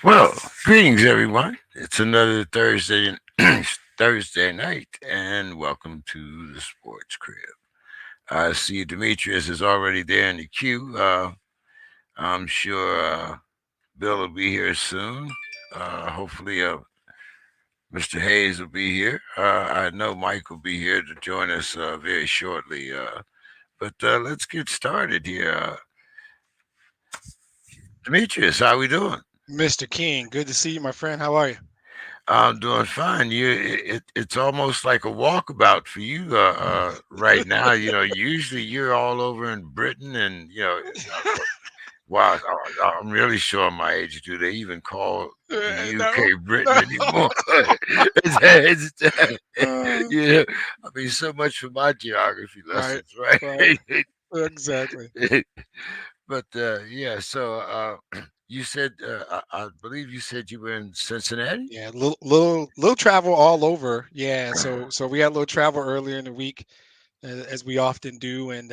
Well, greetings, everyone. It's another Thursday Thursday night, and welcome to the Sports Crib. I see Demetrius is already there in the queue. I'm sure Bill will be here soon. Hopefully, Mr. Hayes will be here. I know Mike will be here to join us very shortly. But let's get started here. Demetrius, how we doing? Mr. King, good to see you, my friend. How are you? I'm doing fine. It's almost like a walkabout for you right now. Usually you're all over in Britain, and wow, I'm really showing my age. Do they even call the No, UK Britain no. anymore? It's, Uh, yeah, I mean, so much for my geography right, lessons, right? right, exactly. Yeah. So you said, I believe you said you were in Cincinnati. Yeah, little travel all over. Yeah, so we had a little travel earlier in the week, as we often do, and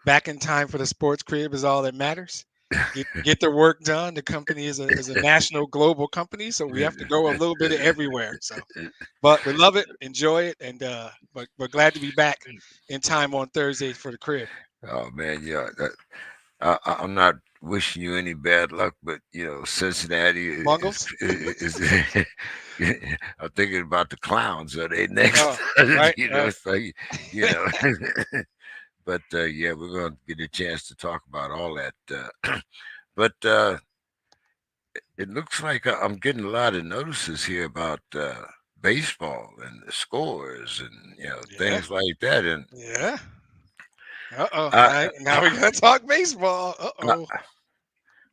back in time for the sports crib is all that matters. Get the work done. The company is a national global company, so we have to go a little bit of everywhere. So, but we love it, enjoy it, and but glad to be back in time on Thursday for the crib. Oh man, yeah. I'm not wishing you any bad luck, but Cincinnati Bungles. is I'm thinking about the clowns. Are they next? Oh, right, right. It's like you know. But yeah, we're going to get a chance to talk about all that. But it looks like I'm getting a lot of notices here about baseball and the scores and Yeah, things like that. And yeah. Uh-oh. I, Now we gotta talk baseball. Uh-oh. I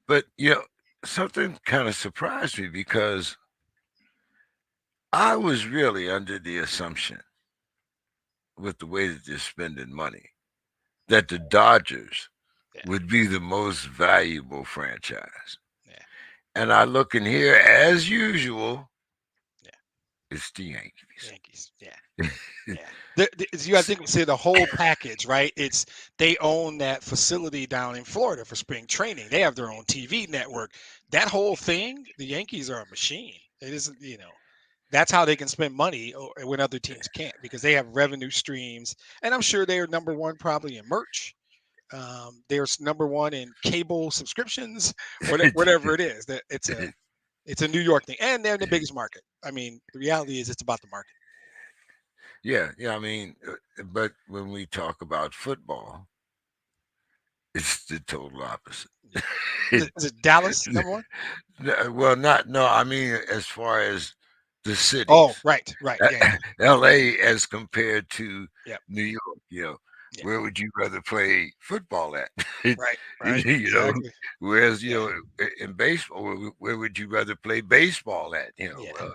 but something kind of surprised me because I was really under the assumption, with the way that they're spending money, that the Dodgers Yeah, would be the most valuable franchise. yeah, And I look in here, as usual, yeah. it's the Yankees. Yankees. Yeah, yeah. You gotta think, see the whole package, right? It's they own that facility down in Florida for spring training. They have their own TV network. That whole thing, the Yankees are a machine. It isn't, that's how they can spend money when other teams can't because they have revenue streams. And I'm sure they are number one probably in merch. There's number one in cable subscriptions, whatever it is. That it's a New York thing, and they're in the biggest market. I mean, the reality is it's about the market. Yeah, yeah. I mean, but when we talk about football, it's the total opposite. Yeah. Is it Dallas number one? Well, not no. I mean, as far as the Oh, cities, right, right. Yeah, yeah, L.A. as compared to yeah, New York, yeah. where would you rather play football at? Right, right. you know, Exactly. whereas Yeah, in baseball, where would you rather play baseball at? yeah. Well,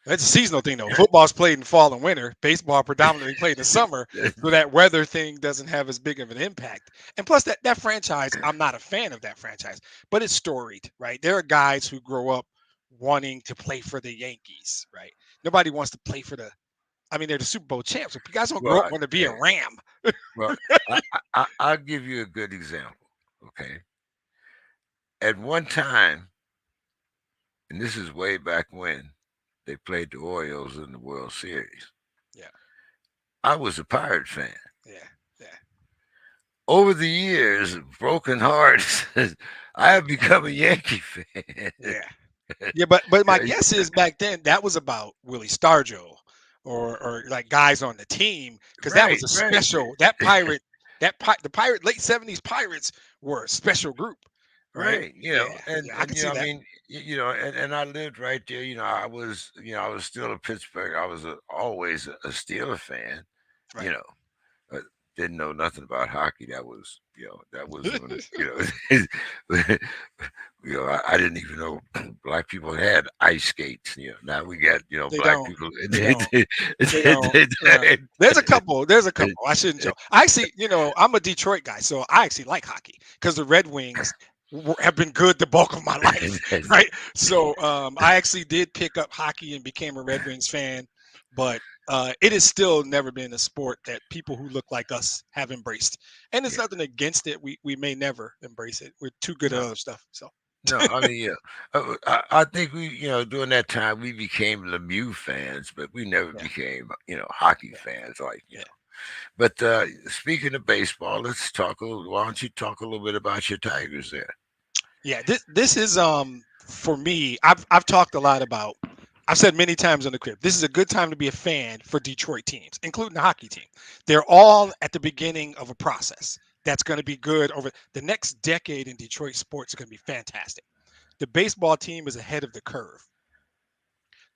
That's a seasonal thing though. Football's played in fall and winter. Baseball predominantly played in the summer, so that weather thing doesn't have as big of an impact. And plus, that franchise, I'm not a fan of that franchise, but it's storied, right? There are guys who grow up wanting to play for the Yankees, right? Nobody wants to play for the. I mean, they're the Super Bowl champs. So guys don't grow up well, want to be a yeah, Ram. well, I'll give you a good example. Okay, at one time, and this is way back when they played the Orioles in the World Series. Yeah, I was a Pirate fan. yeah, yeah, Over the years, broken hearts, I have become a Yankee fan. yeah. Yeah, but my guess is back then that was about Willie Stargell or like guys on the team because that Right, was a right, special that pirate the pirate late 70s pirates were a special group, right? right. Yeah, And yeah, I can see I that. mean, and I lived right there. I was still a Pittsburgh. I was always a Steeler fan. You Right. know, uh, didn't know nothing about hockey. That was when I didn't even know black people had ice skates. Now we got They black don't. people. They don't. They don't. Yeah. There's a couple. There's a couple. I shouldn't joke. I actually, I'm a Detroit guy, so I actually like hockey because the Red Wings have been good the bulk of my life, right? So I actually did pick up hockey and became a Red Wings fan, but it has still never been a sport that people who look like us have embraced. And there's Yeah, nothing against it. We may never embrace it. We're too good at no, other stuff. So No, I mean, yeah, I think we, during that time we became Lemieux fans, but we never Yeah, became, hockey yeah, fans like, yeah, But speaking of baseball, let's talk a little. Why don't you talk a little bit about your Tigers there? yeah. This is for me. I've talked a lot about. I've said many times on the crib. This is a good time to be a fan for Detroit teams, including the hockey team. They're all at the beginning of a process that's going to be good over the next decade in Detroit sports. Is going to be fantastic. The baseball team is ahead of the curve.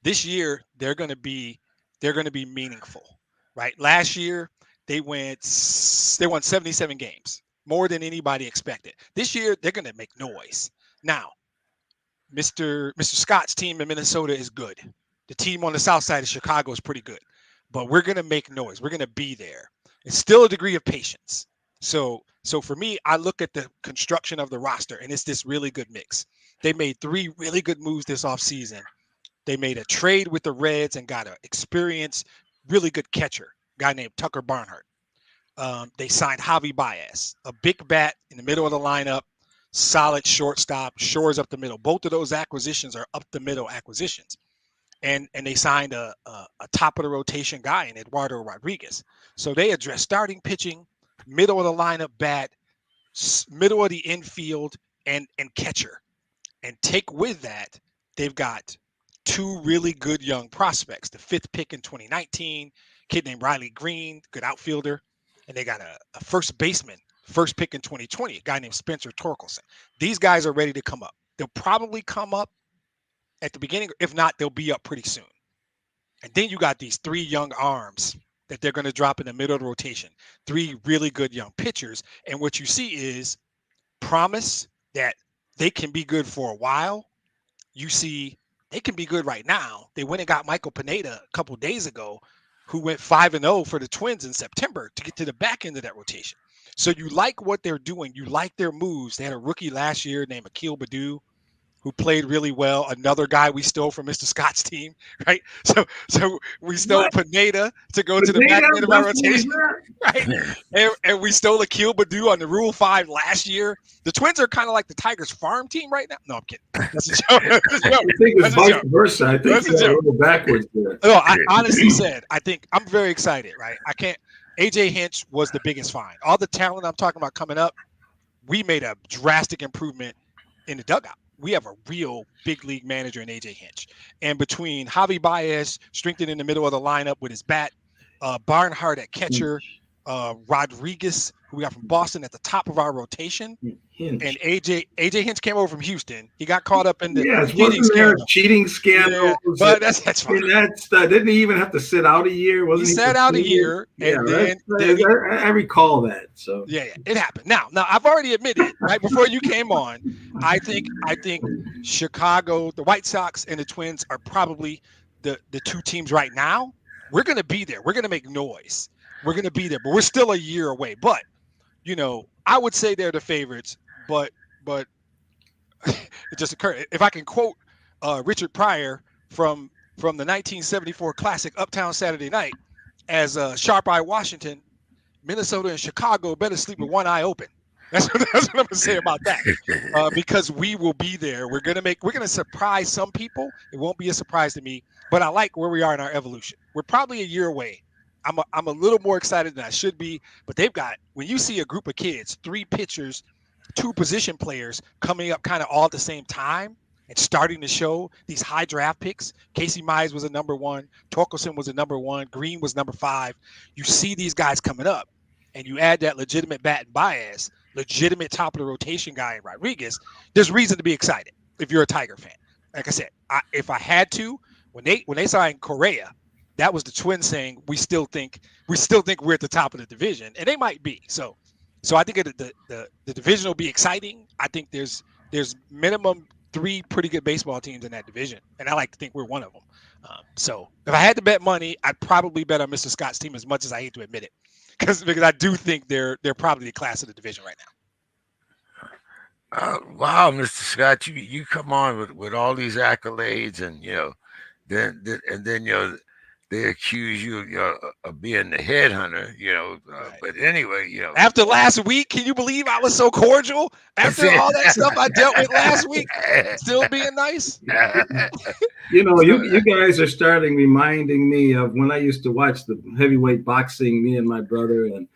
This year they're going to be meaningful, right? Last year they won 77 games, more than anybody expected. This year they're going to make noise. Now, Mr. Scott's team in Minnesota is good. The team on the south side of Chicago is pretty good. But we're going to make noise. We're going to be there. It's still a degree of patience. So for me, I look at the construction of the roster and it's this really good mix. They made three really good moves this offseason. They made a trade with the Reds and got an experienced, really good catcher, guy named Tucker Barnhart. They signed Javi Baez, a big bat in the middle of the lineup, solid shortstop, shores up the middle. Both of those acquisitions are up the middle acquisitions. And they signed a top of the rotation guy in Eduardo Rodriguez. So they address starting pitching, middle of the lineup bat, middle of the infield, and catcher. And take with that, they've got two really good young prospects. The fifth pick in 2019, kid named Riley Green, good outfielder. And they got a first baseman, first pick in 2020, a guy named Spencer Torkelson. These guys are ready to come up. They'll probably come up at the beginning. If not, they'll be up pretty soon. And then you got these three young arms that they're going to drop in the middle of the rotation. Three really good young pitchers. And what you see is promise that they can be good for a while. You see they can be good right now. They went and got Michael Pineda a couple days ago, who went 5-0 for the Twins in September to get to the back end of that rotation. So you like what they're doing. You like their moves. They had a rookie last year named Akil Baddoo, who played really well. Another guy we stole from Mr. Scott's team, right? So we stole What? Pineda to go to the back Pineda? end of our That's what he's rotation, at? right? And we stole Akil Baddoo on the Rule 5 last year. The Twins are kind of like the Tigers farm team right now. No, I'm kidding. That's a joke. That's a joke. I think it's That's a vice joke. versa. I think That's a they're a joke. little backwards there. No, I honestly said, I think I'm very excited, right? I can't. AJ Hinch was the biggest find. All the talent I'm talking about coming up, we made a drastic improvement in the dugout. We have a real big league manager in AJ Hinch. And between Javi Baez strengthened in the middle of the lineup with his bat, Barnhart at catcher, Rodriguez, who we got from Boston at the top of our rotation, Hinch. and AJ Hinch came over from Houston. He got caught up in the Yes, cheating wasn't there scandal. cheating scandals? Yeah, but that's fine. And that's didn't he even have to sit out a year? Wasn't He he sat out a suspended? year, Yeah, and then he, I recall that. So yeah, it happened. Now I've already admitted right before you came on. I think Chicago, the White Sox, and the Twins are probably the two teams right now. We're going to be there. We're going to make noise. We're going to be there, but we're still a year away. But I would say they're the favorites. But it just occurred. If I can quote Richard Pryor from the 1974 classic Uptown Saturday Night, as Sharp Eye Washington, Minnesota and Chicago better sleep with one eye open. That's what I'm going to say about that. Because we will be there. We're going to surprise some people. It won't be a surprise to me, but I like where we are in our evolution. We're probably a year away. I'm a little more excited than I should be, but they've got, when you see a group of kids, three pitchers, two position players coming up kind of all at the same time and starting to show these high draft picks. Casey Mize was a number one. Torkelson was a number one. Green was number 5. You see these guys coming up, and you add that legitimate bat and Baez, legitimate top of the rotation guy in Rodriguez. There's reason to be excited if you're a Tiger fan. Like I said, if I had to, when they signed Correa, that was the Twins saying we still think we're at the top of the division, and they might be. So I think the division will be exciting. I think there's minimum 3 pretty good baseball teams in that division, and I like to think we're one of them. So if I had to bet money, I'd probably bet on Mr. Scott's team, as much as I hate to admit it, because I do think they're probably the class of the division right now. Wow, Mr. Scott, you come on with all these accolades, and then they accuse you of being the headhunter, Right. But anyway, After last week, can you believe I was so cordial? After all that stuff I dealt with last week, still being nice. You guys are reminding me of when I used to watch the heavyweight boxing, me and my brother, and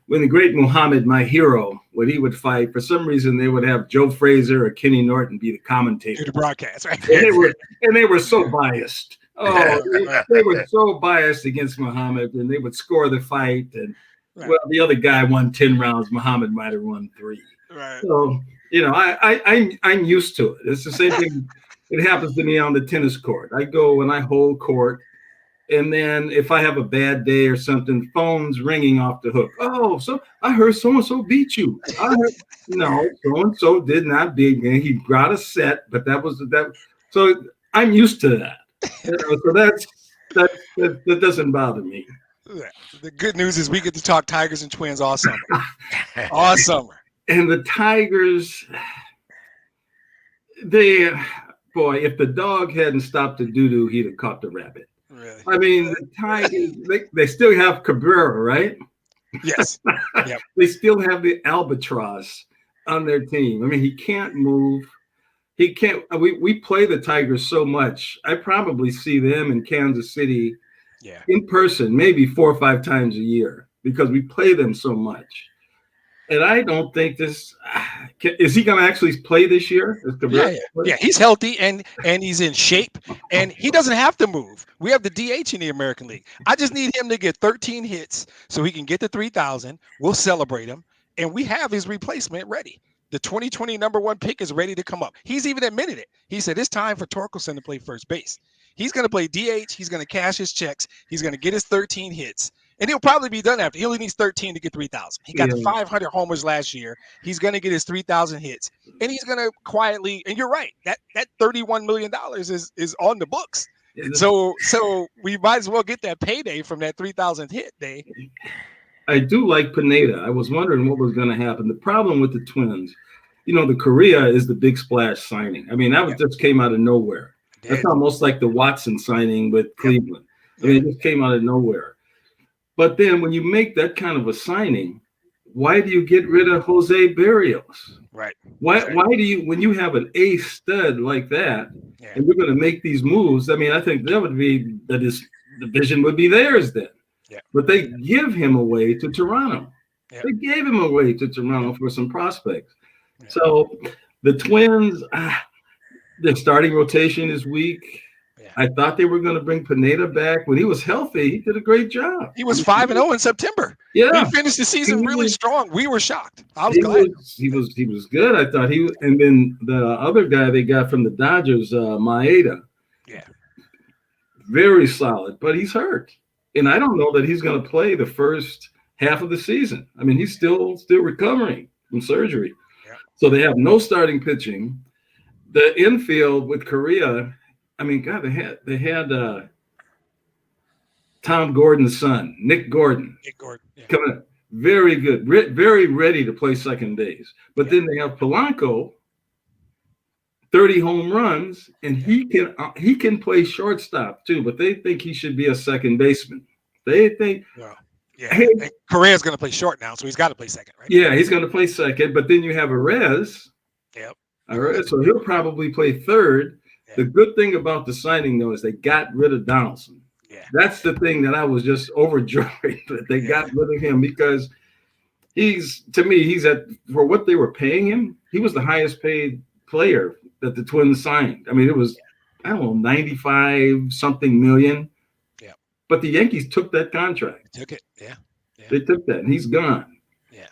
when the great Muhammad, my hero, when he would fight, for some reason they would have Joe Frazier or Kenny Norton be the commentator. Do the broadcast, right? And they were so biased. Oh, they were so biased against Muhammad, and they would score the fight. And well, the other guy won 10 rounds. Muhammad might have won 3. Right. So I'm used to it. It's the same thing. It happens to me on the tennis court. I go and I hold court, and then if I have a bad day or something, phone's ringing off the hook. Oh, so I heard so-and-so beat you. No, so-and-so did not beat me. He got a set, but that was that. So I'm used to that. So that doesn't bother me. The good news is we get to talk Tigers and Twins all summer. All summer. And the Tigers, if the dog hadn't stopped the doo-doo, he'd have caught the rabbit. Really? I mean, the Tigers, they still have Cabrera, right? Yes. Yep. They still have the albatross on their team. I mean, he can't move. He can't. We play the Tigers so much. I probably see them in Kansas City in person maybe 4 or 5 times a year because we play them so much. And I don't think is he going to actually play this year? Yeah, he's healthy and he's in shape, and he doesn't have to move. We have the DH in the American League. I just need him to get 13 hits so he can get to 3,000. We'll celebrate him, and we have his replacement ready. The 2020 #1 pick is ready to come up. He's even admitted it. He said it's time for Torkelson to play first base. He's going to play DH. He's going to cash his checks. He's going to get his 13 hits. And he'll probably be done after. He only needs 13 to get 3,000. He got the 500 homers last year. He's going to get his 3,000 hits. And he's going to quietly, and you're right, that $31 million is on the books. So we might as well get that payday from that 3,000 hit day. I do like Pineda. I was wondering what was going to happen. The problem with the Twins, the Korea is the big splash signing. I mean, that just came out of nowhere. That's almost like the Watson signing with Cleveland. I mean, it just came out of nowhere. But then when you make that kind of a signing, why do you get rid of Jose Barrios? Right. Why do you, when you have an ace stud like that, and you're going to make these moves? I mean, I think that his division would be theirs then. Yeah. But they give him away to Toronto. Yeah. They gave him away to Toronto for some prospects. Yeah. So the Twins, their starting rotation is weak. Yeah. I thought they were going to bring Pineda back. When he was healthy, he did a great job. He was 5-0 in September. Yeah. He finished the season really strong. We were shocked. I was glad. He was good. I thought he was. And then the other guy they got from the Dodgers, Maeda. Yeah. Very solid, but he's hurt. And I don't know that he's going to play the first half of the season. I mean, he's still recovering from surgery. Yeah. So they have no starting pitching. The infield with Korea, I mean, God, they had Tom Gordon's son, Nick Gordon. Coming up. Very good, very ready to play second base. But then they have Polanco, 30 home runs, and he can play shortstop too. But they think he should be a second baseman. They think. Well, yeah. Hey, Correa's going to play short now, so he's got to play second, right? Yeah, he's going to play second. But then you have Arez. Yep. Arez, so he'll probably play third. Yeah. The good thing about the signing, though, is they got rid of Donaldson. Yeah. That's the thing that I was just overjoyed that they got rid of him, because he's for what they were paying him, he was the highest paid player that the Twins signed. I mean, it was, I don't know, 95 something million. Yeah. But the Yankees took that contract. They took it. Yeah. They took that, and he's gone. Yeah.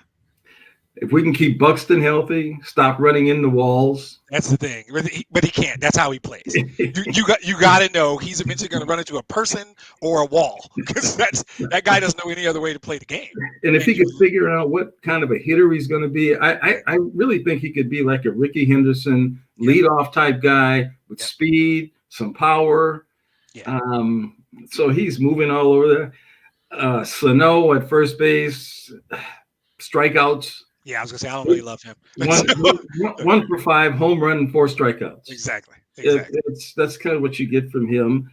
If we can keep Buxton healthy, stop running in the walls. That's the thing. But he can't. That's how he plays. You got to know he's eventually going to run into a person or a wall, because that guy doesn't know any other way to play the game. And if he could figure out what kind of a hitter he's going to be, I really think he could be like a Ricky Henderson, leadoff type guy with speed, some power. Yeah. So he's moving all over there. Sano at first base, strikeouts. Yeah, I was gonna say I don't really love him. 1 for 5, home run, and 4 strikeouts. Exactly. That's kind of what you get from him.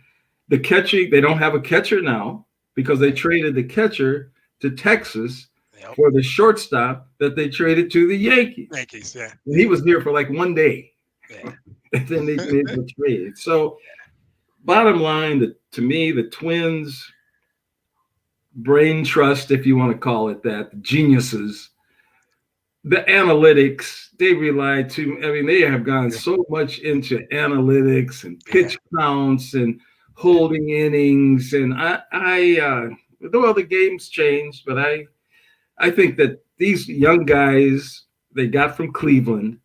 The catching, they don't have a catcher now because they traded the catcher to Texas for the shortstop that they traded to the Yankees. Yeah. And he was here for like 1 day. Yeah. And then they made the trade. So bottom line, to me, the Twins brain trust, if you want to call it that, the geniuses, the analytics, they rely too. I mean, they have gone so much into analytics and pitch counts and holding innings. And though the game's changed, but I think that these young guys they got from Cleveland,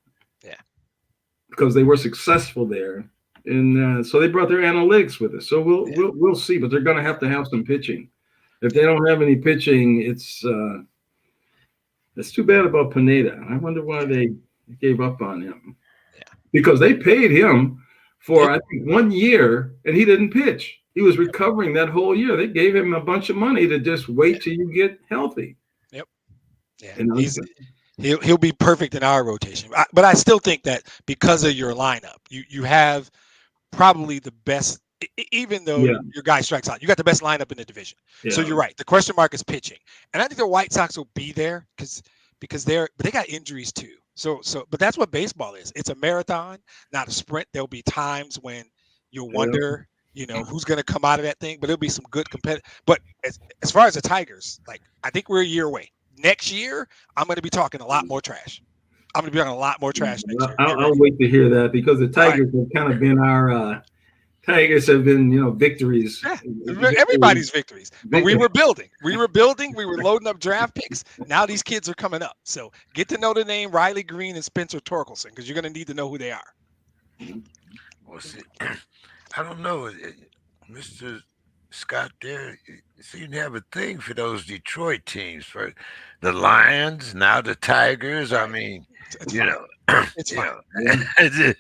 because they were successful there, and so they brought their analytics with us. So we'll see, but they're going to have some pitching. If they don't have any pitching, it's too bad about Pineda. I wonder why they gave up on him. Yeah. Because they paid him for I think 1 year, and he didn't pitch. He was recovering that whole year. They gave him a bunch of money to just wait till you get healthy. Yep. Yeah. He'll be perfect in our rotation. But I still think that because of your lineup, you have probably the best. Even though your guy strikes out, you got the best lineup in the division. Yeah. So you're right. The question mark is pitching, and I think the White Sox will be there because they got injuries too. But that's what baseball is. It's a marathon, not a sprint. There'll be times when you'll wonder, who's going to come out of that thing. But there'll be some good competitive. But as far as the Tigers, I think we're a year away. Next year, I'm going to be talking a lot more trash. I'm going to be talking a lot more trash next year. I'll wait to hear that, because the Tigers have kind of been our. Tigers have been, victories. Yeah, everybody's victories. But we were building. We were loading up draft picks. Now these kids are coming up. So get to know the name Riley Green and Spencer Torkelson, because you're going to need to know who they are. Well, see, I don't know. Mr. Scott there seemed to have a thing for those Detroit teams. For the Lions, now the Tigers. I mean, it's fine. The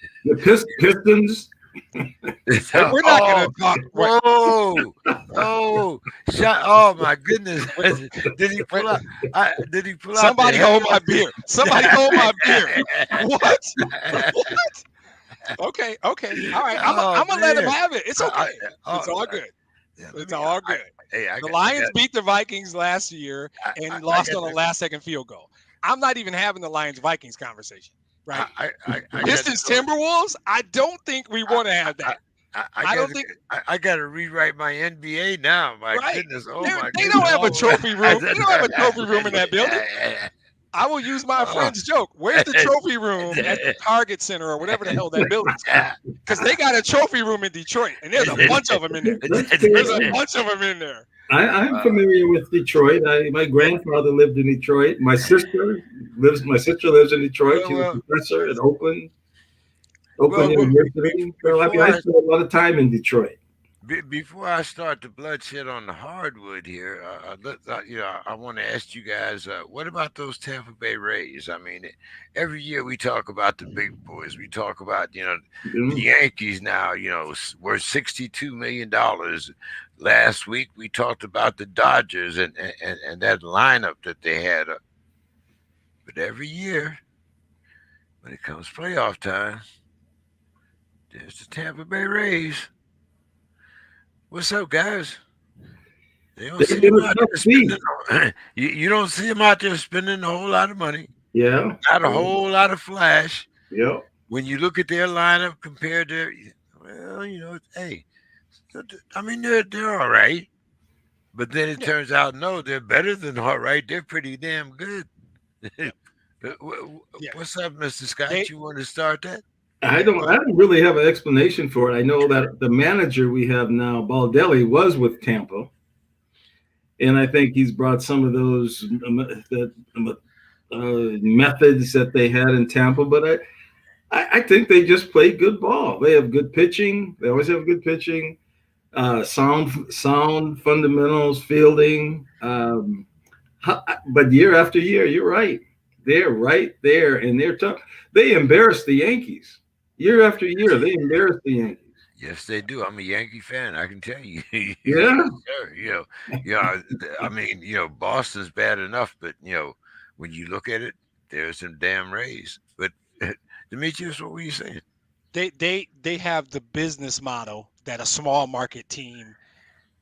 Pistons. We're not going to talk. Whoa! Oh my goodness! Did he pull out? Somebody hold my beer. Somebody hold my beer. What? Okay. All right. I'm gonna let him have it. It's okay. It's all good. It's all good. The Lions beat the Vikings last year and lost on a last-second field goal. I'm not even having the Lions-Vikings conversation. Right. Pistons Timberwolves, I don't think we want to have that. I got to rewrite my NBA now. My goodness. Oh, my goodness. They don't have a trophy room. They don't have a trophy room in that building. I will use my friend's joke. Where's the trophy room at the Target Center or whatever the hell that building's called? Because they got a trophy room in Detroit, and there's a bunch of them in there. There's a bunch of them in there. I'm familiar with Detroit. My grandfather lived in Detroit. My sister lives in Detroit. She's a professor at Oakland University. I spent a lot of time in Detroit. Before I start the bloodshed on the hardwood here, I want to ask you guys, what about those Tampa Bay Rays? I mean, every year we talk about the big boys. We talk about, the Yankees now, worth $62 million. Last week we talked about the Dodgers and that lineup that they had. But every year, when it comes playoff time, there's the Tampa Bay Rays. What's up, guys? You don't see them out there spending a whole lot of money. Yeah. Not a whole lot of flash. Yeah. When you look at their lineup compared to, hey, I mean, they're all right. But then it turns out, no, they're better than all right. They're pretty damn good. What's up, Mr. Scott? You want to start that? I don't really have an explanation for it. I know that the manager we have now, Baldelli, was with Tampa, and I think he's brought some of those methods that they had in Tampa. But I think they just play good ball. They have good pitching. They always have good pitching, sound fundamentals, fielding. But year after year, you're right. They're right there, and they're tough. They embarrassed the Yankees. Year after year, they embarrass the Yankees. Yes, they do. I'm a Yankee fan. I can tell you. Yeah. I mean, Boston's bad enough, but when you look at it, there's some damn Rays. But Demetrius, what were you saying? They have the business model that a small market team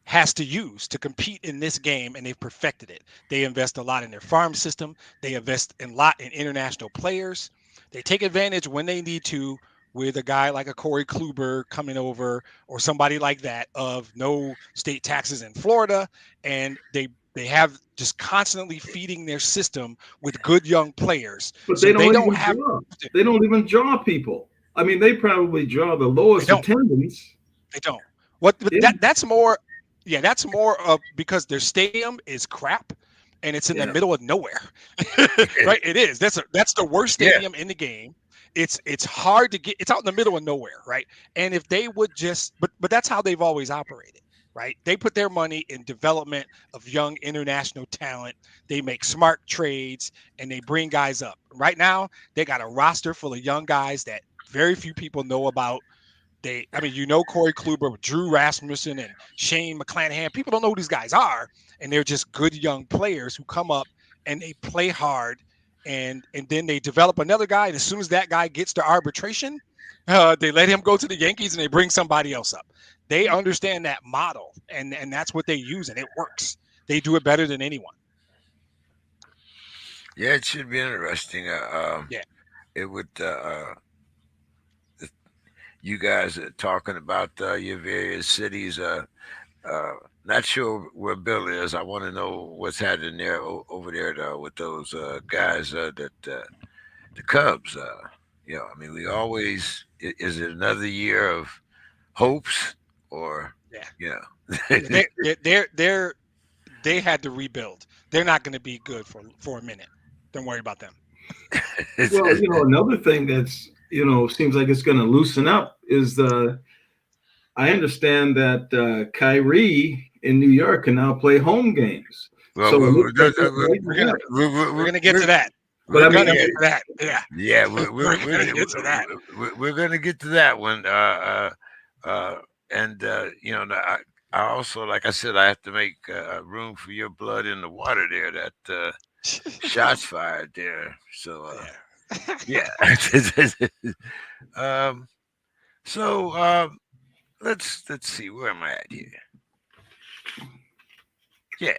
has to use to compete in this game, and they've perfected it. They invest a lot in their farm system. They invest a lot in international players. They take advantage when they need to with a guy like a Corey Kluber coming over or somebody like that of no state taxes in Florida, and they have just constantly feeding their system with good young players. But they don't even draw people. I mean, they probably draw the lowest attendance. They don't. That's more. Yeah, that's more of because their stadium is crap and it's in the middle of nowhere. Right? It is. That's the worst stadium in the game. It's hard to get. It's out in the middle of nowhere, right? And if they would just, but that's how they've always operated, right? They put their money in development of young international talent. They make smart trades and they bring guys up. Right now, they got a roster full of young guys that very few people know about. Corey Kluber, Drew Rasmussen, and Shane McClanahan. People don't know who these guys are, and they're just good young players who come up and they play hard, and then they develop another guy. And as soon as that guy gets to arbitration, they let him go to the Yankees and they bring somebody else up. They understand that model, and that's what they use, and it works. They do it better than anyone. Yeah, it should be interesting. It would. You guys are talking about your various cities. Not sure where Bill is. I want to know what's happening there over there with those guys the Cubs. We always is it another year of hopes or they had to rebuild. They're not going to be good for a minute. Don't worry about them. Well, another thing that's seems like it's going to loosen up is I understand that Kyrie in New York can now play home games. Well, so we're going to get to that. We're going to get to that. Yeah. Yeah, we're going to get to that. We're going to get to that one. I also, like I said, I have to make room for your blood in the water there. That shots fired there. So. Yeah. Let's see, where am I at here? Yeah.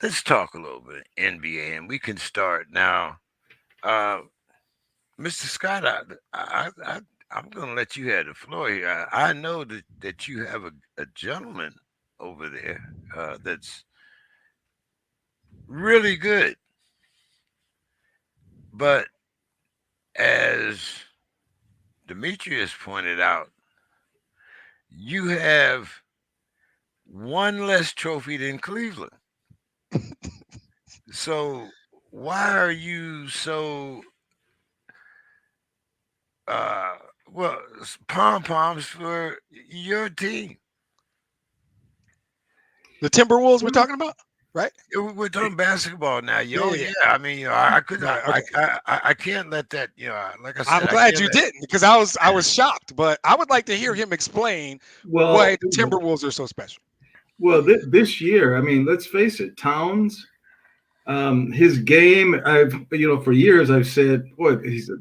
Let's talk a little bit NBA, and we can start now. Mr. Scott, I'm going to let you have the floor here. I know that you have a gentleman over there that's really good. But as Demetrius pointed out, you have one less trophy than Cleveland. So why are you so pom-poms for your team? The Timberwolves we're talking about? Right, we're talking basketball now, yo. Yeah. I mean, I can't let that. Like I said, I'm glad you didn't, because I was shocked. But I would like to hear him explain why the Timberwolves are so special. Well, this year, I mean, let's face it, Towns, his game. For years I've said, boy,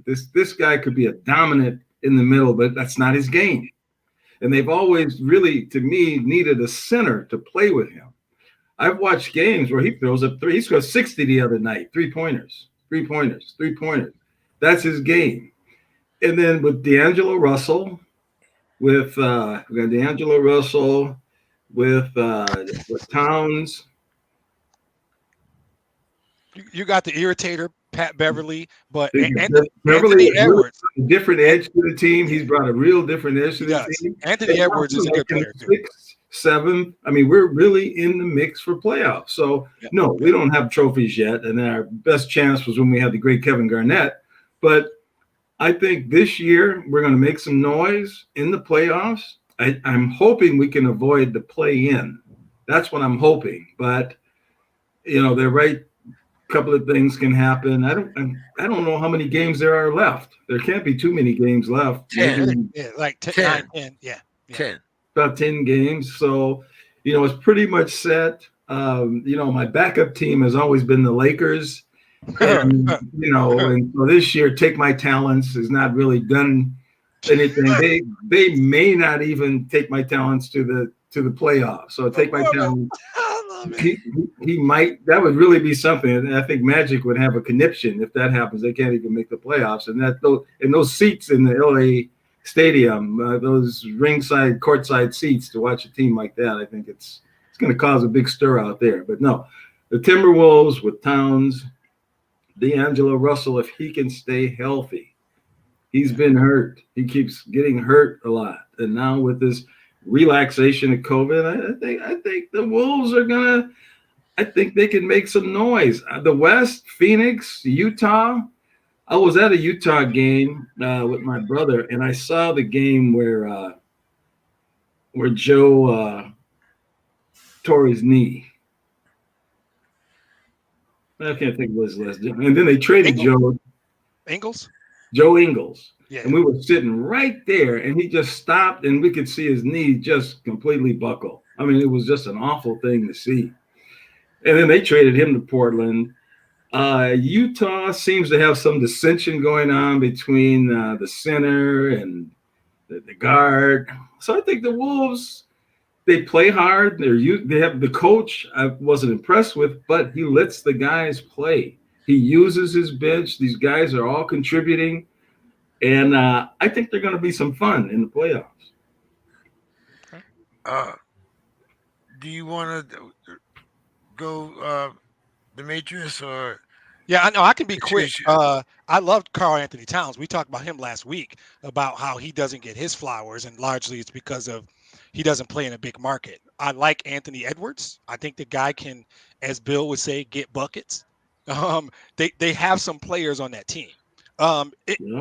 this guy could be a dominant in the middle, but that's not his game. And they've always really, to me, needed a center to play with him. I've watched games where he throws up three. He scored 60 the other night. 3-pointers. That's his game. And then with D'Angelo Russell, with Towns. You got the irritator, Pat Beverly, but Anthony Edwards. A different edge to the team. He's brought a real different edge to the team. Anthony Edwards is a good player too. 7th. I mean, we're really in the mix for playoffs. So, no, we don't have trophies yet. And our best chance was when we had the great Kevin Garnett. But I think this year we're going to make some noise in the playoffs. I'm hoping we can avoid the play-in. That's what I'm hoping. But, they're right. A couple of things can happen. I don't know how many games there are left. There can't be too many games left. 10. Yeah, like 10. 10. Yeah. 10. About 10 games. So, it's pretty much set. My backup team has always been the Lakers. And, and so this year, Take My Talents has not really done anything. They may not even take my talents to the playoffs. So take my talents. He might. That would really be something. And I think Magic would have a conniption if that happens. They can't even make the playoffs. And those seats in the LA stadium, those ringside, courtside seats to watch a team like that, I think it's going to cause a big stir out there. But no, the Timberwolves with Towns, D'Angelo Russell, if he can stay healthy. He's been hurt. He keeps getting hurt a lot. And now with this relaxation of COVID, I think the Wolves are gonna. I think they can make some noise. The West, Phoenix, Utah. I was at a Utah game with my brother, and I saw the game where Joe tore his knee. I can't think of his last name. And then they traded Joe Ingles. Yeah. And we were sitting right there, and he just stopped, and we could see his knee just completely buckle. I mean, it was just an awful thing to see. And then they traded him to Portland. Utah seems to have some dissension going on between the center and the guard. So I think the Wolves, they play hard. They have the coach I wasn't impressed with, but he lets the guys play. He uses his bench. These guys are all contributing. And I think they're going to be some fun in the playoffs. Do you want to go Demetrius or? Yeah, I know. I can be quick. I loved Karl Anthony Towns. We talked about him last week about how he doesn't get his flowers, and largely it's because of he doesn't play in a big market. I like Anthony Edwards. I think the guy can, as Bill would say, get buckets. They have some players on that team.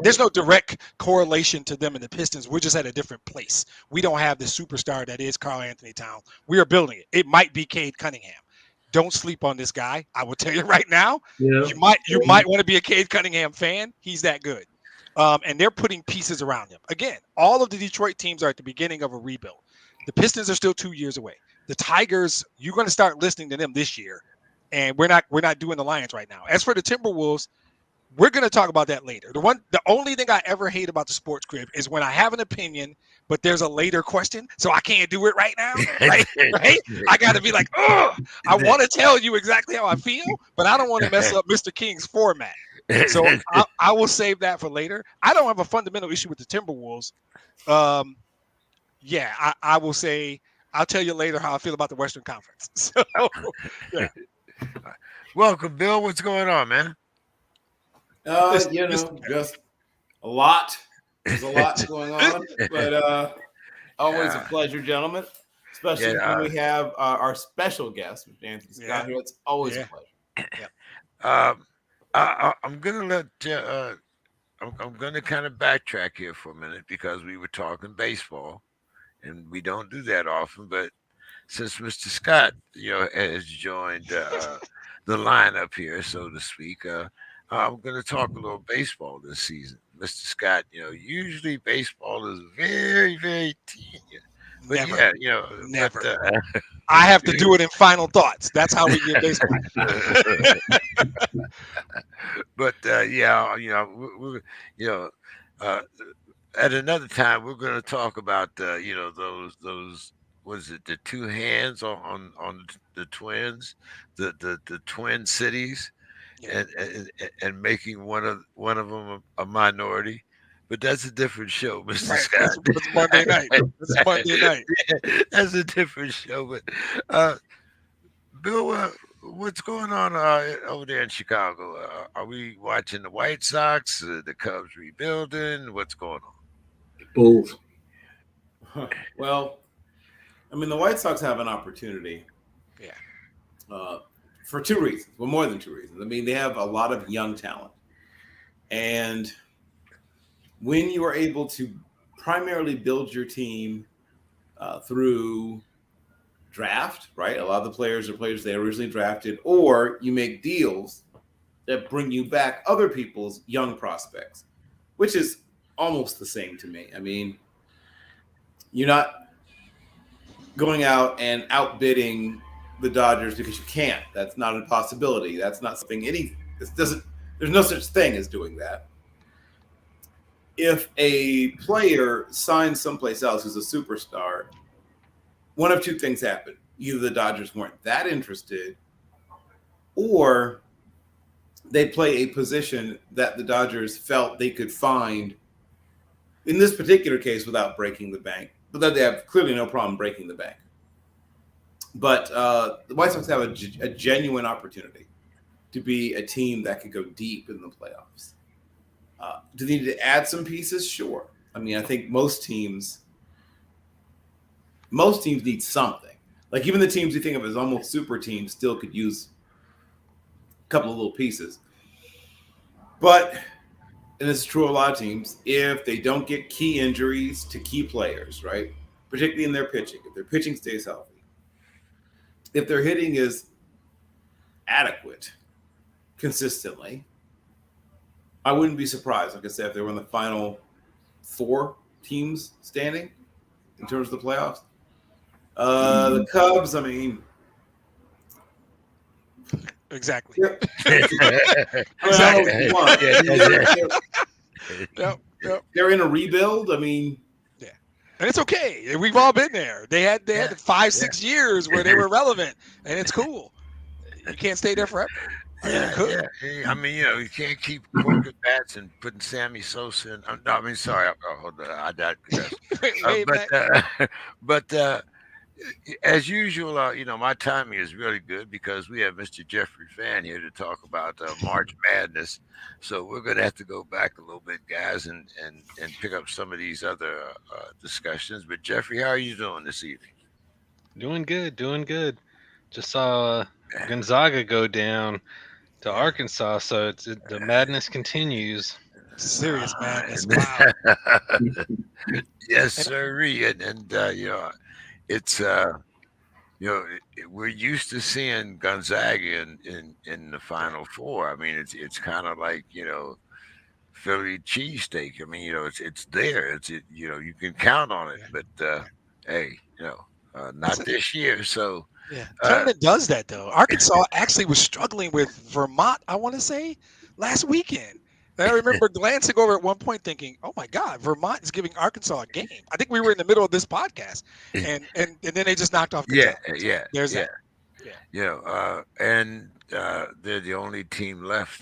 There's no direct correlation to them and the Pistons. We're just at a different place. We don't have the superstar that is Karl Anthony Towns. We are building it. It might be Cade Cunningham. Don't sleep on this guy. I will tell you right now. Yeah. You might want to be a Cade Cunningham fan. He's that good. And they're putting pieces around him. Again, all of the Detroit teams are at the beginning of a rebuild. The Pistons are still 2 years away. The Tigers, you're going to start listening to them this year. And we're not doing the Lions right now. As for the Timberwolves, we're going to talk about that later. The only thing I ever hate about the Sports Crib is when I have an opinion, but there's a later question, so I can't do it right now. Right? I got to be like, oh, I want to tell you exactly how I feel, but I don't want to mess up Mr. King's format. So I will save that for later. I don't have a fundamental issue with the Timberwolves. I will say I'll tell you later how I feel about the Western Conference. So, yeah. Welcome, Bill. What's going on, man? Just a lot. There's a lot going on, but always a pleasure, gentlemen. Especially when we have our special guest, Anthony Scott here. It's always a pleasure. I'm gonna let I'm gonna kind of backtrack here for a minute because we were talking baseball, and we don't do that often. But since Mr. Scott, has joined the lineup here, so to speak. I'm going to talk a little baseball this season. Mr. Scott, usually baseball is very, very tedious. But never. Never. But, I have to do it in final thoughts. That's how we get baseball. But, at another time, we're going to talk about, those what is it, the two hands on the Twins, the Twin Cities. And making one of them a minority, but that's a different show, Mr. Scott. It's Monday night. It's Monday night. That's a different show. But Bill, what's going on over there in Chicago? Are we watching the White Sox, the Cubs rebuilding? What's going on? Bulls. Well, I mean, the White Sox have an opportunity. Yeah. For two reasons. Well, more than two reasons. I mean, they have a lot of young talent. And when you are able to primarily build your team through draft, right? A lot of the players are players they originally drafted, or you make deals that bring you back other people's young prospects, which is almost the same to me. I mean, you're not going out and outbidding the Dodgers because you can't. That's not a possibility. That's not something there's no such thing as doing that. if a player signs someplace else who's a superstar, one of two things happen. Either the Dodgers weren't that interested, or they play a position that the Dodgers felt they could find in this particular case without breaking the bank. But that they have clearly no problem breaking the bank. But the White Sox have a genuine opportunity to be a team that could go deep in the playoffs. Do they need to add some pieces? Sure. I mean, I think most teams need something. Like even the teams you think of as almost super teams still could use a couple of little pieces. But, and this is true of a lot of teams, if they don't get key injuries to key players, right, particularly in their pitching, if their pitching stays healthy, if their hitting is adequate consistently, I wouldn't be surprised, like I said, if they were in the final 4 teams standing in terms of the playoffs. The Cubs, I mean, exactly. Yep. They're in a rebuild. I mean, yeah, and it's okay. We've all been there. They had 5-6 years where they were relevant, and it's cool. You can't stay there forever. I mean, you can't keep corking bats and putting Sammy Sosa in. No, I mean, sorry, hold on, I digress. But as usual, my timing is really good because we have Mr. Jeffrey Fann here to talk about March Madness. So we're going to have to go back a little bit, guys, and pick up some of these other discussions. But Jeffrey, how are you doing this evening? Doing good. Just saw Gonzaga go down to Arkansas, so the madness continues. Serious madness. Wow. Yes, sir. And it's we're used to seeing Gonzaga in the Final Four. I mean, it's kind of like Philly cheesesteak. I mean, it's there. You can count on it. But hey, not this year. So yeah, tournament does that though. Arkansas actually was struggling with Vermont, I want to say, last weekend. And I remember glancing over at one point thinking, oh my God, Vermont is giving Arkansas a game. I think we were in the middle of this podcast. And then they just knocked off Kentucky. Yeah. There's that. Yeah. And they're the only team left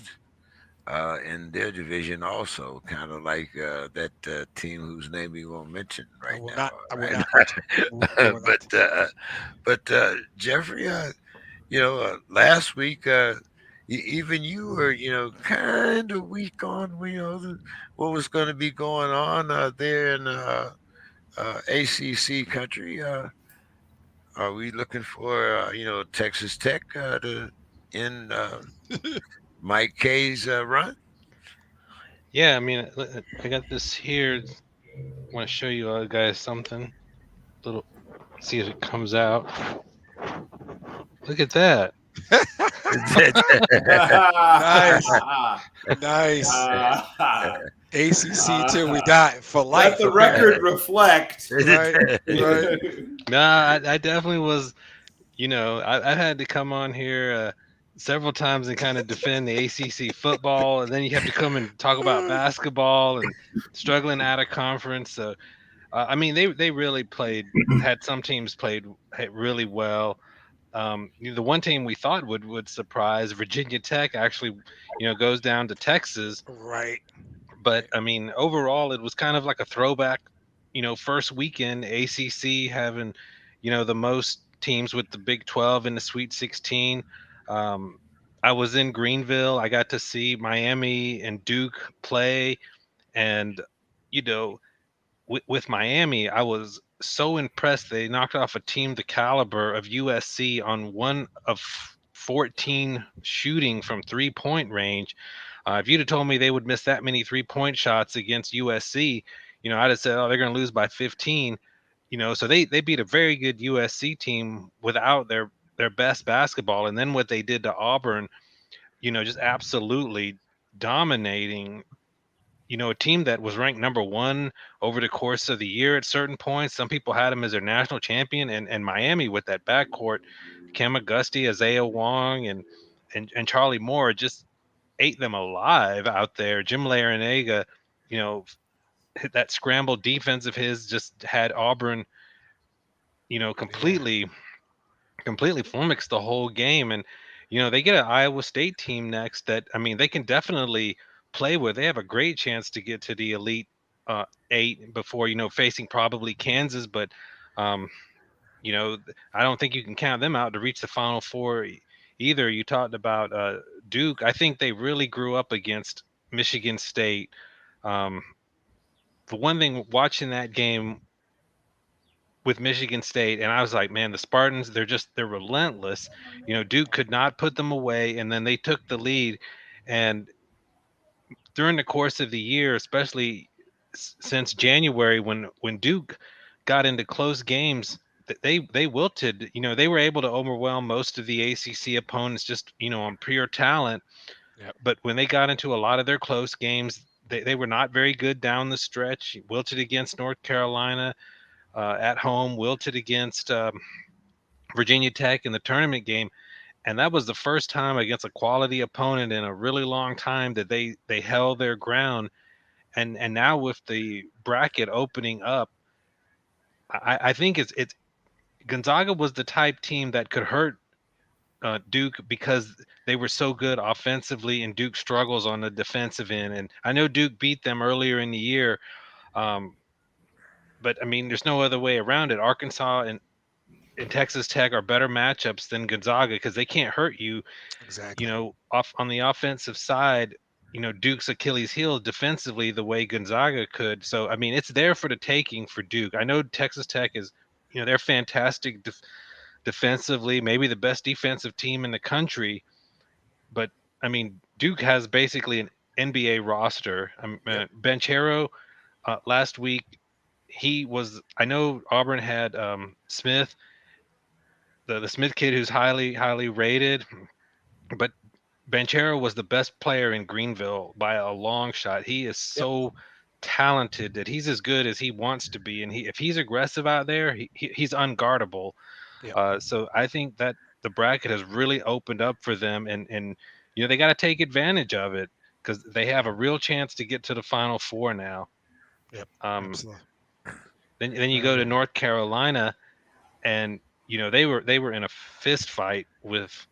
in their division also, kind of like that team whose name we won't mention right now. I will not. But Jeffrey, last week, even you were, kind of weak on, what was going to be going on there in ACC country. Are we looking for, Texas Tech to end Mike K's run? Yeah, I mean, I got this here. I want to show you guys something. See if it comes out. Look at that. Nice. ACC till we die for life. Let the record reflect. Right. Nah, I definitely was. I had to come on here several times and kind of defend the ACC football, and then you have to come and talk about basketball and struggling out of conference. So, I mean, they really had some teams played really well. The one team we thought would surprise, Virginia Tech, actually, goes down to Texas. Right. But I mean, overall, it was kind of like a throwback. First weekend, ACC having, the most teams with the Big 12 in the Sweet 16. I was in Greenville. I got to see Miami and Duke play, and with Miami, I was so impressed. They knocked off a team the caliber of USC on 1 of 14 shooting from 3-point range. If you'd have told me they would miss that many 3-point shots against USC, I'd have said, oh, they're going to lose by 15. So they beat a very good USC team without their best basketball. And then what they did to Auburn, just absolutely dominating, a team that was ranked number 1 over the course of the year at certain points. Some people had them as their national champion, and Miami with that backcourt, Kem Augusty, Isaiah Wong, and Charlie Moore just ate them alive out there. Jim Larinaga, that scramble defense of his just had Auburn, completely flummoxed the whole game. And, they get an Iowa State team next that, they can definitely play with. They have a great chance to get to the Elite 8 before, facing probably Kansas. But, I don't think you can count them out to reach the Final Four either. You talked about Duke. I think they really grew up against Michigan State. The one thing watching that game with Michigan State, and I was like, man, the Spartans, they're relentless. Duke could not put them away, and then they took the lead. And during the course of the year, especially since January, when Duke got into close games, they wilted. They were able to overwhelm most of the ACC opponents just on pure talent. Yep. But when they got into a lot of their close games, they were not very good down the stretch. Wilted against North Carolina at home, wilted against Virginia Tech in the tournament game. And that was the first time against a quality opponent in a really long time that they held their ground. And now with the bracket opening up, I think it's Gonzaga was the type team that could hurt Duke because they were so good offensively, and Duke struggles on the defensive end. And I know Duke beat them earlier in the year, but there's no other way around it. Arkansas and Texas Tech are better matchups than Gonzaga because they can't hurt you. Exactly. Off on the offensive side, Duke's Achilles heel defensively the way Gonzaga could. So it's there for the taking for Duke. I know Texas Tech is, they're fantastic defensively, maybe the best defensive team in the country. But Duke has basically an NBA roster. Banchero last week, I know Auburn had Smith, the Smith kid who's highly rated, but Banchero was the best player in Greenville by a long shot. He is so talented that he's as good as he wants to be, and if he's aggressive out there, he's unguardable. Yep. So I think that the bracket has really opened up for them, and they got to take advantage of it because they have a real chance to get to the Final Four now. Yep. Absolutely. Then you go to North Carolina, and they were in a fist fight with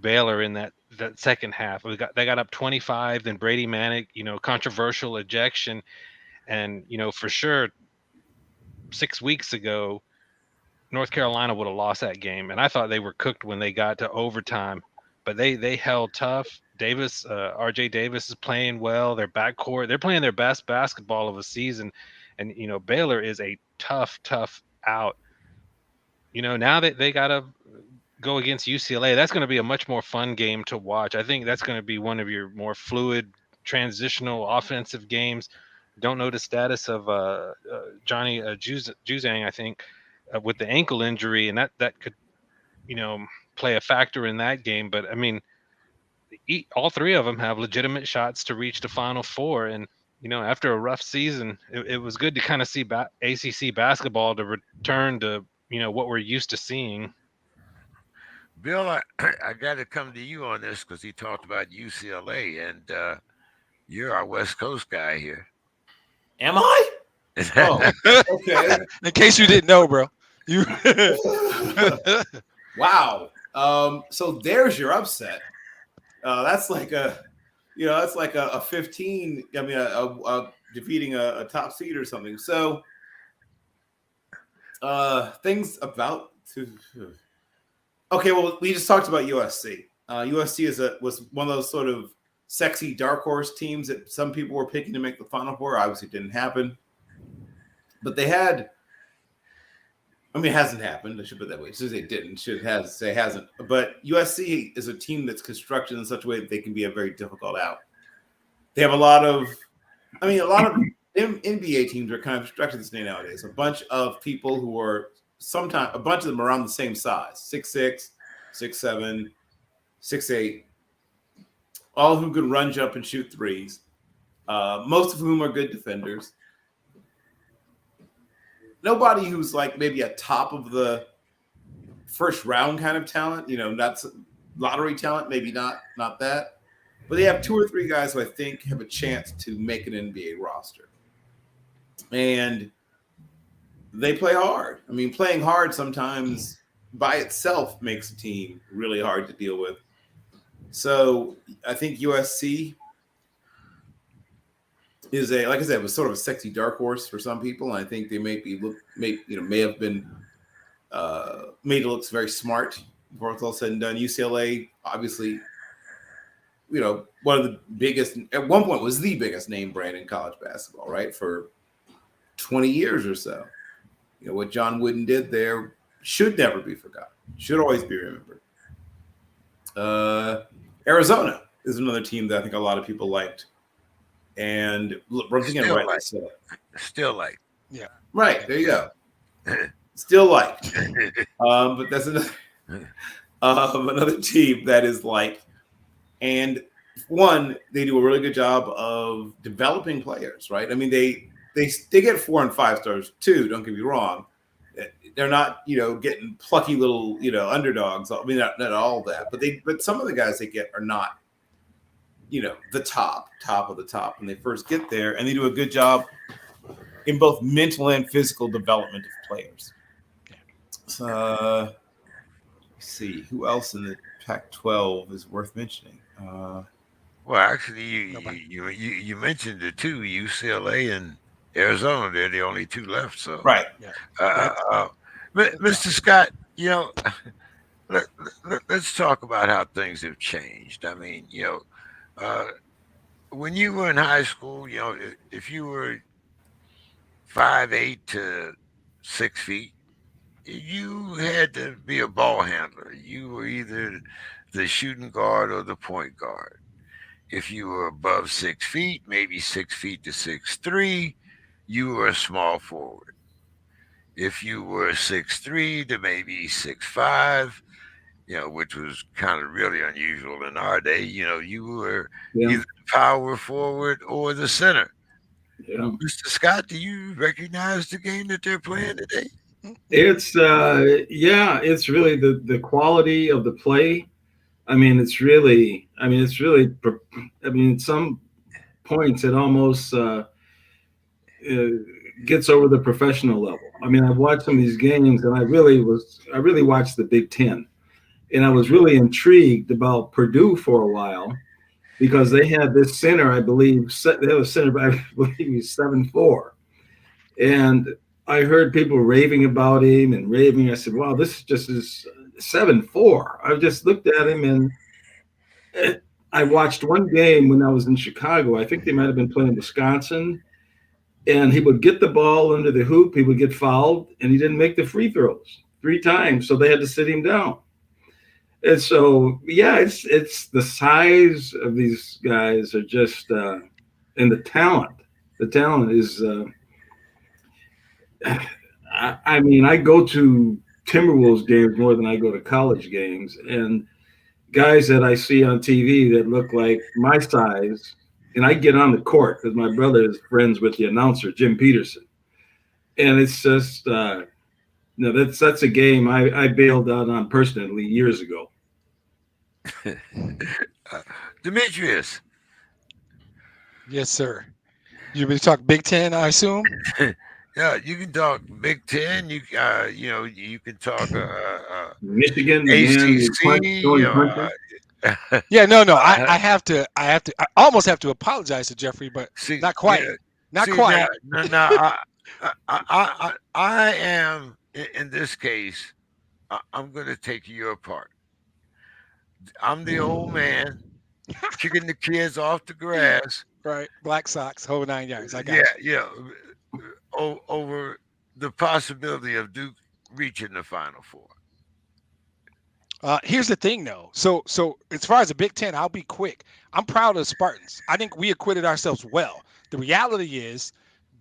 Baylor in that second half. They got up 25, then Brady Manick, controversial ejection, and for sure 6 weeks ago North Carolina would have lost that game, and I thought they were cooked when they got to overtime, but they held tough. Davis, RJ Davis is playing well. Their backcourt, they're playing their best basketball of the season, and Baylor is a tough out. Now that they got to go against UCLA, that's going to be a much more fun game to watch. I think that's going to be one of your more fluid, transitional offensive games. Don't know the status of Johnny Juzang, I think, with the ankle injury, and that could, play a factor in that game. But all three of them have legitimate shots to reach the Final Four, and after a rough season, it was good to kind of see ACC basketball to return to what we're used to seeing. Bill, I got to come to you on this because he talked about UCLA, and you're our West Coast guy here. Am I? Oh, okay. In case you didn't know, bro. Wow. So there's your upset. That's like a 15. A defeating a top seed or something. So things about to. Okay, well, we just talked about USC. USC was one of those sort of sexy dark horse teams that some people were picking to make the Final Four. Obviously, it didn't happen. But they had it hasn't happened. I should put it that way. Since it didn't, should have say hasn't. But USC is a team that's constructed in such a way that they can be a very difficult out. They have a lot of NBA teams are kind of constructed this way nowadays. A bunch of people who are a bunch of them around the same size, 6'6", 6'7", 6'8", all who can run, jump, and shoot threes. Most of whom are good defenders. Nobody who's like maybe a top of the first round kind of talent, not lottery talent, maybe not that. But they have two or three guys who I think have a chance to make an NBA roster. and they play hard. I mean, playing hard sometimes by itself makes a team really hard to deal with. So I think USC is like I said, was sort of a sexy dark horse for some people, and I think they may have been made to look very smart before it's all said and done. UCLA, obviously, one of the biggest at one point was the biggest name brand in college basketball, right? For 20 years or so. What John Wooden did there should never be forgotten. Should always be remembered. Arizona is another team that I think a lot of people liked. And once again, rightly so. Still like. Yeah. Right. There you go. Still like. But that's another team that is like, and one, they do a really good job of developing players, right? I mean, they get 4 and 5 stars too. Don't get me wrong. They're not, getting plucky little, underdogs. I mean, not all that, but some of the guys they get are not, the top of the top when they first get there, and they do a good job in both mental and physical development of players. Let's see who else in the Pac-12 is worth mentioning. Well, actually, you mentioned the two, UCLA and Arizona. They're the only two left. So right. Mr. Scott, let's talk about how things have changed. I mean, when you were in high school, if you were 5'8" to 6 feet, you had to be a ball handler. You were either the shooting guard or the point guard. If you were above 6 feet, maybe 6 feet to 6'3", you were a small forward. If you were 6'3" to maybe 6'5", which was kind of really unusual in our day, you were either the power forward or the center. Yeah. Mr. Scott, do you recognize the game that they're playing today? It's it's really the quality of the play. At some points it almost gets over the professional level. I've watched some of these games, and I really watched the Big Ten, and I was really intrigued about Purdue for a while because they had this center, I believe he was 7'4", and I heard people raving about him and raving. I said, wow, this just is 7'4". I just looked at him, and I watched one game when I was in Chicago. I think they might have been playing Wisconsin, and he would get the ball under the hoop. He would get fouled, and he didn't make the free throws 3 times, so they had to sit him down. And so, it's the size of these guys are just, and the talent. The talent is. I go to Timberwolves games more than I go to college games, and guys that I see on TV that look like my size, and I get on the court because my brother is friends with the announcer, Jim Peterson, and it's just that's a game I bailed out on personally years ago. Demetrius. Yes, sir. You been talk Big Ten, I assume. Yeah, you can talk Big Ten. You can talk Michigan, ACC. I almost have to apologize to Jeffrey, but not quite. Not quite. I am in this case. I'm going to take your part. I'm the old man kicking the kids off the grass. Right, Black Sox, whole 9 yards. I got over the possibility of Duke reaching the Final Four. Here's the thing, though. So as far as the Big Ten, I'll be quick. I'm proud of the Spartans. I think we acquitted ourselves well. The reality is,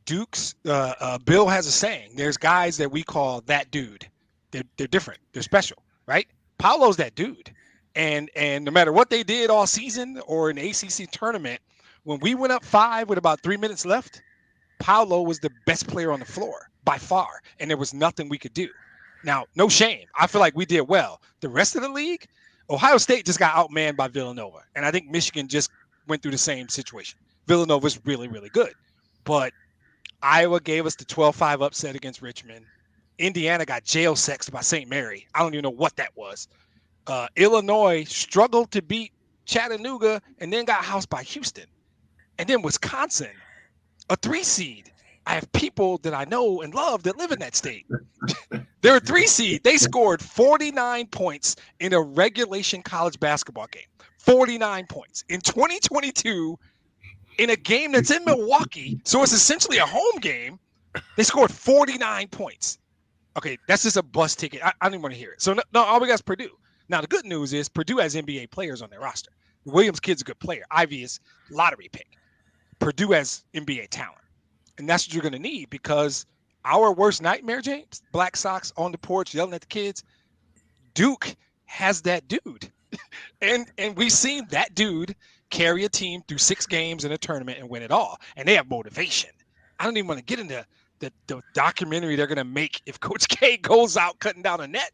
Duke's Bill has a saying. There's guys that we call that dude. They're different. They're special, right? Paolo's that dude. And no matter what they did all season or in the ACC tournament, when we went up 5 with about 3 minutes left, Paolo was the best player on the floor by far, and there was nothing we could do. Now, no shame. I feel like we did well. The rest of the league, Ohio State just got outmanned by Villanova, and I think Michigan just went through the same situation. Villanova's really, really good. But Iowa gave us the 12-5 upset against Richmond. Indiana got jail sexed by St. Mary. I don't even know what that was. Illinois struggled to beat Chattanooga and then got housed by Houston. And then Wisconsin, a 3 seed. I have people that I know and love that live in that state. They're a 3 seed. They scored 49 points in a regulation college basketball game. 49 points. In 2022, in a game that's in Milwaukee, so it's essentially a home game, they scored 49 points. Okay, that's just a bus ticket. I don't even want to hear it. So, no, all we got is Purdue. Now, the good news is Purdue has NBA players on their roster. Williams kid's a good player. Ivy is lottery pick. Purdue has NBA talent. And that's what you're going to need because our worst nightmare, James, Black Sox on the porch yelling at the kids, Duke has that dude. and we've seen that dude carry a team through 6 games in a tournament and win it all. And they have motivation. I don't even want to get into the documentary they're going to make if Coach K goes out cutting down a net.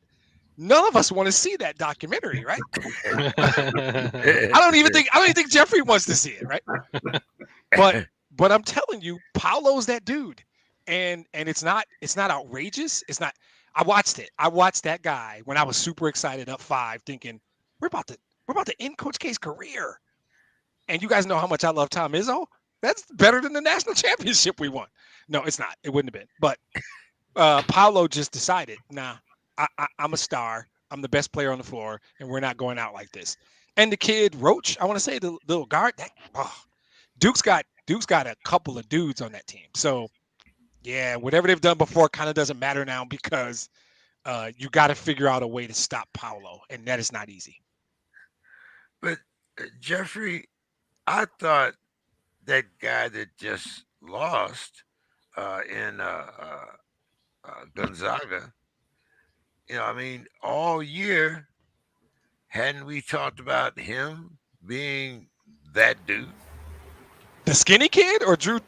None of us want to see that documentary, right? I don't even think Jeffrey wants to see it, right? But I'm telling you, Paolo's that dude. And it's not outrageous. It's not. I watched it. I watched that guy when I was super excited up 5 thinking we're about to end Coach K's career. And you guys know how much I love Tom Izzo. That's better than the national championship we won. No, it's not. It wouldn't have been. But Paolo just decided, nah, I'm a star. I'm the best player on the floor, and we're not going out like this. And the kid Roach, I want to say the little guard, Duke's got a couple of dudes on that team. So yeah, whatever they've done before kind of doesn't matter now because you got to figure out a way to stop Paolo, and that is not easy. But Jeffrey, I thought that guy that just lost in Gonzaga, all year, hadn't we talked about him being that dude? The skinny kid or Drew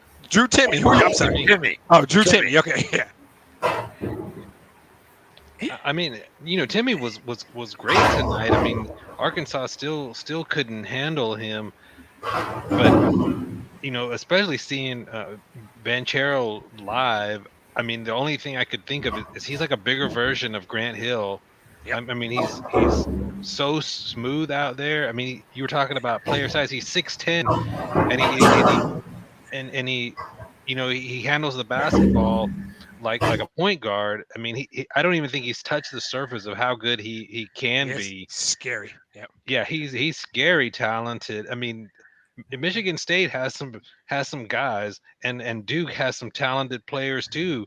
Timmy? I'm sorry. Timmy. Oh, Drew Timmy. Okay, yeah. Timmy was great tonight. Arkansas still couldn't handle him, but especially seeing Banchero live. The only thing I could think of is he's like a bigger version of Grant Hill. Yep. He's so smooth out there. You were talking about player size. He's 6'10", and he handles the basketball like a point guard. I don't even think he's touched the surface of how good he can be. Scary. Yep. Yeah, he's scary talented. Michigan State has some guys, and Duke has some talented players too.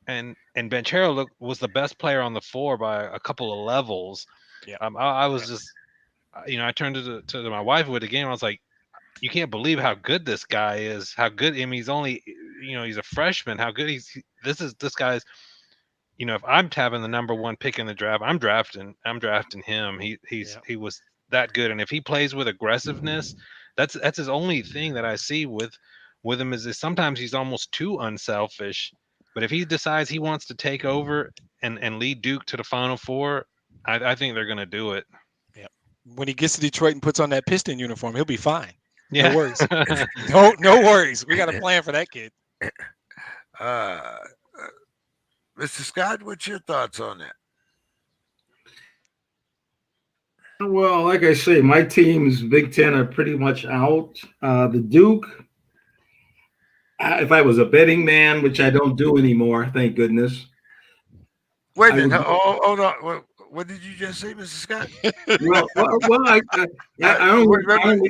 And Banchero was the best player on the floor by a couple of levels. Yeah. I was just, I turned to my wife with the game. I was like, you can't believe how good this guy is. How good. He's only, he's a freshman. How good this guy's. If I'm having the number 1 pick in the draft, I'm drafting him. He was that good, and if he plays with aggressiveness, that's his only thing that I see with him is sometimes he's almost too unselfish. But if he decides he wants to take over and lead Duke to the Final Four, I think they're going to do it. Yeah. When he gets to Detroit and puts on that Piston uniform, he'll be fine. Yeah. No worries. no worries. We got a plan for that kid. Mr. Scott, what's your thoughts on that? Well, like I say, my teams, Big Ten, are pretty much out. The Duke, if I was a betting man, which I don't do anymore, thank goodness. Wait a minute. Hold on. What did you just say, Mr. Scott? I only bet on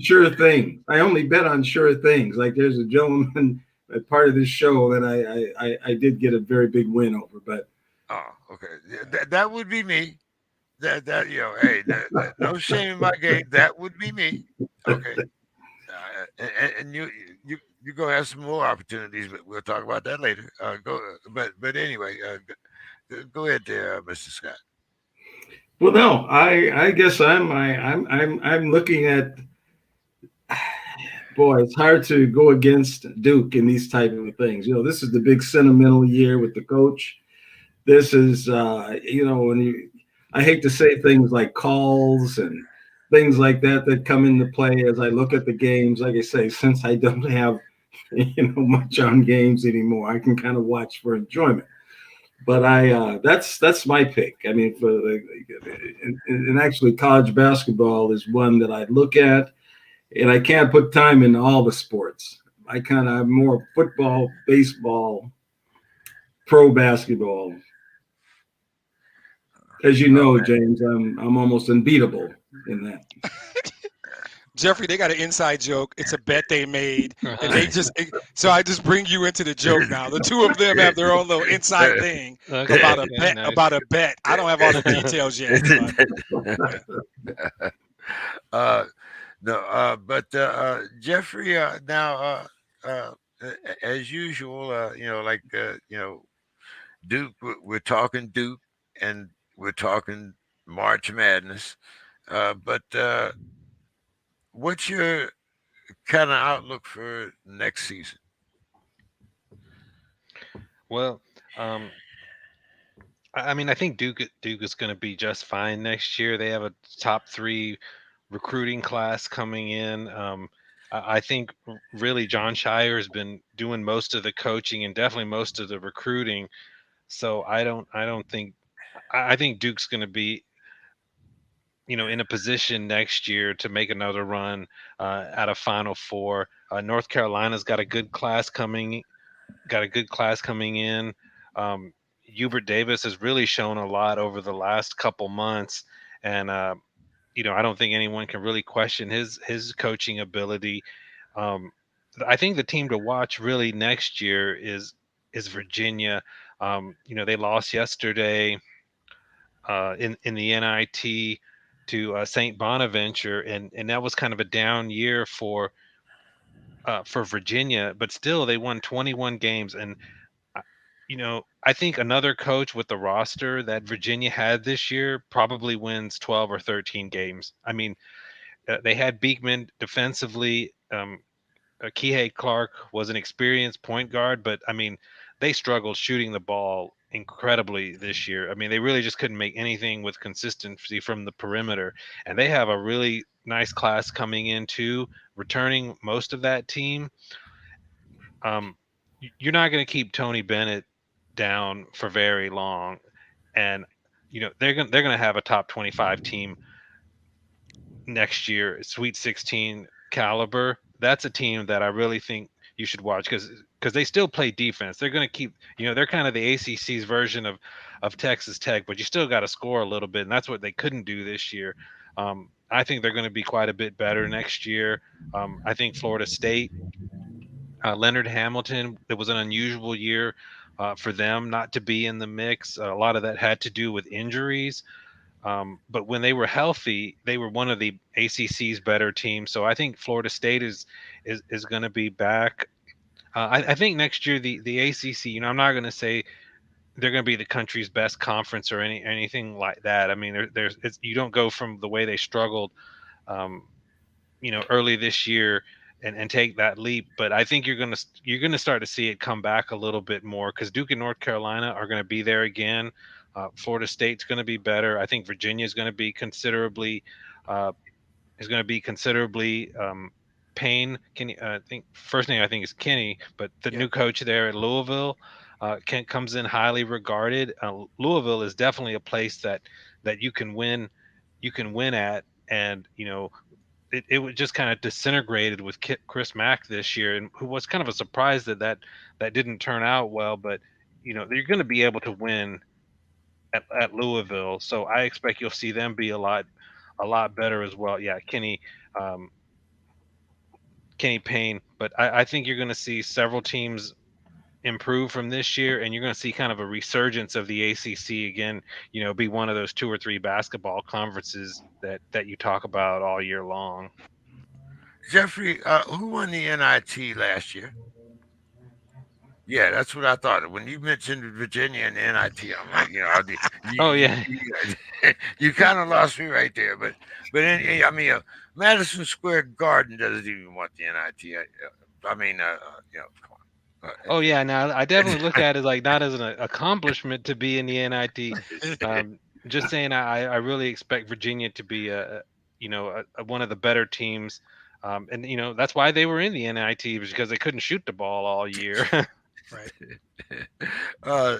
sure things. I only bet on sure things. Like there's a gentleman at part of this show that I did get a very big win over. But okay, that would be me. Hey, no shame in my game. That would be me. Okay, and you go have some more opportunities, but we'll talk about that later. But anyway, go ahead there, Mr. Scott. Well, no, I guess I'm looking at. Boy, it's hard to go against Duke in these type of things. This is the big sentimental year with the coach. This is, I hate to say things like calls and things like that come into play as I look at the games. Like I say, since I don't have much on games anymore. I can kind of watch for enjoyment. But that's my pick. I mean, and actually college basketball is one that I look at, and I can't put time into all the sports. I'm more football, baseball, pro basketball. As you know, James, I'm almost unbeatable in that. Jeffrey, they got an inside joke. It's a bet they made, and so I just bring you into the joke now. The two of them have their own little inside thing about a bet. Nice. About a bet. I don't have all the details yet. But Jeffrey, now as usual, Duke. We're talking Duke, and we're talking March Madness, but. What's your kind of outlook for next season? Well, I mean, I think Duke is going to be just fine next year. They have a top 3 recruiting class coming in. I think really John Shire has been doing most of the coaching and definitely most of the recruiting. So I think Duke's going to be, in a position next year to make another run at a Final Four. North Carolina's got a good class coming in. Hubert Davis has really shown a lot over the last couple months, and I don't think anyone can really question his coaching ability. I think the team to watch really next year is Virginia. They lost yesterday in the NIT to St. Bonaventure, and that was kind of a down year for Virginia, but still they won 21 games. And I think another coach with the roster that Virginia had this year probably wins 12 or 13 games. I mean, they had Beekman defensively. Kihei Clark was an experienced point guard, but I mean, they struggled shooting the ball incredibly this year. I mean, they really just couldn't make anything with consistency from the perimeter. And they have a really nice class coming in too, returning most of that team. You're not going to keep Tony Bennett down for very long, and they're going to have a top 25 team next year, Sweet 16 caliber. That's a team that I really think you should watch because they still play defense. They're going to keep, they're kind of the ACC's version of Texas Tech, but you still got to score a little bit, and that's what they couldn't do this year. I think they're going to be quite a bit better next year. I think Florida State, Leonard Hamilton, it was an unusual year for them not to be in the mix. A lot of that had to do with injuries. But when they were healthy, they were one of the ACC's better teams. So I think Florida State is going to be back. I think next year the ACC. I'm not going to say they're going to be the country's best conference or anything like that. I mean, you don't go from the way they struggled, early this year and take that leap. But I think you're going to start to see it come back a little bit more because Duke and North Carolina are going to be there again. Florida State's going to be better. I think Virginia is going to be considerably Payne. I think first name I think is Kenny, but the new coach there at Louisville comes in highly regarded. Louisville is definitely a place that you can win at, and it was just kind of disintegrated with Chris Mack this year, and who was kind of a surprise that didn't turn out well. But you're going to be able to win at Louisville, so I expect you'll see them be a lot better as well. Yeah, Kenny Payne, but I think you're going to see several teams improve from this year, and you're going to see kind of a resurgence of the ACC again. Be one of those 2 or 3 basketball conferences that you talk about all year long. Jeffrey, who won the NIT last year? Yeah, that's what I thought. When you mentioned Virginia and NIT, I'm like, you kind of lost me right there. But Madison Square Garden doesn't even want the NIT. Come on. Oh yeah, now I definitely look at it like not as an accomplishment to be in the NIT. Just saying, I really expect Virginia to be one of the better teams And that's why they were in the NIT, because they couldn't shoot the ball all year. Right.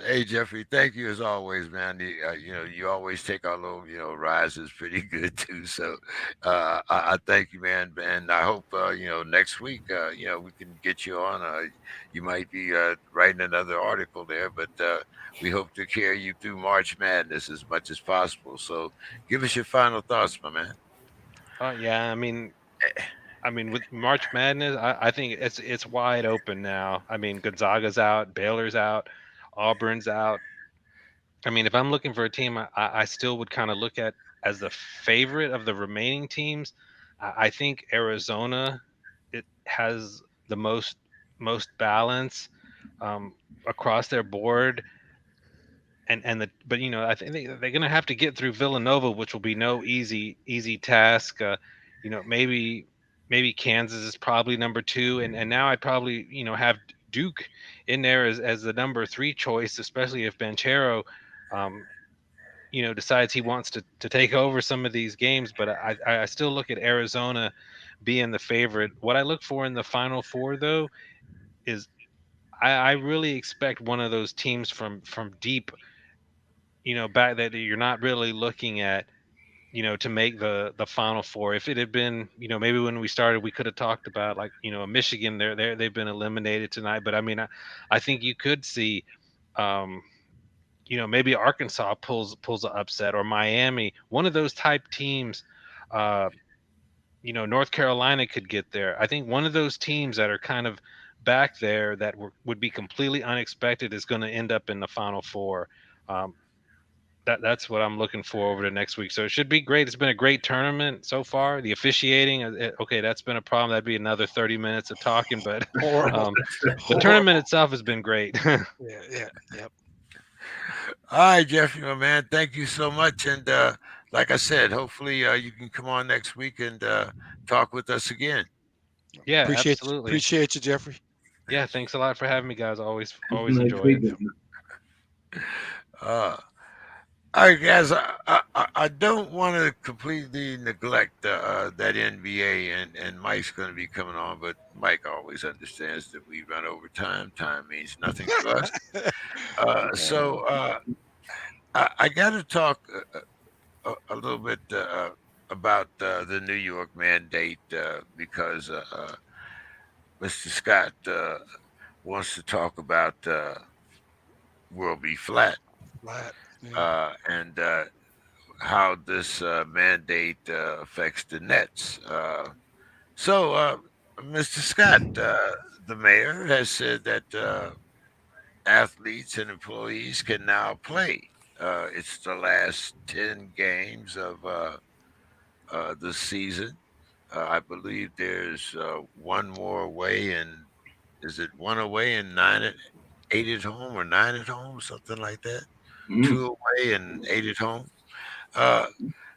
Hey Jeffrey, thank you as always, man. You always take our little rises pretty good too. So I thank you, man. And I hope next week we can get you on. You might be writing another article there, but we hope to carry you through March Madness as much as possible. So give us your final thoughts, my man. Yeah, I mean, with March Madness, I think it's wide open now. I mean, Gonzaga's out, Baylor's out, Auburn's out. I mean, if I'm looking for a team, I still would kind of look at as the favorite of the remaining teams. I think Arizona, it has the most balance across their board. But I think they're gonna have to get through Villanova, which will be no easy task. Maybe Kansas is probably number 2, and now I'd probably have Duke in there as the number 3 choice, especially if Banchero decides he wants to take over some of these games. But I still look at Arizona being the favorite. What I look for in the Final Four, though, is I really expect one of those teams from deep, back, that you're not really looking at, to make the Final Four. If it had been, maybe when we started, we could have talked about, like, Michigan. They've been eliminated tonight. But I mean, I think you could see, maybe Arkansas pulls an upset, or Miami, one of those type teams. North Carolina could get there. I think one of those teams that are kind of back there that would be completely unexpected is going to end up in the Final Four. That's what I'm looking for over the next week. So it should be great. It's been a great tournament so far. The officiating, okay, that's been a problem. That'd be another 30 minutes of talking, but the tournament itself has been great. Yep. All right, Jeffrey, my man, thank you so much. And like I said, hopefully you can come on next week and talk with us again. Yeah, absolutely. Appreciate you, Jeffrey. Yeah, thanks a lot for having me, guys. Always enjoy it. All right, guys, I don't want to completely neglect that NBA, and Mike's going to be coming on, but Mike always understands that we run over time. Time means nothing to us. So I got to talk a little bit about the New York mandate because Mr. Scott wants to talk about World Be Flat. And how this mandate affects the Nets. So, Mr. Scott, the mayor has said that athletes and employees can now play. It's the last 10 games of the season. I believe there's one more away, and is it one away and 8 at home, or 9 at home, something like that? 2 away and 8 at home.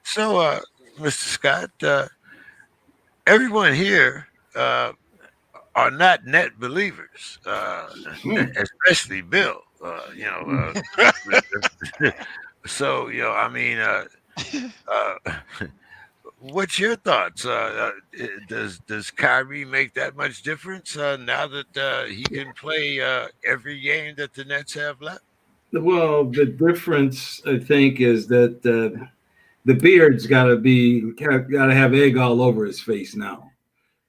So, Mr. Scott, everyone here are not net believers, especially Bill. So, what's your thoughts? Does Kyrie make that much difference now that he can play every game that the Nets have left? Well, the difference, I think, is that the beard's got to have egg all over his face now.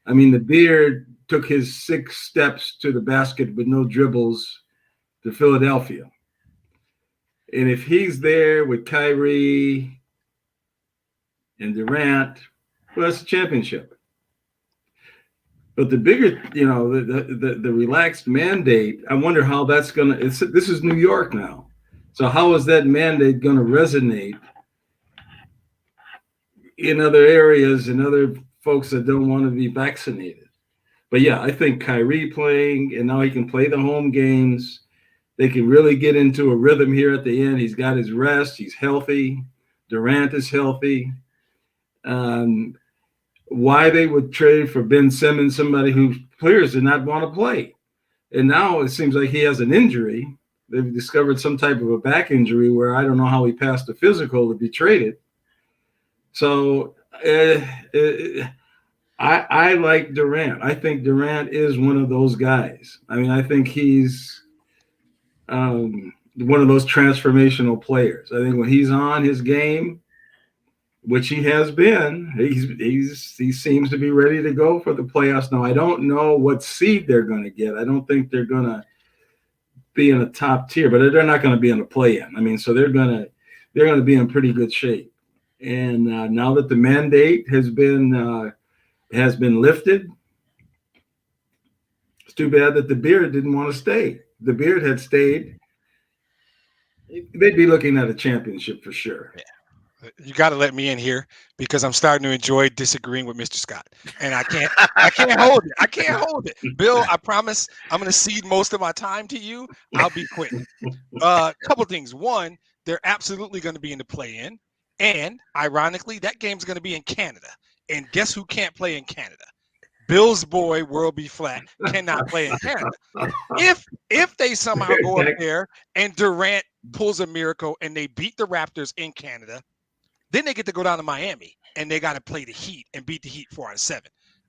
I mean, the beard took his 6 steps to the basket with no dribbles to Philadelphia. And if he's there with Kyrie and Durant, well, that's a championship. But the bigger, the relaxed mandate, I wonder how that's going to, this is New York now. So how is that mandate going to resonate in other areas and other folks that don't want to be vaccinated? But yeah, I think Kyrie playing, and now he can play the home games. They can really get into a rhythm here at the end. He's got his rest. He's healthy. Durant is healthy. Why they would trade for Ben Simmons, somebody who players did not want to play. And now it seems like he has an injury. They've discovered some type of a back injury where I don't know how he passed the physical to be traded. So I like Durant. I think Durant is one of those guys. I mean, I think he's one of those transformational players. I think when he's on his game, which he has been, he seems to be ready to go for the playoffs. Now, I don't know what seed they're going to get. I don't think they're going to be in a top tier, but they're not going to be in a play-in. I mean, so they're going to be in pretty good shape. And now that the mandate has been lifted, it's too bad that the Beard didn't want to stay. The Beard had stayed, they'd be looking at a championship for sure. Yeah. You got to let me in here because I'm starting to enjoy disagreeing with Mr. Scott, and I can't hold it. I can't hold it. Bill, I promise I'm going to cede most of my time to you. I'll be quick. Couple things. One, they're absolutely going to be in the play-in, and ironically, that game's going to be in Canada. And guess who can't play in Canada? Bill's boy, World B. Flat, cannot play in Canada. If they somehow go up there and Durant pulls a miracle and they beat the Raptors in Canada, then they get to go down to Miami and they got to play the Heat and beat the Heat 4 out of 7.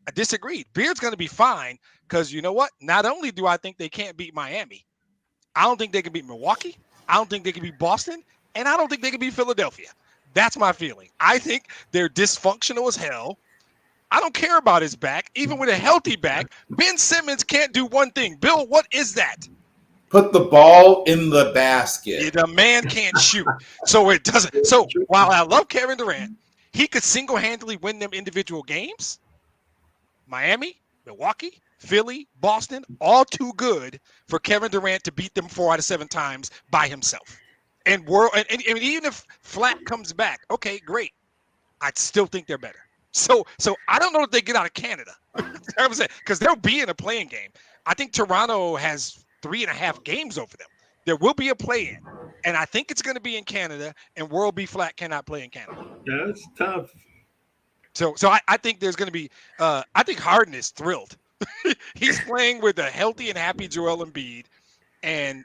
I disagreed. Beard's going to be fine because you know what? Not only do I think they can't beat Miami, I don't think they can beat Milwaukee. I don't think they can beat Boston. And I don't think they can beat Philadelphia. That's my feeling. I think they're dysfunctional as hell. I don't care about his back. Even with a healthy back, Ben Simmons can't do one thing. Bill, what is that? Put the ball in the basket. The man can't shoot. So it doesn't. So while I love Kevin Durant, he could single-handedly win them individual games. Miami, Milwaukee, Philly, Boston, all too good for Kevin Durant to beat them 4 out of 7 times by himself. And even if Flat comes back, okay, great. I still think they're better. So I don't know if they get out of Canada. Because they'll be in a playing game. I think Toronto has 3.5 games over them. There will be a play-in, and I think it's going to be in Canada. And World B. Flat cannot play in Canada. Yeah, that's tough. So I think there's going to be. I think Harden is thrilled. He's playing with a healthy and happy Joel Embiid, and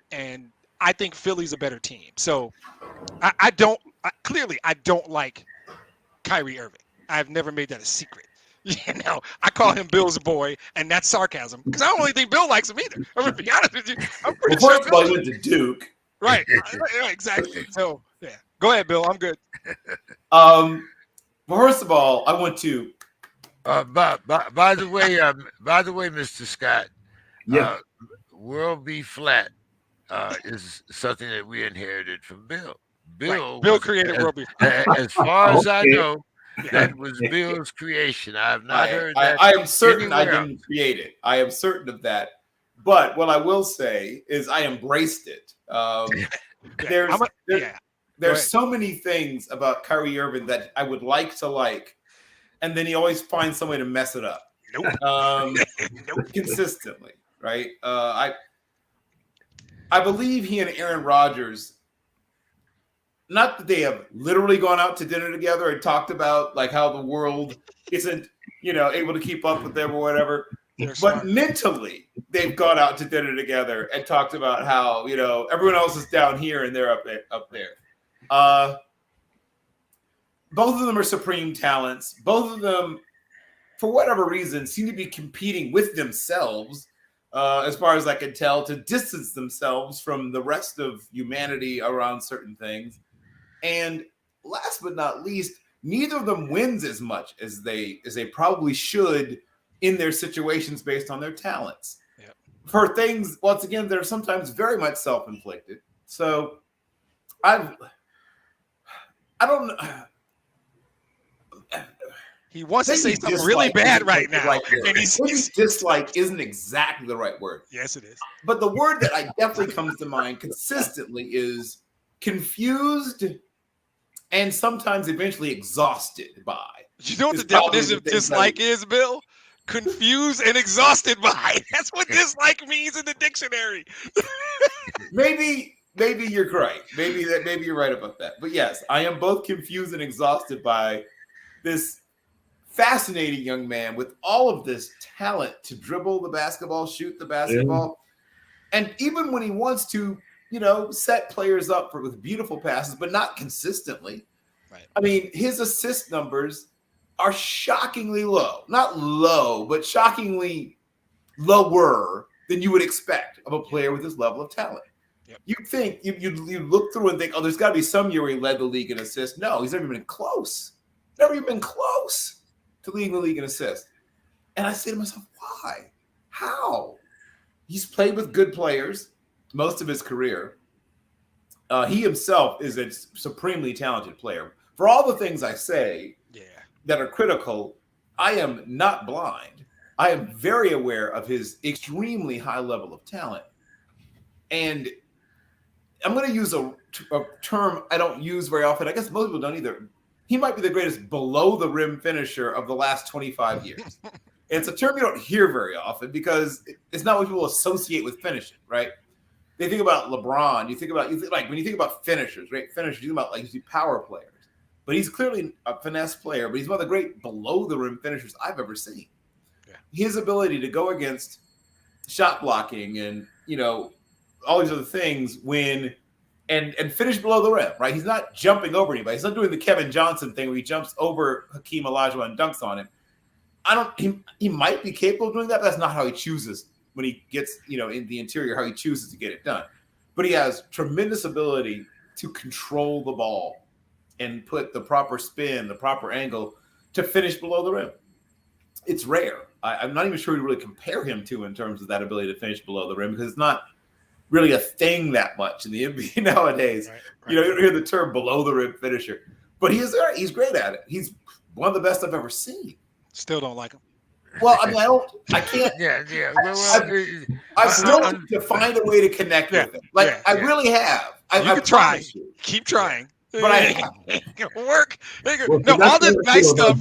I think Philly's a better team. So I don't like Kyrie Irving. I've never made that a secret. You know, I call him Bill's boy, and that's sarcasm because I don't really think Bill likes him either. I'm going to be honest with you. I'm pretty sure Bill went to Duke. Right. Exactly. So, yeah. Go ahead, Bill. I'm good. First of all, I want to. By the way, Mr. Scott, yeah, World B. Flat is something that we inherited from Bill. Bill created World B. As far as I know, that was Bill's creation. I have not heard that. I am certain I didn't create it. I am certain of that. But what I will say is I embraced it. There's so many things about Kyrie Irving that I would like, and then he always finds some way to mess it up. Consistently, right? I believe he and Aaron Rodgers, not that they have literally gone out to dinner together and talked about like how the world isn't, able to keep up with them or whatever. But mentally, they've gone out to dinner together and talked about how, everyone else is down here and they're up there. Both of them are supreme talents. Both of them, for whatever reason, seem to be competing with themselves, as far as I can tell, to distance themselves from the rest of humanity around certain things. And last but not least, neither of them wins as much as they probably should in their situations based on their talents. Yep. For things, once again, that are sometimes very much self-inflicted. So I don't know. He wants to say something really bad right now. And he's dislike isn't exactly the right word. Yes, it is. But the word that I definitely comes to mind consistently is confused and sometimes eventually exhausted by. You know what the definition of dislike is, Bill? Confused and exhausted by. That's what dislike means in the dictionary. Maybe you're right. Maybe you're right about that. But yes, I am both confused and exhausted by this fascinating young man with all of this talent to dribble the basketball, shoot the basketball. Yeah. And even when he wants to, set players up with beautiful passes, but not consistently. Right. I mean, his assist numbers are shockingly low. Not low, but shockingly lower than you would expect of a player with this level of talent. Yep. You think you look through and think, oh, there's got to be some year where he led the league in assists. No, he's never even been close. Never even been close to leading the league in assists. And I say to myself, why? How? He's played with good players most of his career. He himself is a supremely talented player. For all the things I say that are critical, I am not blind. I am very aware of his extremely high level of talent. And I'm going to use a term I don't use very often. I guess most people don't either. He might be the greatest below-the-rim finisher of the last 25 years. It's a term you don't hear very often because it's not what people associate with finishing, right? They think about LeBron. When you think about finishers, right? Finishers, you think about like power players. But he's clearly a finesse player, but he's one of the great below-the-rim finishers I've ever seen. Yeah. His ability to go against shot blocking and, all these other things and finish below the rim, right? He's not jumping over anybody. He's not doing the Kevin Johnson thing where he jumps over Hakeem Olajuwon and dunks on him. He might be capable of doing that, but that's not how he chooses when he gets, in the interior, how he chooses to get it done. But he has tremendous ability to control the ball and put the proper spin, the proper angle to finish below the rim. It's rare. I'm not even sure we really compare him to in terms of that ability to finish below the rim because it's not really a thing that much in the NBA nowadays. Right. You don't hear the term below the rim finisher, but he's great at it. He's one of the best I've ever seen. Still don't like him. Well, I can't. Yeah. I've still to find a way to connect with him. I really have. You can try. Keep trying. But I work. No, all this nice stuff.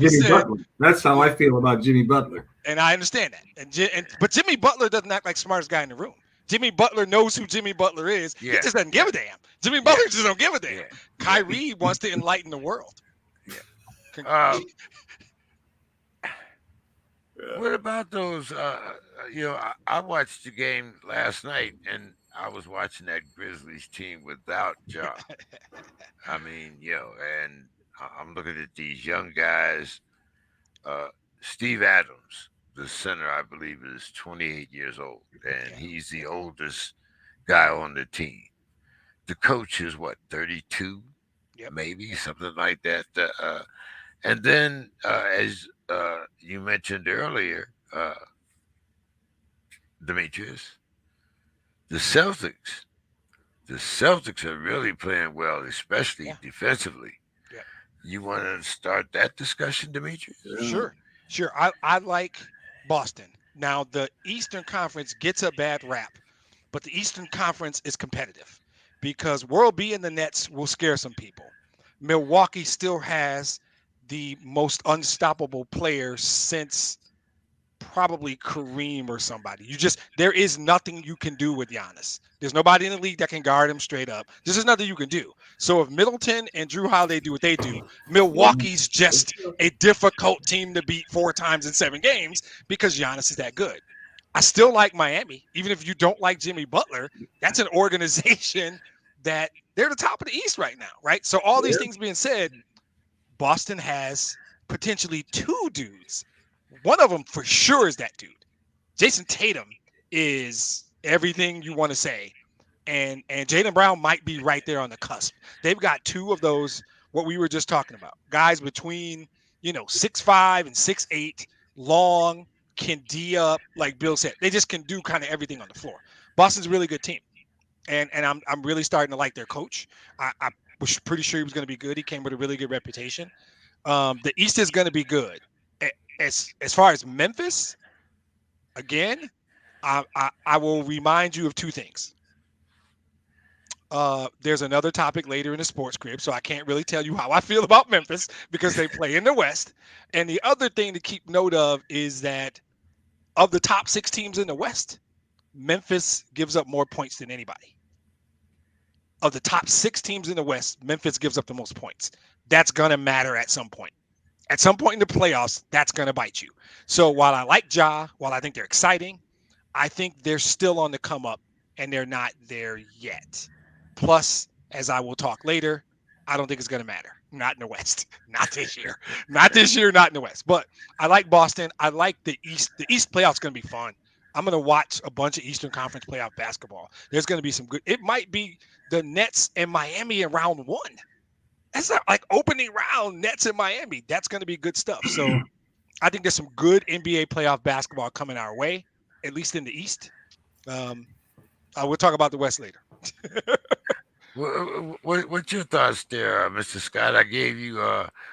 That's how I feel about Jimmy Butler. And I understand that. But Jimmy Butler doesn't act like the smartest guy in the room. Jimmy Butler knows who Jimmy Butler is. Yeah. He just doesn't give a damn. Jimmy Butler just don't give a damn. Yeah. Kyrie wants to enlighten the world. Yeah. What about those? I watched the game last night, and I was watching that Grizzlies team without Ja. I mean, and I'm looking at these young guys. Steve Adams, the center, I believe, is 28 years old, and he's the oldest guy on the team. The coach is, 32? Yep. Maybe, something like that. And then, as you mentioned earlier, Demetrius, the Celtics are really playing well, especially defensively. Yeah. You want to start that discussion, Demetrius? Sure. I like Boston. Now, the Eastern Conference gets a bad rap, but the Eastern Conference is competitive because World B and the Nets will scare some people. Milwaukee still has the most unstoppable player since probably Kareem or somebody. There is nothing you can do with Giannis. There's nobody in the league that can guard him straight up. There's just nothing you can do. So if Middleton and Drew Holiday do what they do, Milwaukee's just a difficult team to beat 4 times in 7 games because Giannis is that good. I still like Miami. Even if you don't like Jimmy Butler, that's an organization that they're the top of the East right now, right? So all these things being said, Boston has potentially 2 dudes. One of them for sure is that dude. Jason Tatum is everything you want to say. And Jaylen Brown might be right there on the cusp. They've got 2 of those, what we were just talking about. Guys between, 6'5" and 6'8", long, can D up, like Bill said. They just can do kind of everything on the floor. Boston's a really good team. And I'm really starting to like their coach. I was pretty sure he was going to be good. He came with a really good reputation. The East is going to be good. As far as Memphis, again, I will remind you of 2 things. There's another topic later in the sports crib, so I can't really tell you how I feel about Memphis because they play in the West. And the other thing to keep note of is that of the top 6 teams in the West, Memphis gives up more points than anybody. Of the top 6 teams in the West, Memphis gives up the most points. That's going to matter at some point. At some point in the playoffs, that's going to bite you. So while I like Ja, while I think they're exciting, I think they're still on the come up, and they're not there yet. Plus, as I will talk later, I don't think it's going to matter. Not in the West. Not this year. Not this year, not in the West. But I like Boston. I like the East. The East playoff's going to be fun. I'm going to watch a bunch of Eastern Conference playoff basketball. There's going to be some good. It might be the Nets and Miami in round 1. That's not like opening round Nets in Miami. That's going to be good stuff. So I think there's some good NBA playoff basketball coming our way, at least in the East. We'll talk about the West later. What's your thoughts there, Mr. Scott? I gave you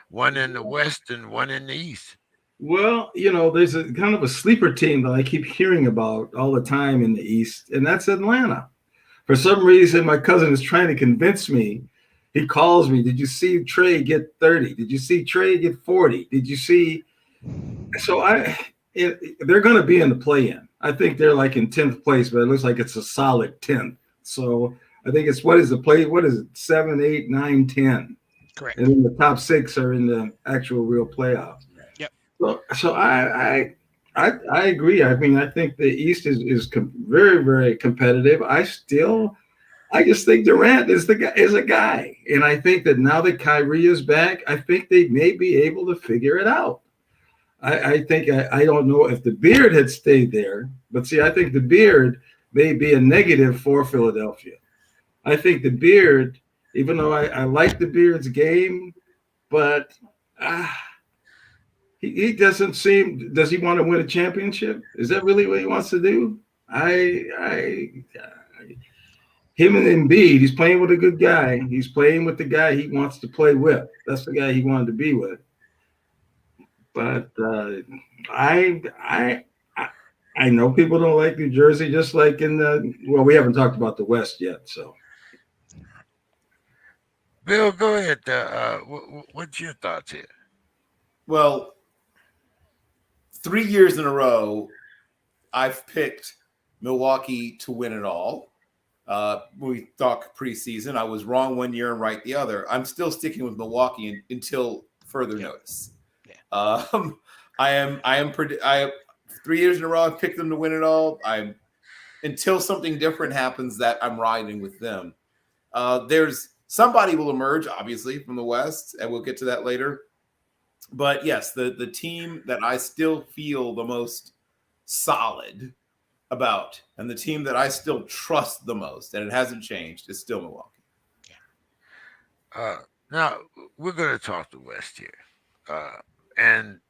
one in the West and one in the East. Well, there's a kind of a sleeper team that I keep hearing about all the time in the East, and that's Atlanta. For some reason, my cousin is trying to convince me. He calls me, did you see Trey get 30? Did you see Trey get 40? Did you see? So they're going to be in the play-in. I think they're like in 10th place, but it looks like it's a solid 10th. So I think it's, what is it, 7, 8, 9, 10. Correct. And then the top 6 are in the actual real playoffs. Yep. So I agree. I mean, I think the East is very, very competitive. I just think Durant is a guy. And I think that now that Kyrie is back, I think they may be able to figure it out. I don't know if the beard had stayed there, but see, I think the beard may be a negative for Philadelphia. I think the beard, even though I like the beard's game, but he doesn't seem. Does he want to win a championship? Is that really what he wants to do? Him and Embiid, he's playing with a good guy. He's playing with the guy he wants to play with. That's the guy he wanted to be with. But I know people don't like New Jersey, just like we haven't talked about the West yet. So, Bill, go ahead. What's your thoughts here? Well, 3 years in a row, I've picked Milwaukee to win it all. When we talk preseason, I was wrong one year and right the other. I'm still sticking with Milwaukee until further notice. I am 3 years in a row. I've picked them to win it all. Until something different happens that I'm riding with them. There's somebody will emerge, obviously, from the West, and we'll get to that later. But yes, the team that I still feel the most solid about, and the team that I still trust the most, and it hasn't changed, is still Milwaukee. Now we're going to talk the West here. And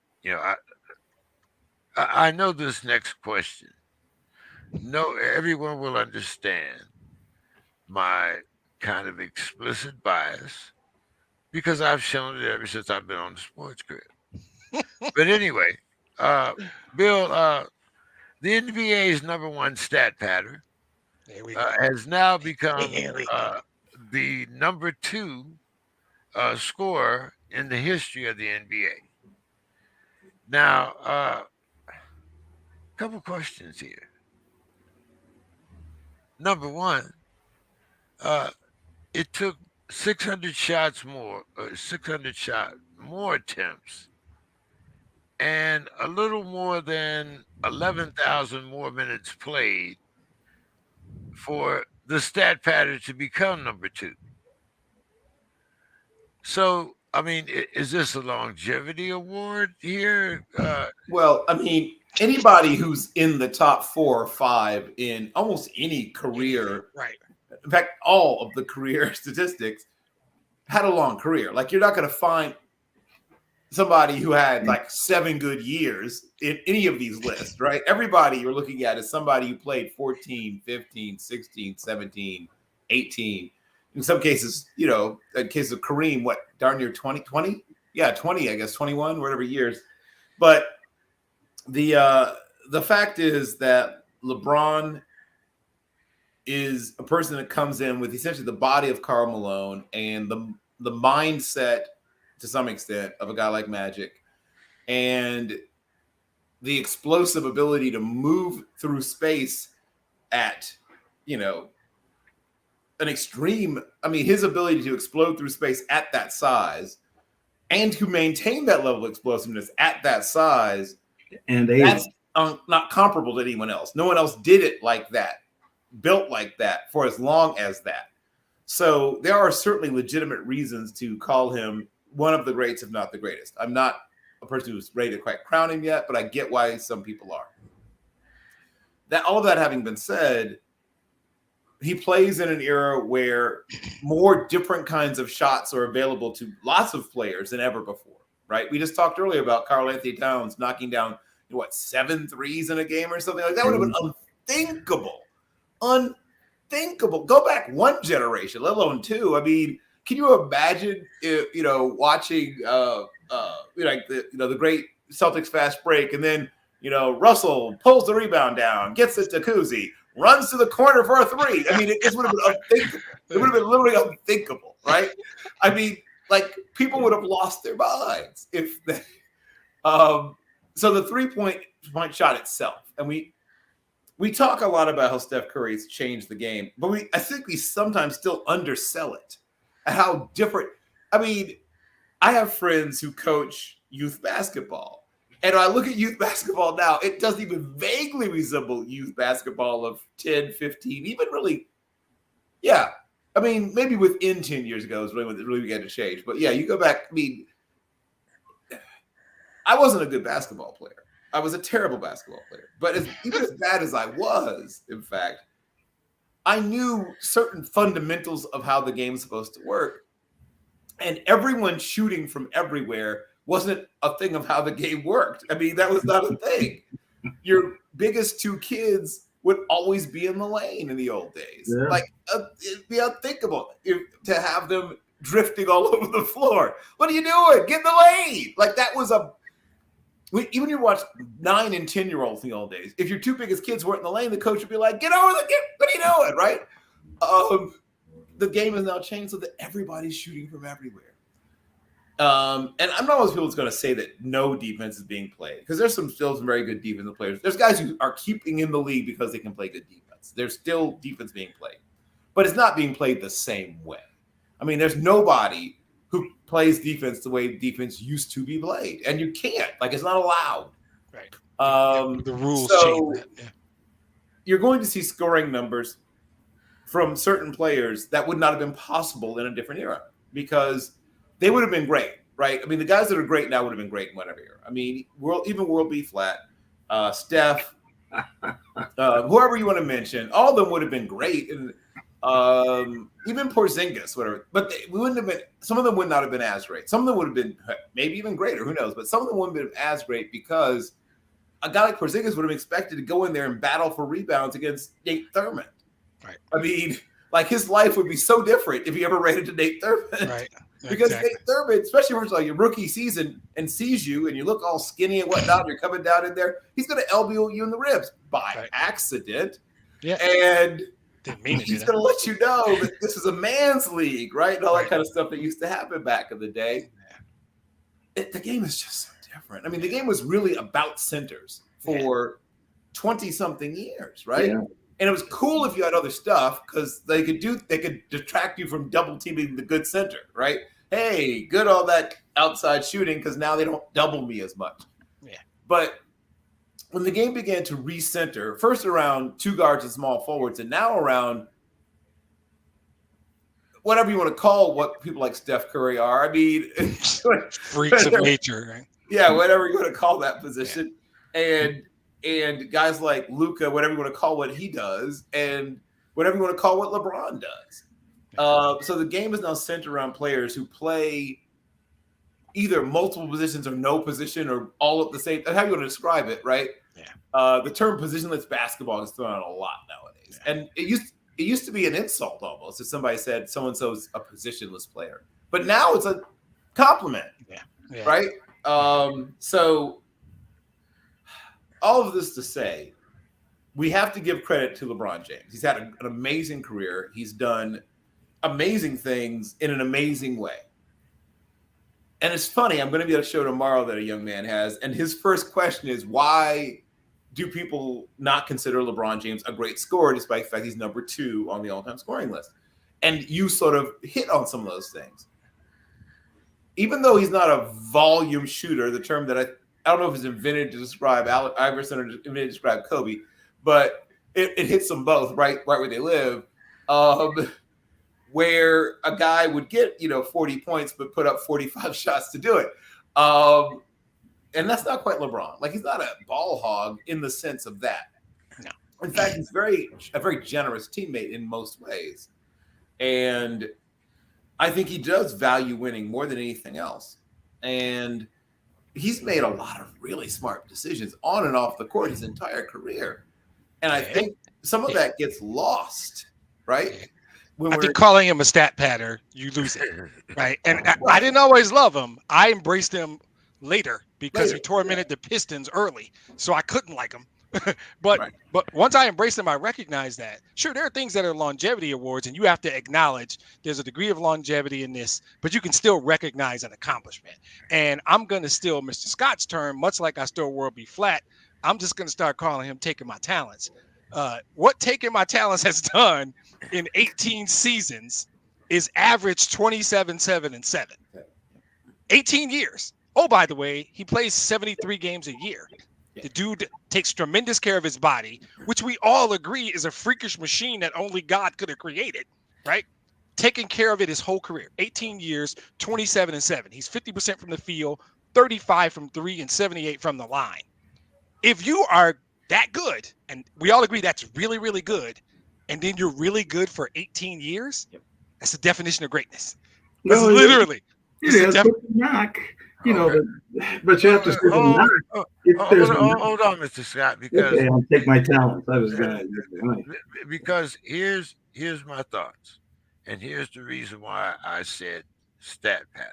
I know this next question. No, everyone will understand my kind of explicit bias because I've shown it ever since I've been on the Sports Crib. But anyway, Bill, the NBA's number 1 stat pattern has now become the number 2 scorer in the history of the NBA. Now, a couple questions here. Number 1, it took 600 more attempts, and a little more than 11,000 more minutes played for the stat pattern to become number 2. So, I mean, is this a longevity award here? Well, I mean, anybody who's in the top 4 or 5 in almost any career, right? In fact, all of the career statistics had a long career. Like, you're not going to find somebody who had like 7 good years in any of these lists, right? Everybody you're looking at is somebody who played 14, 15, 16, 17, 18. In some cases, in case of Kareem, darn near 20? Yeah, 20, I guess, 21, whatever years. But the fact is that LeBron is a person that comes in with essentially the body of Karl Malone and the mindset, to some extent, of a guy like Magic, and the explosive ability to move through space at, an extreme. I mean, his ability to explode through space at that size and to maintain that level of explosiveness at that size, and that's not comparable to anyone else. No one else did it like that, built like that for as long as that. So there are certainly legitimate reasons to call him one of the greats, if not the greatest. I'm not a person who's ready to quite crown him yet, but I get why some people are. That all of that having been said, he plays in an era where more different kinds of shots are available to lots of players than ever before, right? We just talked earlier about Karl-Anthony Towns knocking down, 7 threes in a game or something like that. Would have been unthinkable. Unthinkable. Go back one generation, let alone two. I mean, can you imagine, watching, the great Celtics fast break, and then, Russell pulls the rebound down, gets it to Kuzi, runs to the corner for a three. I mean, it would have been unthinkable. It would have been literally unthinkable, right? I mean, people would have lost their minds if they. So the 3-point shot itself, and we talk a lot about how Steph Curry's changed the game, but I think we sometimes still undersell it at how different. I mean, I have friends who coach youth basketball. And when I look at youth basketball now, it doesn't even vaguely resemble youth basketball of 10, 15, even really. Yeah. I mean, maybe within 10 years ago is when it really began to change. But yeah, you go back. I mean, I wasn't a good basketball player. I was a terrible basketball player. But even as bad as I was, in fact, I knew certain fundamentals of how the game's supposed to work. And everyone shooting from everywhere wasn't a thing of how the game worked. I mean, that was not a thing. Your biggest two kids would always be in the lane in the old days. Yeah. It'd be unthinkable to have them drifting all over the floor. What are you doing? Get in the lane. That was even you watch 9 and 10-year-olds in the old days. If your two biggest kids weren't in the lane, the coach would be like, get over what are you doing, right? The game has now changed so that everybody's shooting from everywhere. And I'm not one of those people that's going to say that no defense is being played, because there's still some very good defensive players. There's guys who are keeping in the league because they can play good defense. There's still defense being played, but it's not being played the same way. I mean, there's nobody who plays defense the way defense used to be played, and you can't. It's not allowed. Right. The rules change. That. Yeah. You're going to see scoring numbers from certain players that would not have been possible in a different era, because they would have been great, right? I mean, the guys that are great now would have been great in whatever era. I mean, World B Flat, Steph, whoever you want to mention, all of them would have been great, and even Porzingis, whatever. But we wouldn't have been. Some of them would not have been as great. Some of them would have been maybe even greater. Who knows? But some of them wouldn't have been as great because a guy like Porzingis would have been expected to go in there and battle for rebounds against Nate Thurmond. Right. I mean, his life would be so different if he ever ran into Nate Thurmond. Right. Because exactly. Nate Thurmond, especially when your rookie season and sees you and you look all skinny and whatnot, you're coming down in there, he's going to elbow you in the ribs by accident. Yeah. And didn't mean he's going to let you know that this is a man's league, right? And all that kind of stuff that used to happen back in the day. The game is just so different. I mean, the game was really about centers for 20-something years, right? Yeah. And it was cool if you had other stuff, because they could detract you from double teaming the good center, right? Hey, good all that outside shooting, because now they don't double me as much. Yeah. But when the game began to recenter, first around two guards and small forwards, and now around whatever you want to call what people like Steph Curry are. I mean, freaks of nature, right? Yeah, whatever you want to call that position. Yeah. And guys like Luka, whatever you want to call what he does, and whatever you want to call what LeBron does. So the game is now centered around players who play either multiple positions or no position or all at the same. How you want to describe it, right? Yeah. The term positionless basketball is thrown out a lot nowadays, and it used to be an insult almost if somebody said so and so's a positionless player, but now it's a compliment. Yeah. Right. So. All of this to say, we have to give credit to LeBron James. He's had an amazing career. He's done amazing things in an amazing way. And it's funny, I'm going to be at a show tomorrow that a young man has, and his first question is, why do people not consider LeBron James a great scorer, despite the fact he's number 2 on the all-time scoring list? And you sort of hit on some of those things. Even though he's not a volume shooter, the term that I don't know if it's invented to describe Allen Iverson or invented to describe Kobe, but it hits them both right where they live. where a guy would get, 40 points, but put up 45 shots to do it. And that's not quite LeBron. Like, he's not a ball hog in the sense of that. No. In fact, he's a very generous teammate in most ways. And I think he does value winning more than anything else. And he's made a lot of really smart decisions on and off the court his entire career. And I think some of that gets lost, right? I think calling him a stat patter, you lose it, right? And I didn't always love him. I embraced him later because he tormented the Pistons early, so I couldn't like him. But once I embraced him, I recognized that. Sure, there are things that are longevity awards, and you have to acknowledge there's a degree of longevity in this, but you can still recognize an accomplishment. And I'm going to steal Mr. Scott's term, much like I stole World Be Flat. I'm just going to start calling him taking my talents. What taking my talents has done in 18 seasons is average 27, 7, and 7. 18 years. Oh, by the way, he plays 73 games a year. The dude takes tremendous care of his body, which we all agree is a freakish machine that only God could have created, right? Taking care of it his whole career. 18 years, 27 and 7. He's 50% from the field, 35 from 3, and 78 from the line. If you are that good, and we all agree that's really, really good, and then you're really good for 18 years, that's the definition of greatness. That's literally. It is, knock. But you have to hold on, Mr. Scott, because I'll take my talents. I was going because here's my thoughts, and here's the reason why I said stat pattern.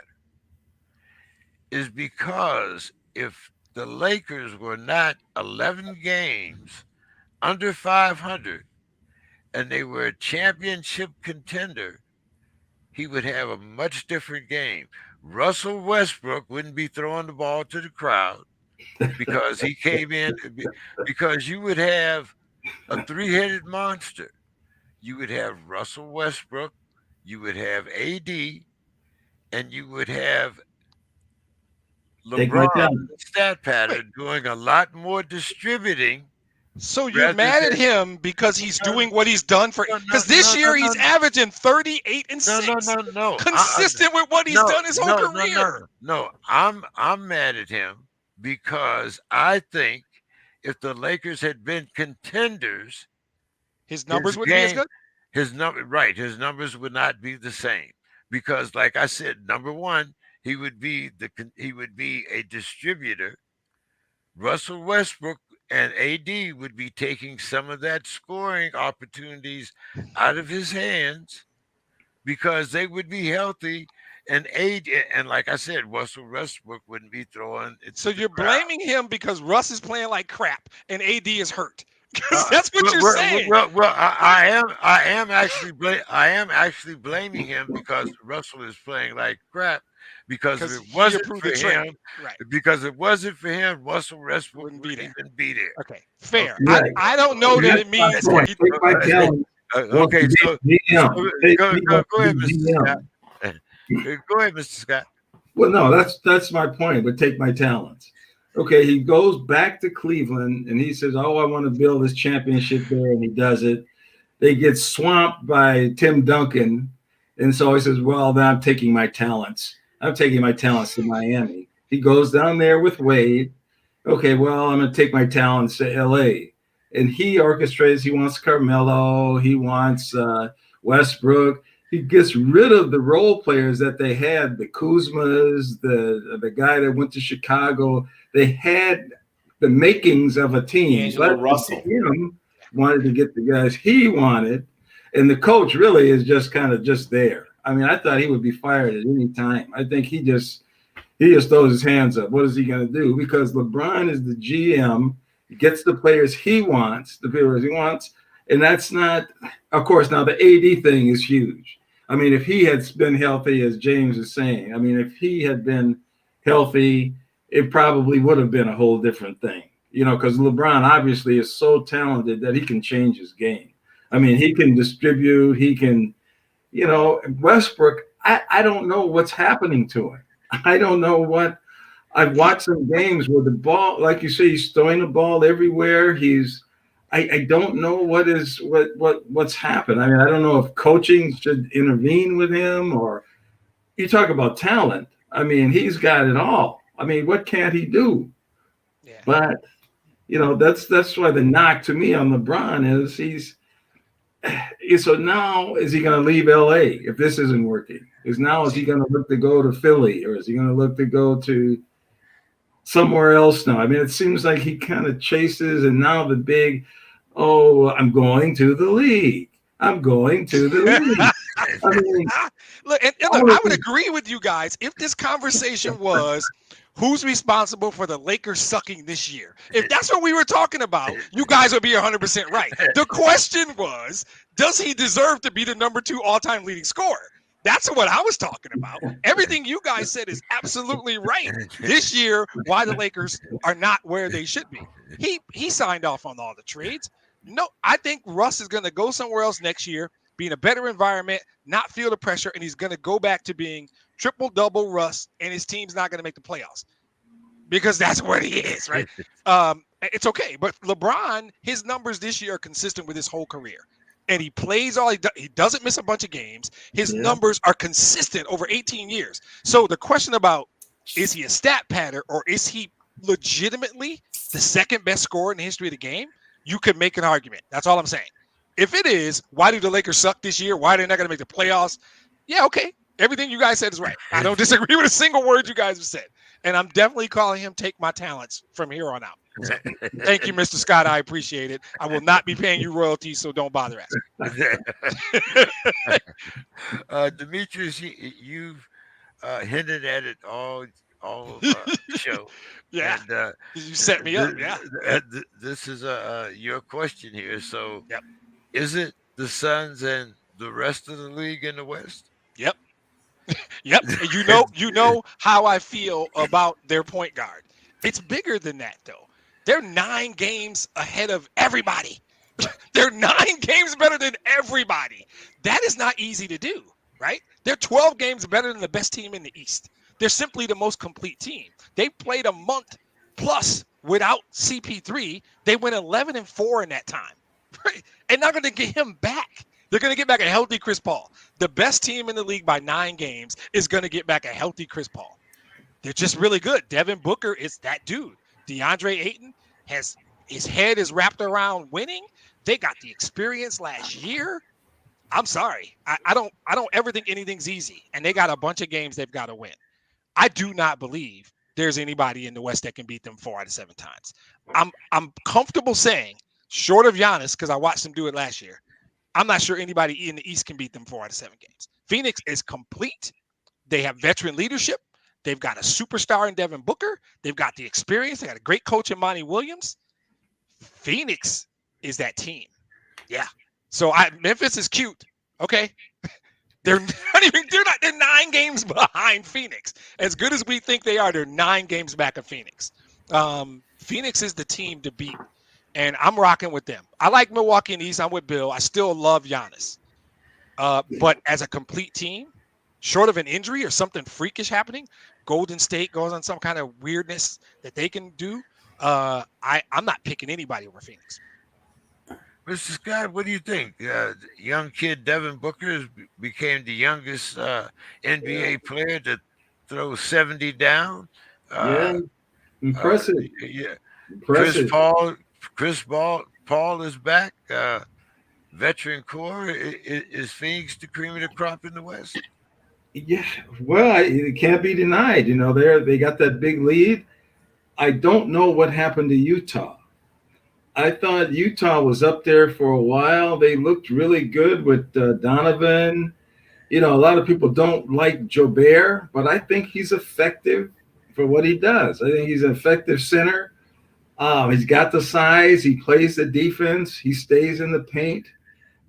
Is because if the Lakers were not 11 games under 500, and they were a championship contender, he would have a much different game. Russell Westbrook wouldn't be throwing the ball to the crowd because he came in, because you would have a three-headed monster. You would have Russell Westbrook, you would have AD, and you would have LeBron stat pattern doing a lot more distributing. So you're mad at him because he's doing what he's done for, because this year he's averaging 38 and 6. No. Consistent with what he's done his whole career. No, I'm mad at him because I think if the Lakers had been contenders, his numbers wouldn't be as good. His numbers would not be the same because, like I said, number one, he would be a distributor. Russell Westbrook and AD would be taking some of that scoring opportunities out of his hands because they would be healthy. And AD, and like I said, Russell Westbrook wouldn't be throwing it. So you're blaming him because Russ is playing like crap and AD is hurt. That's what you're saying. Well, I am actually blaming him because Russell is playing like crap. Because if it wasn't for him, Russell Westbrook wouldn't even be there. Okay, fair. Right. I don't know that it means. Okay, so go ahead, Mr. Scott. Go ahead, Mr. Scott. Well, no, that's my point. But take my talents. Okay, he goes back to Cleveland and he says, "Oh, I want to build this championship there," and he does it. They get swamped by Tim Duncan, and so he says, "Well, then I'm taking my talents. I'm taking my talents to Miami." He goes down there with Wade. Okay, well, I'm going to take my talents to LA. And he orchestrates, he wants Carmelo, he wants Westbrook. He gets rid of the role players that they had, the Kuzmas, the guy that went to Chicago. They had the makings of a team. Angelo Russell. Him wanted to get the guys he wanted. And the coach really is just kind of just there. I mean, I thought he would be fired at any time. I think he just throws his hands up. What is he going to do? Because LeBron is the GM, he gets the players he wants, the players he wants, and that's not, of course, now the AD thing is huge. I mean, if he had been healthy, as James is saying, I mean, if he had been healthy, it probably would have been a whole different thing, because LeBron obviously is so talented that he can change his game. I mean, he can distribute, he can, Westbrook, I don't know what's happening to him. I don't know what. I've watched some games where the ball, like you say, he's throwing the ball everywhere. I don't know what's happened. I mean, I don't know if coaching should intervene with him, or you talk about talent. I mean, he's got it all. I mean, what can't he do? Yeah. But that's why the knock to me on LeBron is so now is he going to leave LA if this isn't working? Is he going to look to go to Philly, or is he going to look to go to somewhere else now? I mean, it seems like he kind of chases, and now the big, I'm going to the league. I'm going to the league. I mean, look, I would agree with you guys if this conversation was who's responsible for the Lakers sucking this year. If that's what we were talking about, you guys would be 100% right. The question was, does he deserve to be the number 2 all-time leading scorer? That's what I was talking about. Everything you guys said is absolutely right. This year, why the Lakers are not where they should be. He signed off on all the trades. No, I think Russ is going to go somewhere else next year, be in a better environment, not feel the pressure, and he's going to go back to being triple-double Russ, and his team's not going to make the playoffs because that's what he is, right? It's okay. But LeBron, his numbers this year are consistent with his whole career. And he plays he doesn't miss a bunch of games. His numbers are consistent over 18 years. So the question about is he a stat patter or is he legitimately the second best scorer in the history of the game? You could make an argument. That's all I'm saying. If it is, why do the Lakers suck this year? Why are they not going to make the playoffs? Yeah, okay. Everything you guys said is right. I don't disagree with a single word you guys have said. And I'm definitely calling him take my talents from here on out. So, thank you, Mr. Scott. I appreciate it. I will not be paying you royalties, so don't bother asking. Demetrius, you've hinted at it all show. Yeah, and, you set me up. Yeah, this is your question here. So, is it the Suns and the rest of the league in the West? Yep. Yep. You know how I feel about their point guard. It's bigger than that, though. They're 9 games ahead of everybody. They're 9 games better than everybody. That is not easy to do, right? They're 12 games better than the best team in the East. They're simply the most complete team. They played a month plus without CP3. They went 11-4 in that time. Right? And not going to get him back. They're going to get back a healthy Chris Paul. The best team in the league by 9 games is going to get back a healthy Chris Paul. They're just really good. Devin Booker is that dude. DeAndre Ayton his head is wrapped around winning. They got the experience last year. I'm sorry. I don't ever think anything's easy. And they got a bunch of games they've got to win. I do not believe there's anybody in the West that can beat them 4 out of 7 times. I'm comfortable saying, short of Giannis, because I watched him do it last year, I'm not sure anybody in the East can beat them 4 out of 7 games. Phoenix is complete. They have veteran leadership. They've got a superstar in Devin Booker. They've got the experience. They got a great coach in Monty Williams. Phoenix is that team. Yeah. So Memphis is cute. Okay. They're 9 games behind Phoenix. As good as we think they are, they're 9 games back of Phoenix. Phoenix is the team to beat. And I'm rocking with them. I like Milwaukee in the East. I'm with Bill. I still love Giannis. But as a complete team, short of an injury or something freakish happening, Golden State goes on some kind of weirdness that they can do. I'm not picking anybody over Phoenix. Mr. Scott, what do you think? Young kid Devin Booker became the youngest NBA player to throw 70 down. Impressive. Impressive. Chris Paul is back. Veteran core. Is Phoenix the cream of the crop in the West? Yeah, well, it can't be denied. They got that big lead. I don't know what happened to Utah. I thought Utah was up there for a while. They looked really good with Donovan. A lot of people don't like Jobert, but I think he's effective for what he does. I think he's an effective center. He's got the size. He plays the defense. He stays in the paint.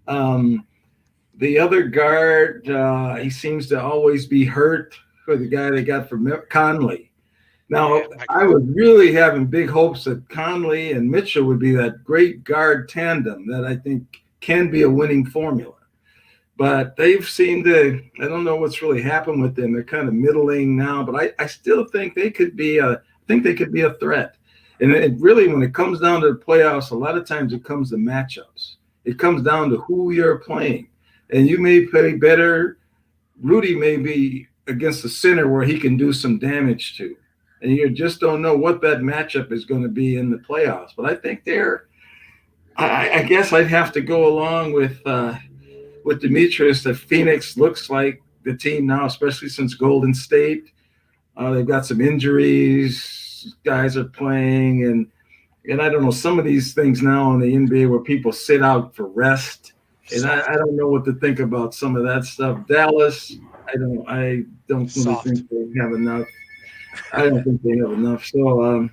The other guard, he seems to always be hurt for the guy they got from Conley. Now, I was really having big hopes that Conley and Mitchell would be that great guard tandem that I think can be a winning formula. But they've seemed to, I don't know what's really happened with them. They're kind of middling now, but I still think they could be a threat. And it really, when it comes down to the playoffs, a lot of times it comes to matchups. It comes down to who you're playing. And you may play better. Rudy may be against the center where he can do some damage to. And you just don't know what that matchup is going to be in the playoffs. But I think I guess I'd have to go along with Demetrius that Phoenix looks like the team now, especially since Golden State. They've got some injuries. Guys are playing. And I don't know, some of these things now in the NBA where people sit out for rest. And I don't know what to think about some of that stuff. Dallas, I don't really think they have enough. I don't think they have enough. So,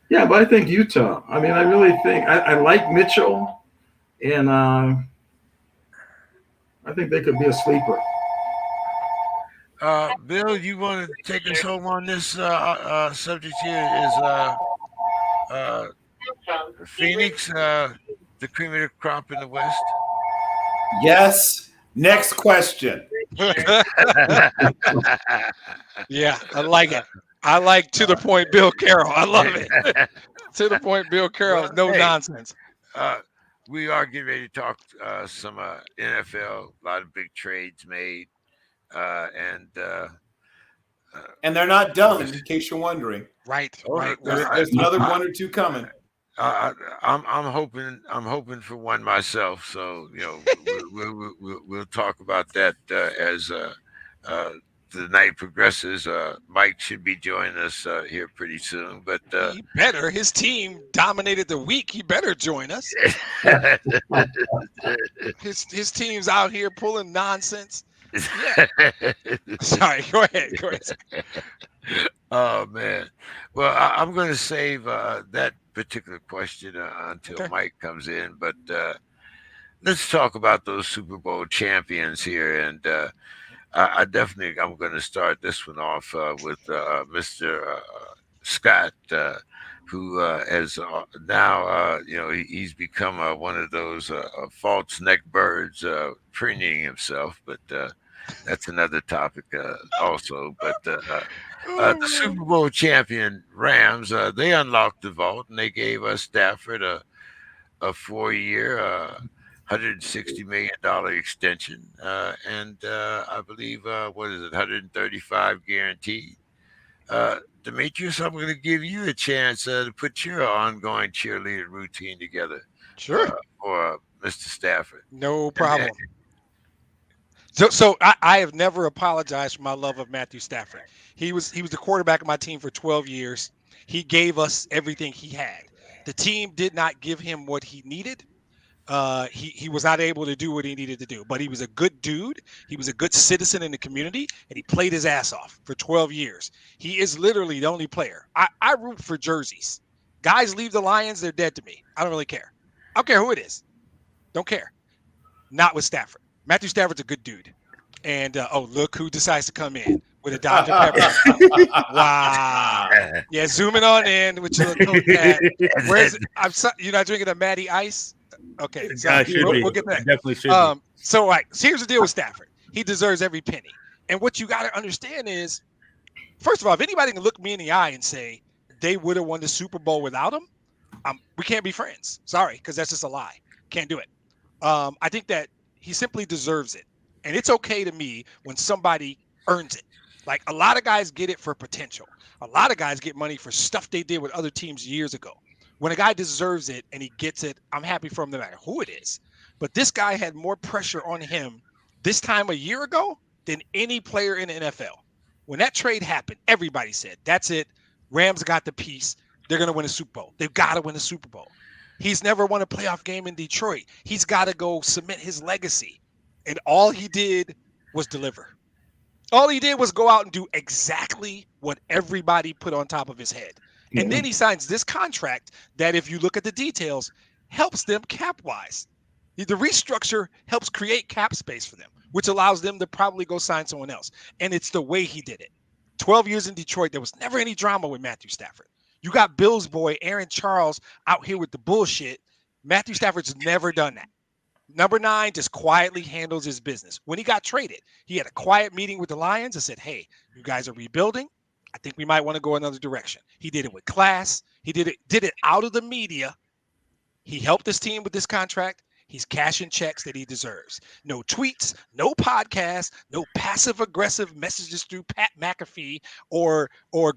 yeah, but I think Utah. I mean, I really think I like Mitchell, and I think they could be a sleeper. Bill, you want to take us home on this subject here? Is Phoenix the cream of the crop in the West? Yes. Next question. Yeah, I like it. I like to the point Bill Carroll. I love it. To the point Bill Carroll. No nonsense. We are getting ready to talk some NFL. A lot of big trades made, and they're not done. In case you're wondering, right? There's another one or two coming. I'm hoping for one myself. So we'll talk about that as the night progresses. Mike should be joining us here pretty soon. But he better. His team dominated the week. He better join us. his team's out here pulling nonsense. Yeah. Sorry. Go ahead. Oh man. Well, I'm going to save that particular question until Mike comes in. But let's talk about those Super Bowl champions here, and I'm going to start this one off with Mr. Scott, who has now, he's become one of those false neck birds, preening himself, but that's another topic also. But the Super Bowl champion Rams, they unlocked the vault and they gave us Stafford a 4-year, $160 million extension, and I believe what is it, 135 guaranteed. Demetrius, I'm going to give you a chance to put your ongoing cheerleader routine together. Sure. For Mr. Stafford. No problem. So I have never apologized for my love of Matthew Stafford. He was the quarterback of my team for 12 years. He gave us everything he had. The team did not give him what he needed. He was not able to do what he needed to do, but he was a good dude. He was a good citizen in the community, and he played his ass off for 12 years. He is literally the only player. I root for jerseys. Guys leave the Lions, they're dead to me. I don't really care. I don't care who it is. Don't care. Not with Stafford. Matthew Stafford's a good dude. And, look who decides to come in with a Dr. Pepper. Wow. Yeah, zooming on in with your little cat. Where's it? You're not drinking a Matty Ice? Okay, so we'll get that. Definitely should be. So here's the deal with Stafford. He deserves every penny. And what you got to understand is, first of all, if anybody can look me in the eye and say they would have won the Super Bowl without him, we can't be friends. Sorry, because that's just a lie. Can't do it. I think that he simply deserves it. And it's okay to me when somebody earns it. Like, a lot of guys get it for potential. A lot of guys get money for stuff they did with other teams years ago. When a guy deserves it and he gets it, I'm happy for him no matter who it is. But this guy had more pressure on him this time a year ago than any player in the NFL. When that trade happened, everybody said, that's it. Rams got the piece. They're going to win a Super Bowl. They've got to win a Super Bowl. He's never won a playoff game in Detroit. He's got to go cement his legacy. And all he did was deliver. All he did was go out and do exactly what everybody put on top of his head. And then he signs this contract that, if you look at the details, helps them cap-wise. The restructure helps create cap space for them, which allows them to probably go sign someone else. And it's the way he did it. 12 years in Detroit, there was never any drama with Matthew Stafford. You got Bill's boy, Aaron Charles, out here with the bullshit. Matthew Stafford's never done that. Number 9 just quietly handles his business. When he got traded, he had a quiet meeting with the Lions and said, hey, you guys are rebuilding. I think we might want to go another direction. He did it with class. He did it out of the media. He helped his team with this contract. He's cashing checks that he deserves. No tweets, no podcasts, no passive-aggressive messages through Pat McAfee or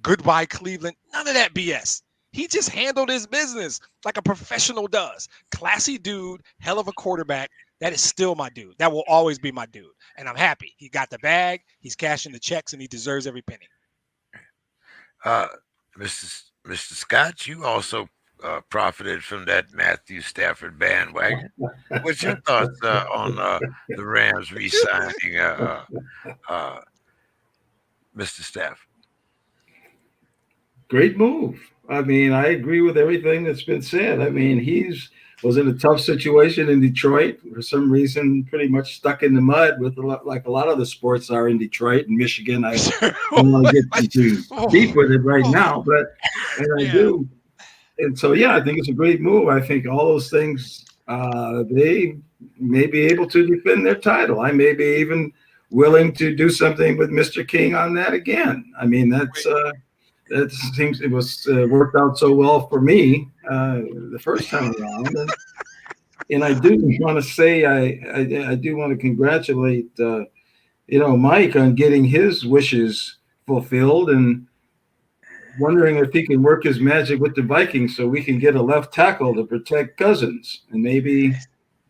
goodbye Cleveland. None of that BS. He just handled his business like a professional does. Classy dude, hell of a quarterback. That is still my dude. That will always be my dude. And I'm happy. He got the bag. He's cashing the checks, and he deserves every penny. Mr. Scott, you also profited from that Matthew Stafford bandwagon. What's your thoughts on the Rams re-signing Mr. Stafford? Great move. I mean, I agree with everything that's been said. I mean, was in a tough situation in Detroit for some reason, pretty much stuck in the mud with like a lot of the sports are in Detroit and Michigan. I don't want to get too deep with it right now, but I do. And so, yeah, I think it's a great move. I think all those things, they may be able to defend their title. I may be even willing to do something with Mr. King on that again. I mean, that seems it was worked out so well for me the first time around, and I do want to say I do want to congratulate Mike on getting his wishes fulfilled, and wondering if he can work his magic with the Vikings so we can get a left tackle to protect Cousins, and maybe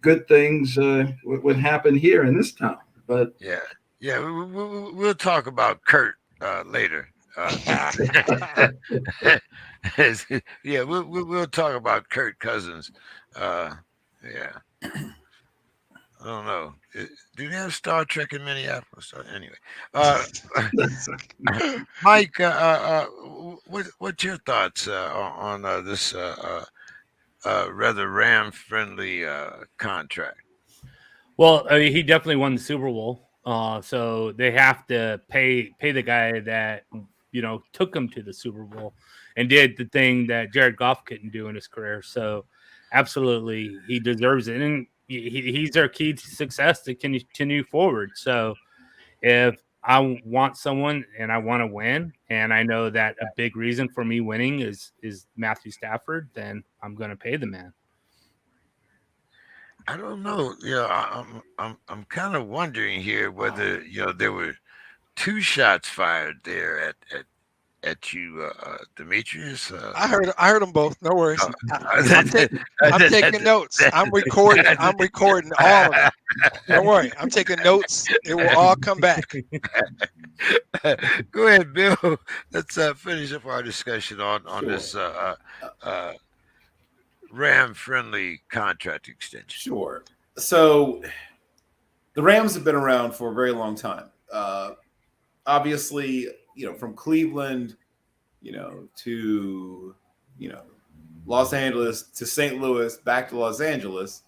good things would happen here in this town. But we'll talk about Kurt later. We'll talk about Kirk Cousins. I don't know. Do they have Star Trek in Minneapolis? Anyway, Mike, what's your thoughts on this rather Ram-friendly contract? Well, I mean, he definitely won the Super Bowl, so they have to pay the guy that took him to the Super Bowl and did the thing that Jared Goff couldn't do in his career. So, absolutely, he deserves it, and he's our key to success to continue forward. So, if I want someone and I want to win, and I know that a big reason for me winning is Matthew Stafford, then I'm going to pay the man. I don't know. I'm kind of wondering here whether there were two shots fired there at you, Demetrius. I heard them both. No worries. I'm taking notes. I'm recording all of it. Don't worry. I'm taking notes. It will all come back. Go ahead, Bill. Let's finish up our discussion on this Ram-friendly contract extension. Sure. So the Rams have been around for a very long time. Obviously, from Cleveland, to, Los Angeles to St. Louis, back to Los Angeles.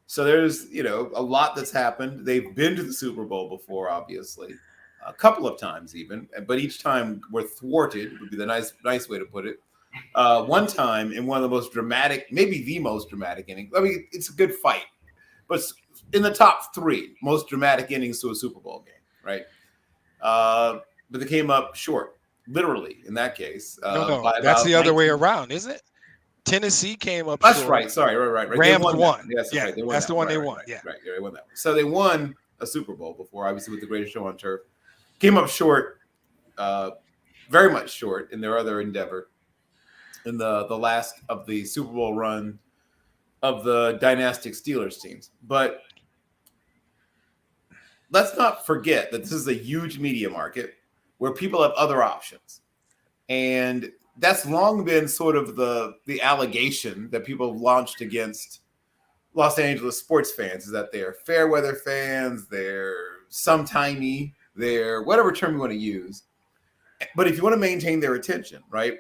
So there's, a lot that's happened. They've been to the Super Bowl before, obviously, a couple of times even, but each time were thwarted would be the nice way to put it. One time in one of the most dramatic, maybe the most dramatic inning. I mean, it's a good fight, but in the top three most dramatic innings to a Super Bowl game, right? But they came up short, literally, in that case. No, that's the other way around, isn't it? Tennessee came up short. That's short. Right. Sorry, right. Rams won. Yes, yeah, right. They won that's that the one right, they right, won. Right, yeah. Right, they won that one. So they won a Super Bowl before, obviously, with the greatest show on turf. Came up short, very much short in their other endeavor in the last of the Super Bowl run of the dynastic Steelers teams. But let's not forget that this is a huge media market where people have other options. And that's long been sort of the allegation that people have launched against Los Angeles sports fans, is that they're fair weather fans, they're sometimey, they're whatever term you want to use. But if you want to maintain their attention, right,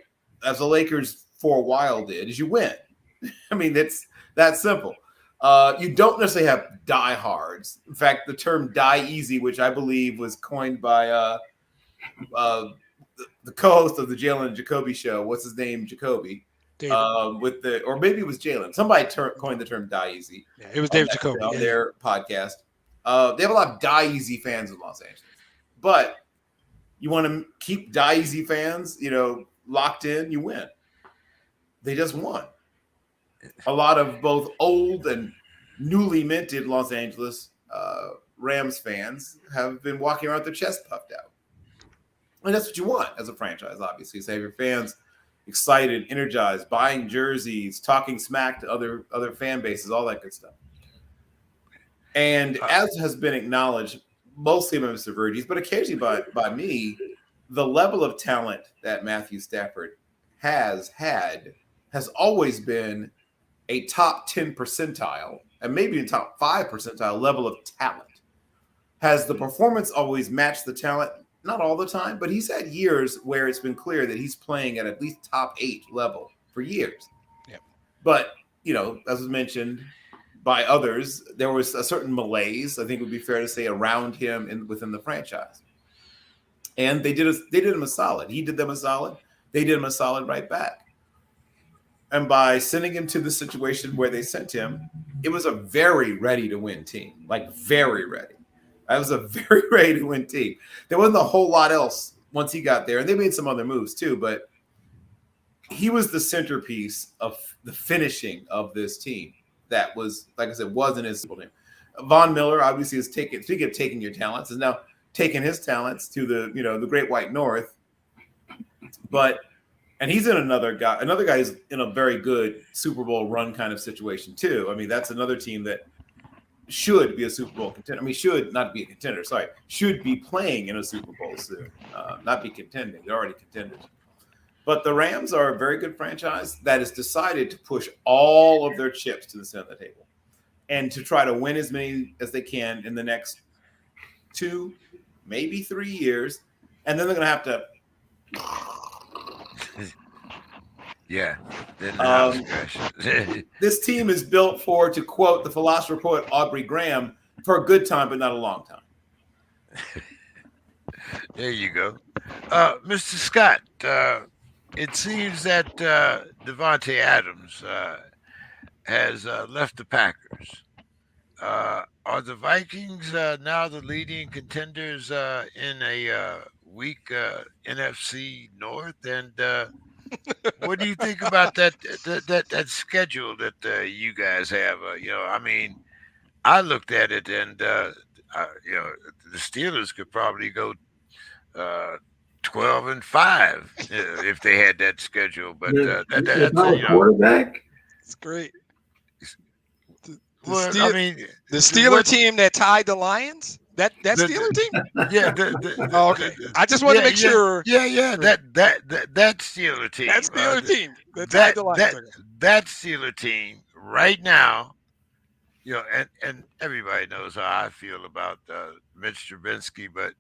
as the Lakers for a while did, is you win. I mean, it's that simple. You don't necessarily have diehards. In fact, the term "die easy," which I believe was coined by the co-host of the Jalen and Jacoby show. What's his name? Jacoby. Or maybe it was Jalen. Somebody coined the term "die easy." Yeah, it was David Jacoby on their podcast. They have a lot of die easy fans in Los Angeles, but You want to keep Daisy fans, locked in, you win. They just won. A lot of both old and newly minted Los Angeles Rams fans have been walking around with their chest puffed out. And that's what you want as a franchise, obviously. So have your fans excited, energized, buying jerseys, talking smack to other fan bases, all that good stuff. And as has been acknowledged, mostly by Mr. Verges, but occasionally by me, the level of talent that Matthew Stafford has had has always been a top 10 percentile and maybe a top 5 percentile level of talent. Has the performance always matched the talent? Not all the time, but he's had years where it's been clear that he's playing at least top 8 level for years. Yep. But, as was mentioned by others, there was a certain malaise, I think it would be fair to say, around him within the franchise. And they did him a solid. He did them a solid. They did him a solid right back. And by sending him to the situation where they sent him, it was a very ready-to-win team, like very ready. That was a very ready-to-win team. There wasn't a whole lot else once he got there, and they made some other moves too, but he was the centerpiece of the finishing of this team. That was, like I said, wasn't his simple name. Von Miller obviously is speaking of taking your talents, is now taking his talents to the Great White North. And he's in another guy is in a very good Super Bowl run kind of situation too. I mean, that's another team that should be a Super Bowl contender. I mean, should not be a contender. Sorry, should be playing in a Super Bowl soon, not be contending. They're already contenders. But the Rams are a very good franchise that has decided to push all of their chips to the center of the table and to try to win as many as they can in the next 2, maybe 3 years. And then they're going to have to. Yeah. This team is built for, to quote the philosopher poet Aubrey Graham, for a good time, but not a long time. There you go. Mr. Scott, it seems that Devontae Adams has left the Packers. Are the Vikings now the leading contenders in a weak NFC North? And what do you think about that schedule that you guys have? I looked at it, and the Steelers could probably go 12-5 if they had that schedule. But that's quarterback. It's great. The Steelers team that tied the Lions. That Steelers team? Yeah. Okay. I just wanted to make sure. Yeah. That Steelers team. That Steelers team. That Steelers team right now. And everybody knows how I feel about Mitch Trubisky, but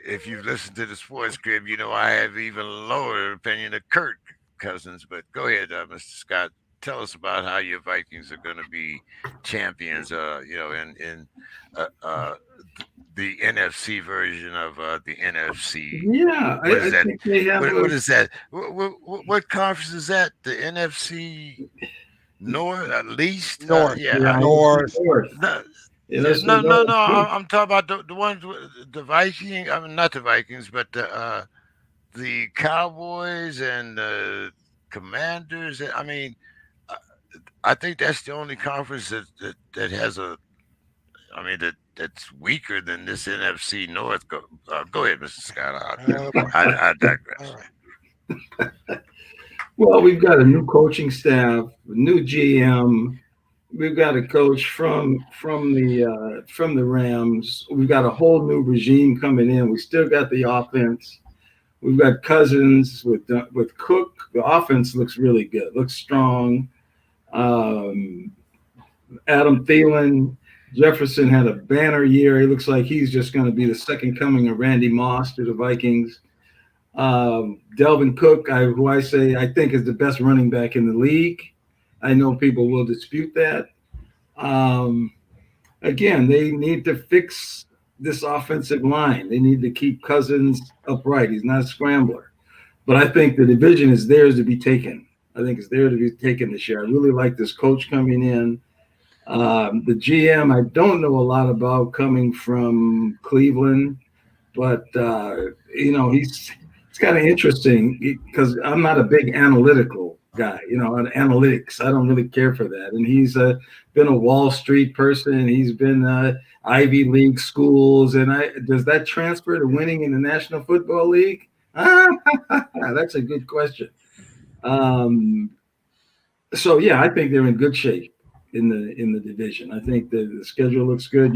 if you've listened to the Sports Crib, I have even lower opinion of Kirk Cousins. But go ahead, Mr. Scott. Tell us about how your Vikings are going to be champions, in the NFC version of the NFC. Yeah, I think they have. What is that? What conference is that? The NFC North, at least. North. North. No. I'm talking about the ones with the Vikings. I mean, not the Vikings, but the Cowboys and the Commanders. I think that's the only conference that has that's weaker than this NFC North. Go ahead, Mr. Scott. I digress. Well, we've got a new coaching staff, a new GM. We've got a coach from the Rams. We've got a whole new regime coming in. We still got the offense. We've got Cousins with Cook. The offense looks really good. Looks strong. Adam Thielen, Jefferson had a banner year. He looks like he's just going to be the second coming of Randy Moss to the Vikings. Delvin Cook, who I think is the best running back in the league. I know people will dispute that. Again, they need to fix this offensive line. They need to keep Cousins upright. He's not a scrambler. But I think the division is theirs to be taken. I think it's there to be taken this year. I really like this coach coming in. The GM, I don't know a lot about, coming from Cleveland, but it's kind of interesting because I'm not a big analytical guy, on analytics. I don't really care for that. And he's been a Wall Street person. He's been Ivy League schools. And does that transfer to winning in the National Football League? That's a good question. So yeah, I think they're in good shape in the division. I think the schedule looks good.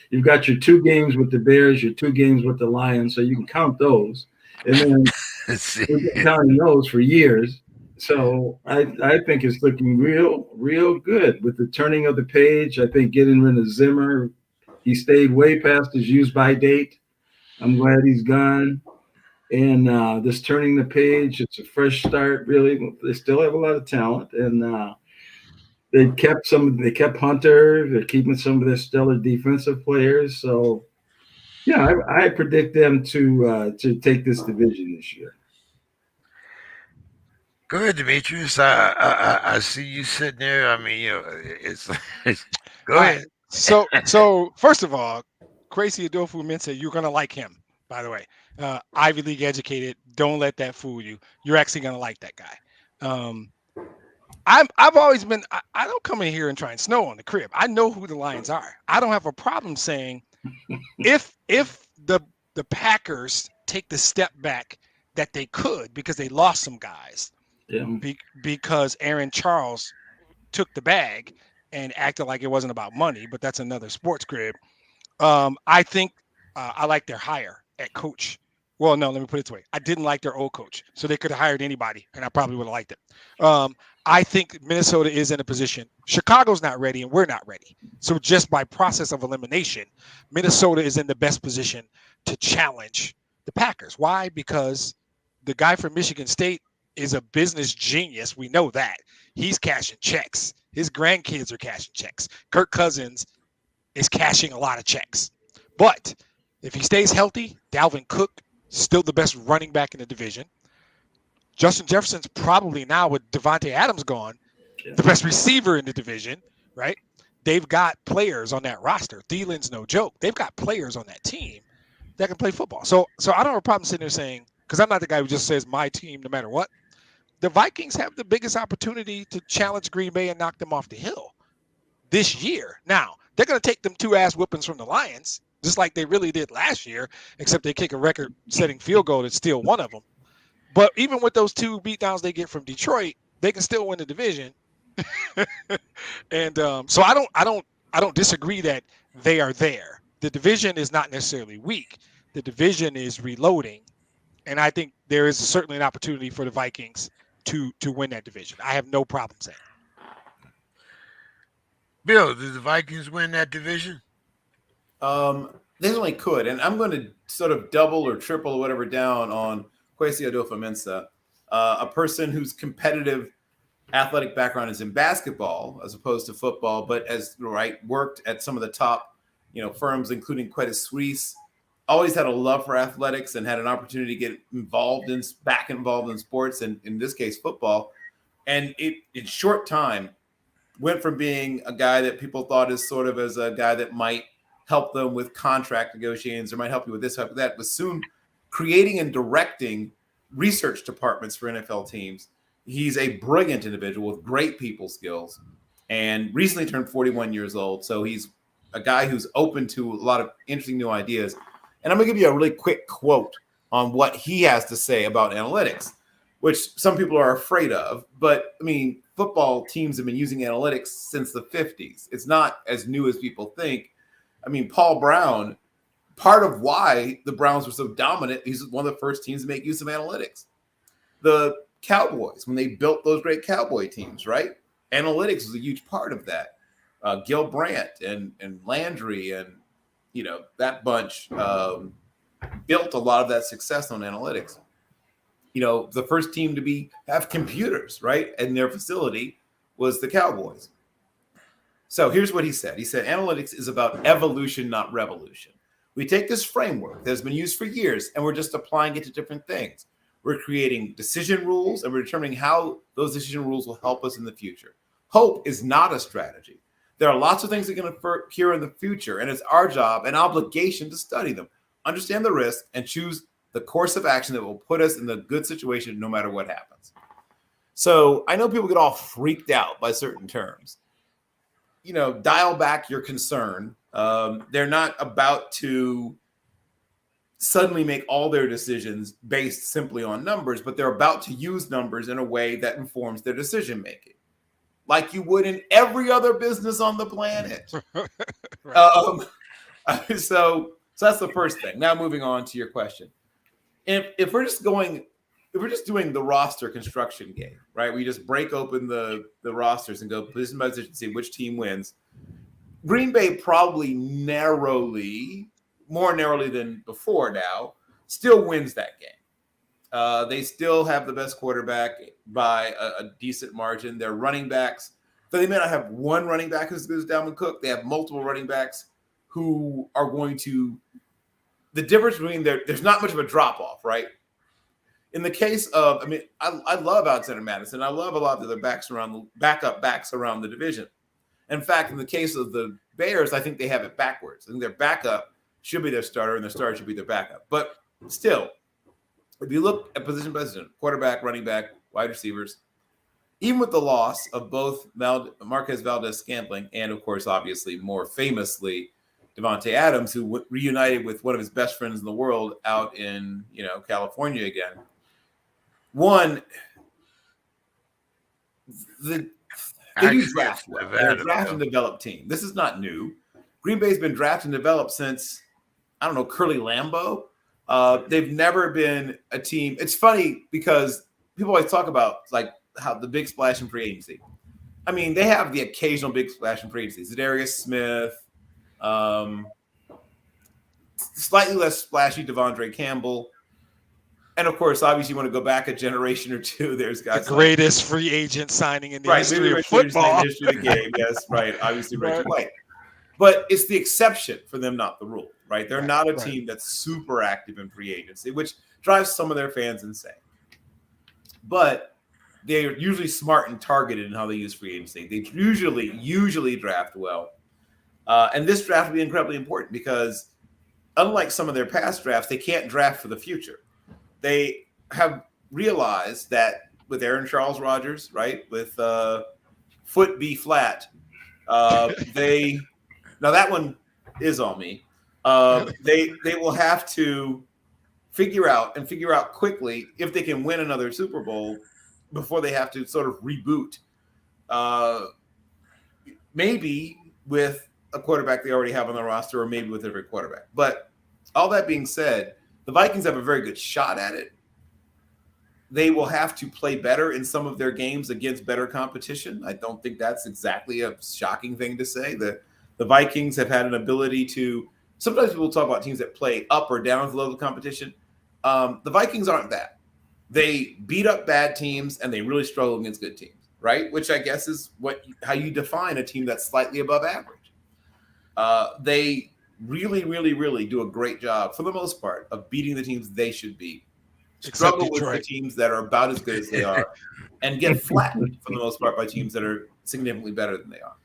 You've got your 2 games with the Bears, your 2 games with the Lions, so you can count those. And then we've been counting those for years. So I think it's looking real good with the turning of the page. I think getting rid of Zimmer, he stayed way past his use-by date. I'm glad he's gone. And this turning the page, it's a fresh start, really. They still have a lot of talent, and they kept Hunter. They're keeping some of their stellar defensive players. So, yeah, I predict them to take this division this year. Go ahead, Demetrius. I see you sitting there. I mean, it's go ahead. So first of all, Kwesi Adofo-Mensah, you're gonna like him. By the way, Ivy League educated. Don't let that fool you. You're actually gonna like that guy. I've always been. I don't come in here and try and snow on the crib. I know who the Lions are. I don't have a problem saying if the Packers take the step back that they could because they lost some guys. Yeah. Because Aaron Charles took the bag and acted like it wasn't about money, but that's another sports crib. I think I like their hire at coach. Well, no, let me put it this way. I didn't like their old coach, so they could have hired anybody, and I probably would have liked it. I think Minnesota is in a position. Chicago's not ready, and we're not ready. So just by process of elimination, Minnesota is in the best position to challenge the Packers. Why? Because the guy from Michigan State is a business genius. We know that. He's cashing checks. His grandkids are cashing checks. Kirk Cousins is cashing a lot of checks. But if he stays healthy, Dalvin Cook, still the best running back in the division. Justin Jefferson's probably now, with Devontae Adams gone, the best receiver in the division, right? They've got players on that roster. Thielen's no joke. They've got players on that team that can play football. So I don't have a problem sitting there saying, because I'm not the guy who just says my team no matter what. The Vikings have the biggest opportunity to challenge Green Bay and knock them off the hill this year. Now, they're going to take them 2 ass whoopings from the Lions, just like they really did last year, except they kick a record-setting field goal to steal one of them. But even with those 2 beatdowns they get from Detroit, they can still win the division. And so I don't disagree that they are there. The division is not necessarily weak. The division is reloading, and I think there is certainly an opportunity for the Vikings to win that division. I have no problem saying. Bill, did the Vikings win that division? They certainly could, and I'm going to sort of double or triple or whatever down on Kwesi Adofo-Mensah, a person whose competitive athletic background is in basketball as opposed to football, but worked at some of the top, firms, including Credit Suisse. Always had a love for athletics and had an opportunity to get involved in sports, and in this case, football. And in short time, went from being a guy that people thought as sort of as a guy that might help them with contract negotiations or might help you with this, help with that, was soon creating and directing research departments for NFL teams. He's a brilliant individual with great people skills and recently turned 41 years old. So he's a guy who's open to a lot of interesting new ideas. And I'm going to give you a really quick quote on what he has to say about analytics, which some people are afraid of. But, I mean, football teams have been using analytics since the 50s. It's not as new as people think. I mean, Paul Brown, part of why the Browns were so dominant, he's one of the first teams to make use of analytics. The Cowboys, when they built those great Cowboy teams, right? Analytics was a huge part of that. Gil Brandt and Landry and, that bunch built a lot of that success on analytics. The first team to have computers, right, in their facility was the Cowboys. So here's what he said. He said, analytics is about evolution, not revolution. We take this framework that has been used for years, and we're just applying it to different things. We're creating decision rules, and we're determining how those decision rules will help us in the future. Hope is not a strategy. There are lots of things that can occur in the future, and it's our job and obligation to study them, understand the risk, and choose the course of action that will put us in the good situation no matter what happens. So I know people get all freaked out by certain terms. Dial back your concern. They're not about to suddenly make all their decisions based simply on numbers, but they're about to use numbers in a way that informs their decision making, like you would in every other business on the planet. So that's the first thing. Now moving on to your question. If we're just doing the roster construction game, right? We just break open the rosters and go position by position, see which team wins. Green Bay probably more narrowly than before now, still wins that game. They still have the best quarterback by a decent margin. Their running backs, so they may not have one running back as good as Dalvin Cook. They have multiple running backs who are going to – the difference between there's not much of a drop-off, right? In the case of – I love Alexander Madison. I love a lot of the backup backs around the division. In fact, in the case of the Bears, I think they have it backwards. I think their backup should be their starter, and their starter should be their backup. But still, if you look at position by position, quarterback, running back, wide receivers, even with the loss of both Marquez Valdez-Scantling and, of course, obviously, more famously, Devontae Adams, who reunited with one of his best friends in the world out in California again. They do draft well. They're a draft and develop team. This is not new. Green Bay's been drafted and developed since, Curly Lambeau. They've never been a team. It's funny because people always talk about how the big splash in free agency. They have the occasional big splash in free agency. Zadarius Smith, slightly less splashy Devondre Campbell. And of course, obviously, you want to go back a generation or two. There's guys the greatest free agent signing in the history of football. History of the game. Yes, right. Obviously, Reggie White. But it's the exception for them, not the rule, right? They're not a team that's super active in free agency, which drives some of their fans insane. But they're usually smart and targeted in how they use free agency. They usually draft well. And this draft will be incredibly important because unlike some of their past drafts, they can't draft for the future. They have realized that with Aaron Charles Rodgers, right, with foot be flat, now that one is on me. They will have to figure out quickly if they can win another Super Bowl before they have to sort of reboot. Maybe with a quarterback they already have on the roster, or maybe with every quarterback. But all that being said, the Vikings have a very good shot at it. They will have to play better in some of their games against better competition. I don't think that's exactly a shocking thing to say. The Vikings have had an ability to – sometimes people talk about teams that play up or down to the level of competition. The Vikings aren't that. They beat up bad teams, and they really struggle against good teams, right? Which I guess is how you define a team that's slightly above average. They really, really, really do a great job, for the most part, of beating the teams they should beat. Struggle with the teams that are about as good as they are, and get flattened, for the most part, by teams that are significantly better than they are.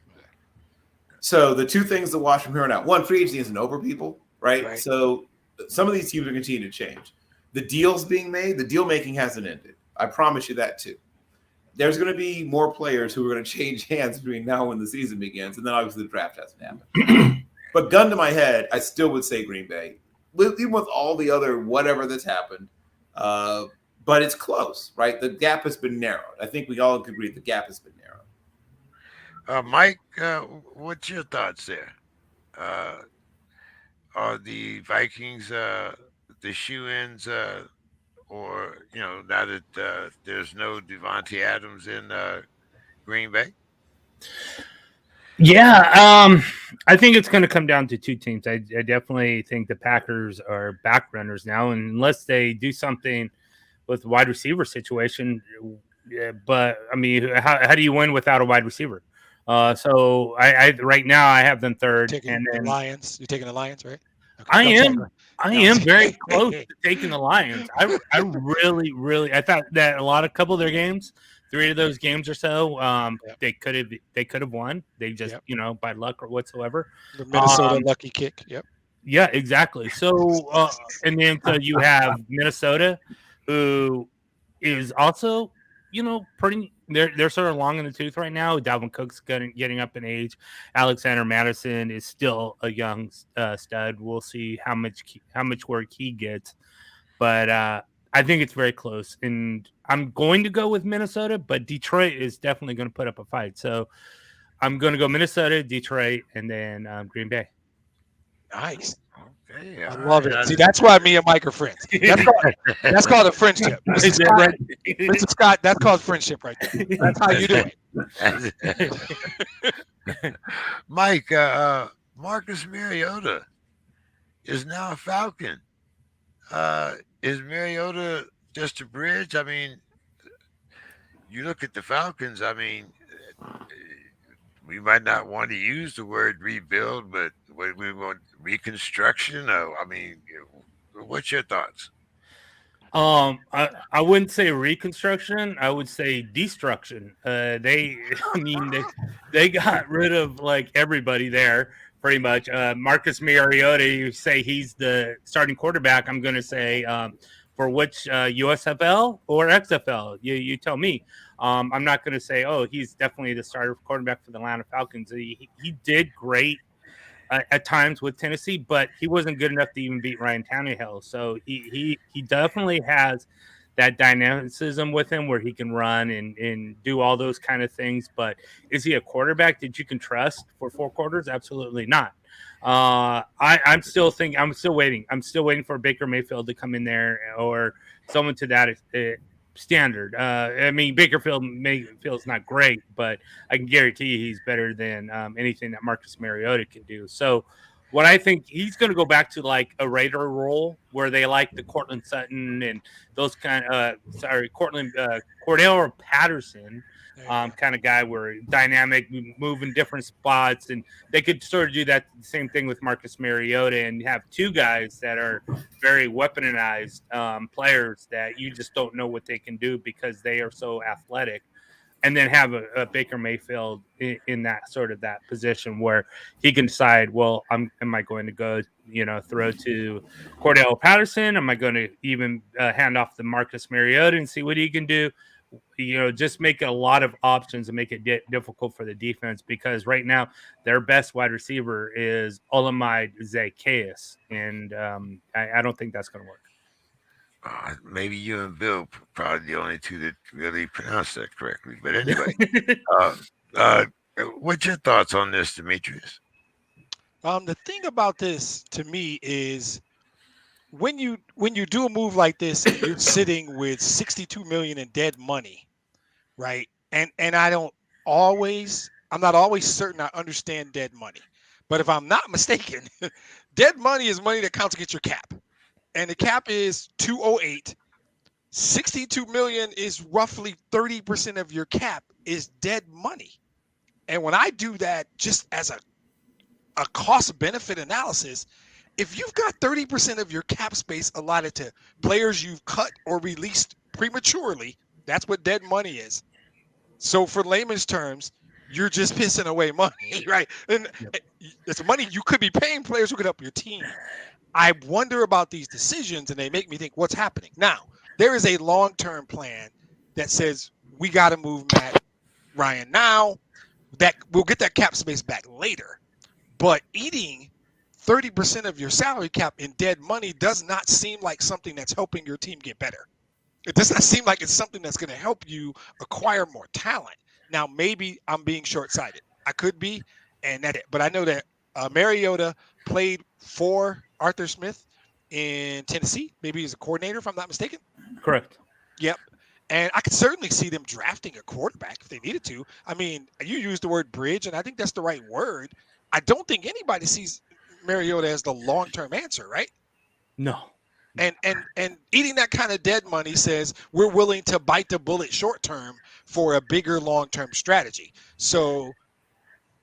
So the two things to watch from here on out. One, free agency isn't over, people, right? So some of these teams are continuing to change. The deals being made, the deal making hasn't ended. I promise you that too. There's going to be more players who are going to change hands between now and when the season begins, and then obviously the draft hasn't happened. But gun to my head, I still would say Green Bay, even with all the other whatever that's happened. But it's close, right? The gap has been narrowed. I think we all agree the gap has been narrowed. Mike, what's your thoughts there? Are the Vikings the shoe-ins, or now that there's no Devontae Adams in Green Bay? Yeah, I think it's going to come down to two teams. I definitely think the Packers are back runners now, and unless they do something with the wide receiver situation. But how do you win without a wide receiver? So I right now I have them third. And then the Lions. You're taking the Lions, right? Okay. I am very close to taking the Lions. I really, I thought that couple of their games 3 of those games or so, they could have won. They just by luck or whatsoever. The Minnesota lucky kick. Yep. Yeah, exactly. So and then so you have Minnesota, who is also pretty. They're sort of long in the tooth right now. Dalvin Cook's getting up in age. Alexander Mattison is still a young stud. We'll see how much work he gets, but I think it's very close. And I'm going to go with Minnesota, but Detroit is definitely going to put up a fight. So I'm going to go Minnesota, Detroit, and then Green Bay. Nice. Okay, I love it. See, that's why me and Mike are friends. That's called a friendship. Mr. Scott, that's called friendship right there. That's how you do it. Mike, Marcus Mariota is now a Falcon. Is Mariota just a bridge? I mean, you look at the Falcons, I mean, we might not want to use the word rebuild, but we want reconstruction. I mean, what's your thoughts? I wouldn't say reconstruction. I would say destruction. They got rid of like everybody there pretty much. Marcus Mariota, you say he's the starting quarterback. I'm going to say for which USFL or XFL? You tell me. I'm not going to say, he's definitely the starter quarterback for the Atlanta Falcons. He did great at times with Tennessee, but he wasn't good enough to even beat Ryan Tannehill. So he definitely has that dynamicism with him where he can run and do all those kind of things. But is he a quarterback that you can trust for 4 quarters? Absolutely not. I'm still waiting. I'm still waiting for Baker Mayfield to come in there or someone to that standard. I mean, Mayfield's not great, but I can guarantee you he's better than anything that Marcus Mariota can do. So what I think he's going to go back to like a Raider role where they like the Cortland Sutton and those Cordell Patterson kind of guy where dynamic, moving different spots, and they could sort of do that same thing with Marcus Mariota and have 2 guys that are very weaponized players that you just don't know what they can do because they are so athletic. And then have a Baker Mayfield in that sort of that position where he can decide, well, am I going to go, throw to Cordell Patterson? Am I going to even hand off to Marcus Mariota and see what he can do? Just make a lot of options and make it difficult for the defense because right now their best wide receiver is Olamide Zacchaeus, and I don't think that's going to work. Maybe you and Bill probably the only 2 that really pronounce that correctly. But anyway, what's your thoughts on this, Demetrius? The thing about this to me is when you do a move like this, and you're sitting with $62 million in dead money, right? And I'm not always certain I understand dead money, but if I'm not mistaken, dead money is money that counts against your cap. And the cap is 208. 62 million is roughly 30% of your cap is dead money. And when I do that just as a cost benefit analysis, if you've got 30% of your cap space allotted to players you've cut or released prematurely, that's what dead money is. So for layman's terms, you're just pissing away money, right? And it's money you could be paying players who could help your team. I wonder about these decisions, and they make me think, what's happening? Now, there is a long-term plan that says we got to move Matt Ryan now. That we'll get that cap space back later. But eating 30% of your salary cap in dead money does not seem like something that's helping your team get better. It does not seem like it's something that's going to help you acquire more talent. Now, maybe I'm being short-sighted. I could be, and that's it. But I know that Mariota played for Arthur Smith in Tennessee. Maybe he's a coordinator, if I'm not mistaken. Correct. Yep. And I could certainly see them drafting a quarterback if they needed to. I mean, you used the word bridge, and I think that's the right word. I don't think anybody sees Mariota as the long-term answer, right? No. And eating that kind of dead money says we're willing to bite the bullet short-term for a bigger long-term strategy. So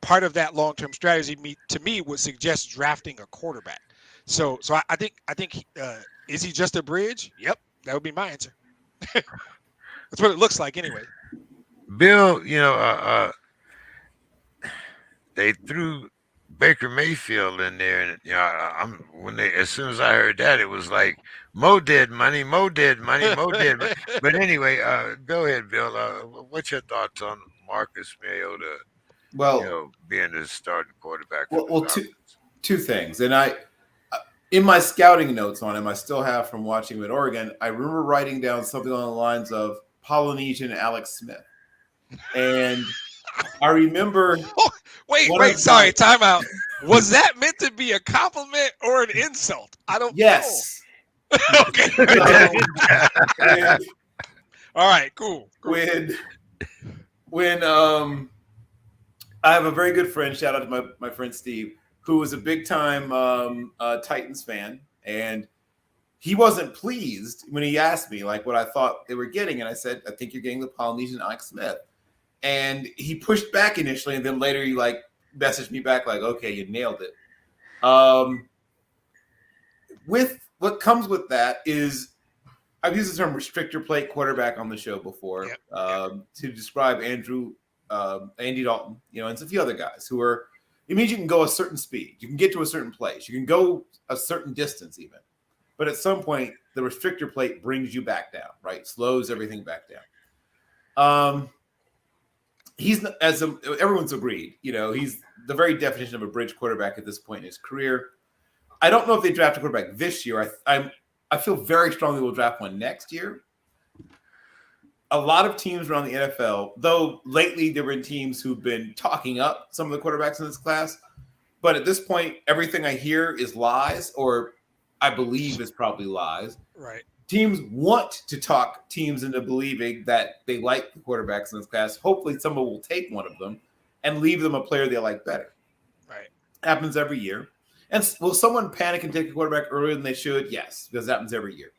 part of that long-term strategy to me would suggest drafting a quarterback. So I think is he just a bridge? Yep, that would be my answer. That's what it looks like anyway. Bill, they threw Baker Mayfield in there, and as soon as I heard that, it was like Mo dead money, Mo dead money, Mo dead money. But anyway, go ahead, Bill. What's your thoughts on Marcus Mariota? Being the starting quarterback. Well, two things, and in my scouting notes on him, I still have from watching him at Oregon. I remember writing down something on the lines of Polynesian Alex Smith, and I remember. Wait, sorry, time out. Was that meant to be a compliment or an insult? I don't know. Yes. Okay. All right, cool. When I have a very good friend, shout out to my friend Steve, who was a big time Titans fan, and he wasn't pleased when he asked me like what I thought they were getting, and I said, I think you're getting the Polynesian Alex Smith. And he pushed back initially, and then later he like messaged me back like, okay, you nailed it. With what comes with that is I've used the term restrictor plate quarterback on the show before to describe Andy Dalton, and a few other guys who are, it means you can go a certain speed. You can get to a certain place. You can go a certain distance even. But at some point, the restrictor plate brings you back down, right? Slows everything back down. He's, everyone's agreed, he's the very definition of a bridge quarterback at this point in his career. I don't know if they draft a quarterback this year. I feel very strongly we'll draft one next year. A lot of teams around the NFL, though lately there have been teams who've been talking up some of the quarterbacks in this class. But at this point, everything I hear is lies, or I believe is probably lies. Right. Teams want to talk teams into believing that they like the quarterbacks in this class. Hopefully someone will take one of them and leave them a player they like better. Right. Happens every year. And will someone panic and take a quarterback earlier than they should? Yes, because it happens every year.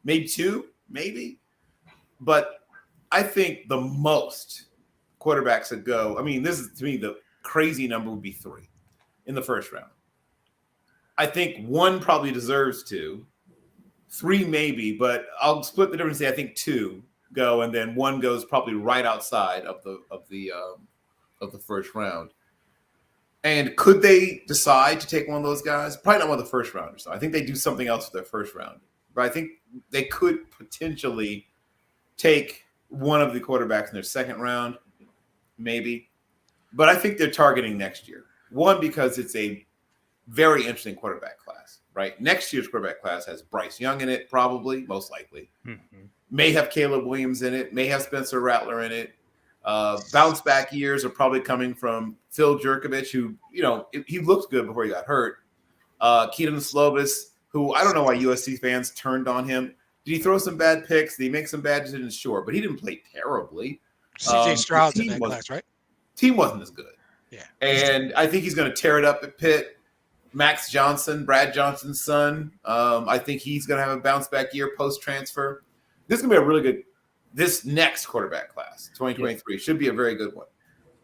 Maybe two, maybe. But I think the most quarterbacks that go, this is, to me, the crazy number would be 3 in the first round. I think 1 probably deserves 2. 3 maybe, but I'll split the difference. Say I think 2 go, and then 1 goes probably right outside of the first round. And could they decide to take one of those guys? Probably not one of the first rounders. So I think they do something else with their first round. But I think they could potentially take one of the quarterbacks in their second round, maybe. But I think they're targeting next year. 1, because it's a very interesting quarterback class, right? Next year's quarterback class has Bryce Young in it, probably, most likely. Mm-hmm. May have Caleb Williams in it, may have Spencer Rattler in it. Bounce back years are probably coming from Phil Jerkovich, who, he looked good before he got hurt. Keaton Slovis, who I don't know why USC fans turned on him. Did he throw some bad picks? Did he make some bad decisions? Sure, but he didn't play terribly. CJ Stroud's in that class, right? Team wasn't as good. Yeah. And I think he's going to tear it up at Pitt. Max Johnson, Brad Johnson's son. I think he's going to have a bounce back year post-transfer. This is going to be a really good, this next quarterback class, 2023, should be a very good one.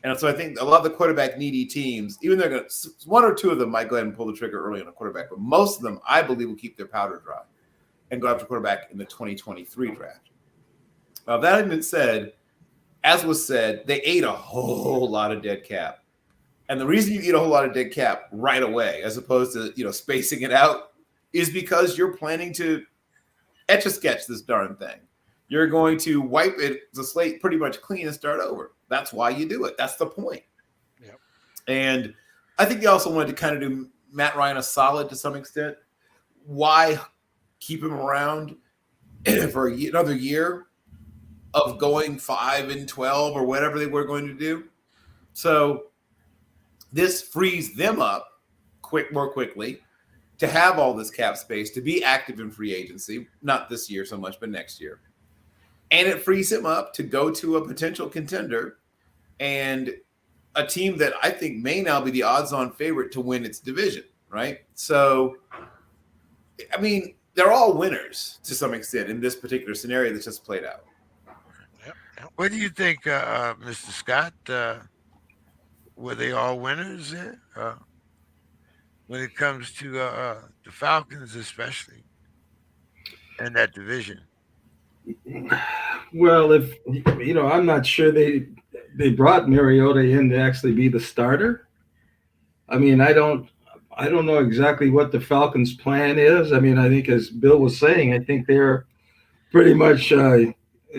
And so I think a lot of the quarterback needy teams, even they're going to, 1 or 2 of them might go ahead and pull the trigger early on a quarterback, but most of them, I believe, will keep their powder dry and go after quarterback in the 2023 draft. That having been said, as was said, they ate a whole lot of dead cap. And the reason you eat a whole lot of dead cap right away, as opposed to, spacing it out, is because you're planning to etch-a-sketch this darn thing. You're going to wipe the slate pretty much clean and start over. That's why you do it. That's the point. Yep. And I think you also wanted to kind of do Matt Ryan a solid to some extent. Why keep him around for another year of going 5-12 or whatever they were going to do? So this frees them up more quickly to have all this cap space, to be active in free agency, not this year so much, but next year. And it frees him up to go to a potential contender and a team that I think may now be the odds-on favorite to win its division, right? So, they're all winners to some extent in this particular scenario that's just played out. Yep. What do you think, Mr. Scott? Were they all winners there? When it comes to the Falcons, especially, and that division? Well, if I'm not sure they brought Mariota in to actually be the starter. I mean, I don't know exactly what the Falcons' plan is. I mean, I think as Bill was saying, I think they're pretty much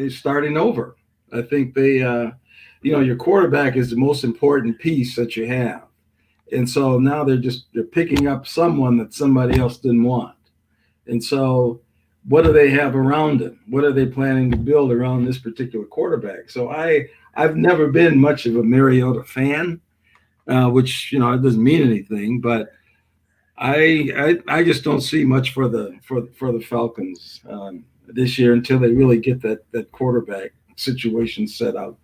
starting over. I think they, your quarterback is the most important piece that you have, and so now they're picking up someone that somebody else didn't want, and so what do they have around him? What are they planning to build around this particular quarterback? So I've never been much of a Mariota fan, which it doesn't mean anything, but I just don't see much for the Falcons this year until they really get that quarterback situation set out.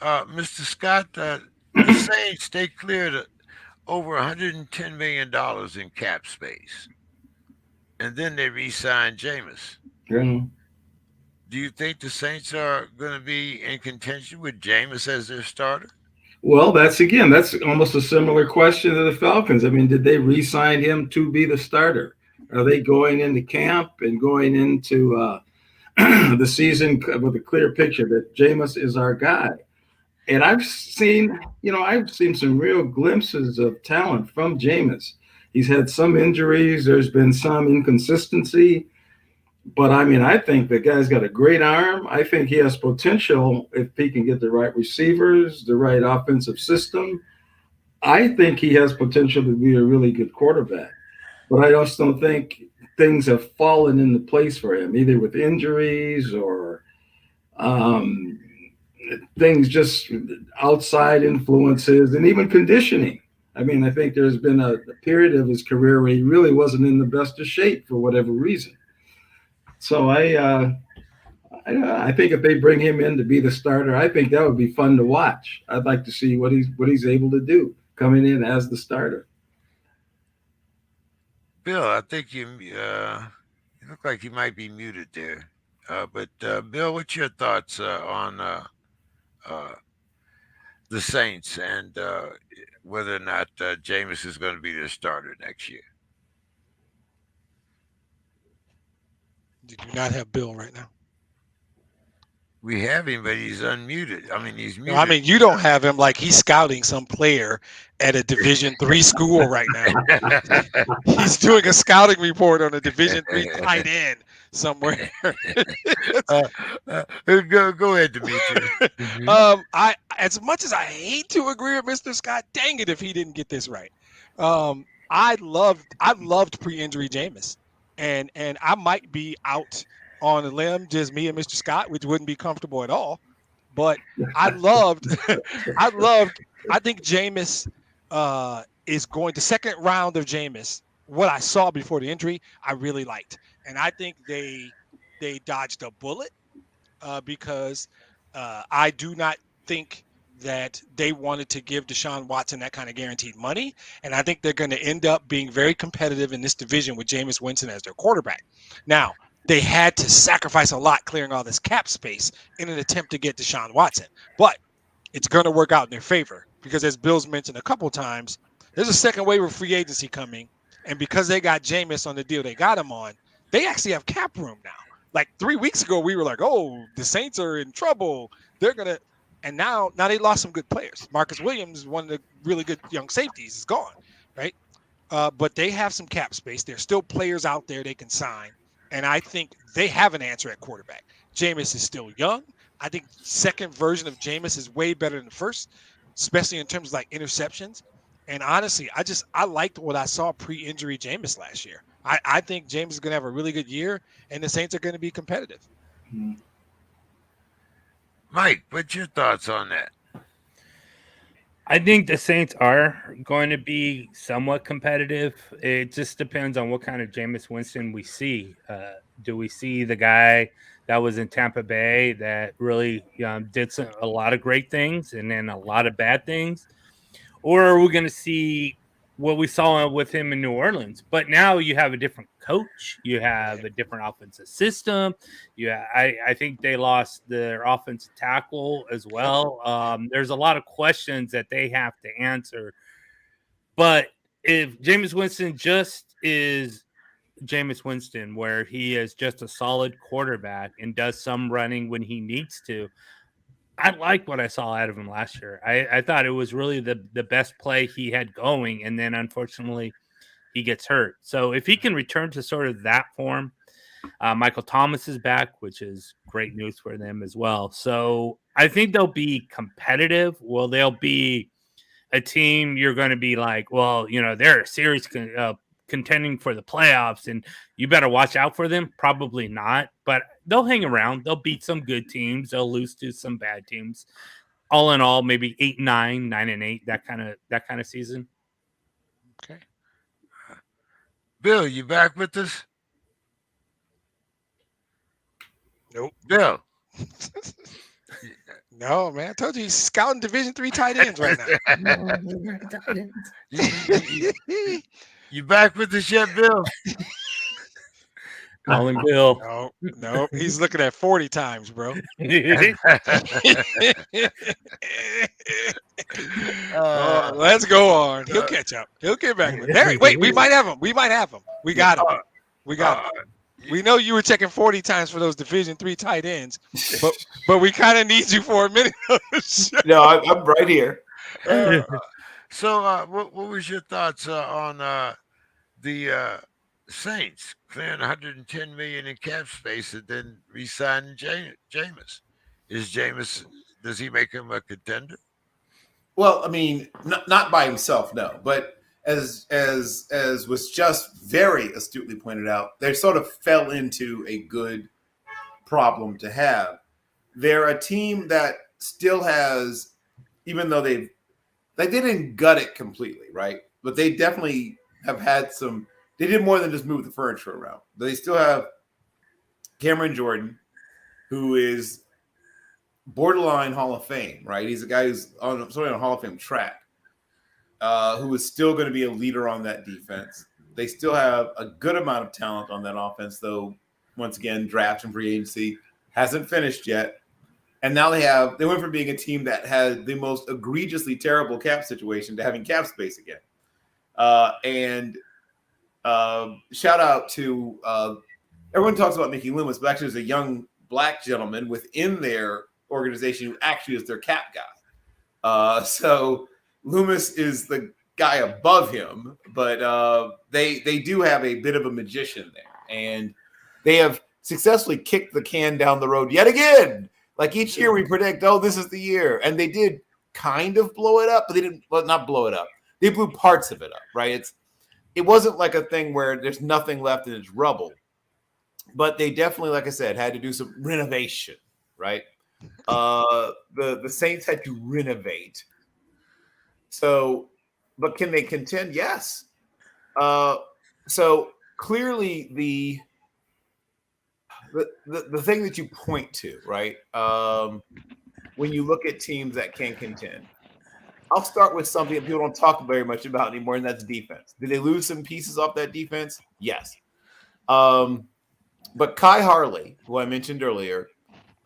Mr. Scott, the Saints stay cleared over $110 million in cap space, and then they re-signed Jameis. Yeah. Do you think the Saints are going to be in contention with Jameis as their starter? Well, that's almost a similar question to the Falcons. I mean, did they re-sign him to be the starter? Are they going into camp and going into the season with a clear picture that Jameis is our guy? And I've seen some real glimpses of talent from Jameis. He's had some injuries. There's been some inconsistency. But, I mean, I think the guy's got a great arm. I think he has potential if he can get the right receivers, the right offensive system. I think he has potential to be a really good quarterback. But I just don't think things have fallen into place for him, either with injuries or things just outside influences and even conditioning. I mean, I think there's been a period of his career where he really wasn't in the best of shape for whatever reason. So I think if they bring him in to be the starter, I think that would be fun to watch. I'd like to see what he's able to do coming in as the starter. Bill, I think you look like you might be muted there. But Bill, what's your thoughts on the Saints and whether or not Jameis is going to be their starter next year? You do not have Bill right now. We have him, but he's unmuted. I mean, he's muted. No, I mean, you don't have him like he's scouting some player at a Division III school right now. He's doing a scouting report on a Division III tight end somewhere. Go ahead, Demetrius. I as much as I hate to agree with Mr. Scott, dang it if he didn't get this right. I loved pre-injury Jameis. And I might be out on a limb, just me and Mr. Scott, which wouldn't be comfortable at all. But I think Jameis is going the second round of Jameis. What I saw before the injury, I really liked. And I think they dodged a bullet because I do not think that they wanted to give Deshaun Watson that kind of guaranteed money. And I think they're going to end up being very competitive in this division with Jameis Winston as their quarterback. Now, they had to sacrifice a lot clearing all this cap space in an attempt to get Deshaun Watson. But it's going to work out in their favor because, as Bill's mentioned a couple times, there's a second wave of free agency coming. And because they got Jameis on the deal they got him on, they actually have cap room now. Like 3 weeks ago, we were like, oh, the Saints are in trouble. They're going to – and now they lost some good players. Marcus Williams, one of the really good young safeties, is gone, right? But they have some cap space. There's still players out there they can sign. And I think they have an answer at quarterback. Jameis is still young. I think second version of Jameis is way better than the first, especially in terms of like interceptions. And honestly, I liked what I saw pre-injury Jameis last year. I think Jameis is going to have a really good year, and the Saints are going to be competitive. Mike, what's your thoughts on that? I think the Saints are going to be somewhat competitive. It just depends on what kind of Jameis Winston we see. Do we see the guy that was in Tampa Bay that really did a lot of great things and then a lot of bad things? Or are we going to see what we saw with him in New Orleans? But now you have a different coach. You have a different offensive system. I think they lost their offensive tackle as well. There's a lot of questions that they have to answer. But if Jameis Winston just is Jameis Winston, where he is just a solid quarterback and does some running when he needs to. I like what I saw out of him last year. I thought it was really the best play he had going, and then unfortunately he gets hurt. So if he can return to sort of that form, Michael Thomas is back, which is great news for them as well. So I think they'll be competitive. Well, they'll be a team you're going to be like, well, they're a serious contending for the playoffs, and you better watch out for them. Probably not, but they'll hang around. They'll beat some good teams. They'll lose to some bad teams. All in all, maybe 8-9, 9-8, that kind of season. Okay. Bill, you back with us? Nope. Bill. No, man. I told you he's scouting Division III tight ends right now. You back with us yet, Bill? Call him Bill. No. He's looking at 40 times, bro. Let's go on. He'll catch up. He'll get back. Wait, we might have him. We got him. We got him. We know you were checking 40 times for those Division III tight ends, but we kind of need you for a minute. No, I'm right here. So, what was your thoughts on the Saints clearing $110 million in cap space and then re-signing Jameis? Does he make him a contender? Well, I mean, not by himself, no. But as was just very astutely pointed out, they sort of fell into a good problem to have. They're a team that still has, even though they didn't gut it completely, right? But they definitely have had some. They did more than just move the furniture around. They still have Cameron Jordan, who is borderline Hall of Fame, right? He's a guy who's on a Hall of Fame track, who is still going to be a leader on that defense. They still have a good amount of talent on that offense, though, once again, draft and free agency hasn't finished yet. And now they went from being a team that had the most egregiously terrible cap situation to having cap space again. And shout out to everyone talks about Mickey Loomis, but actually there's a young black gentleman within their organization who actually is their cap guy. So Loomis is the guy above him, but they do have a bit of a magician there, and they have successfully kicked the can down the road yet again. Like each year we predict, this is the year. And they did kind of blow it up, but they didn't, not blow it up. They blew parts of it up, right? It wasn't like a thing where there's nothing left and it's rubble. But they definitely, like I said, had to do some renovation, right? The Saints had to renovate. So, but can they contend? Yes. So clearly the thing that you point to, right? When you look at teams that can contend, I'll start with something that people don't talk very much about anymore, and that's defense. Did they lose some pieces off that defense? Yes. But Kai Harley, who I mentioned earlier,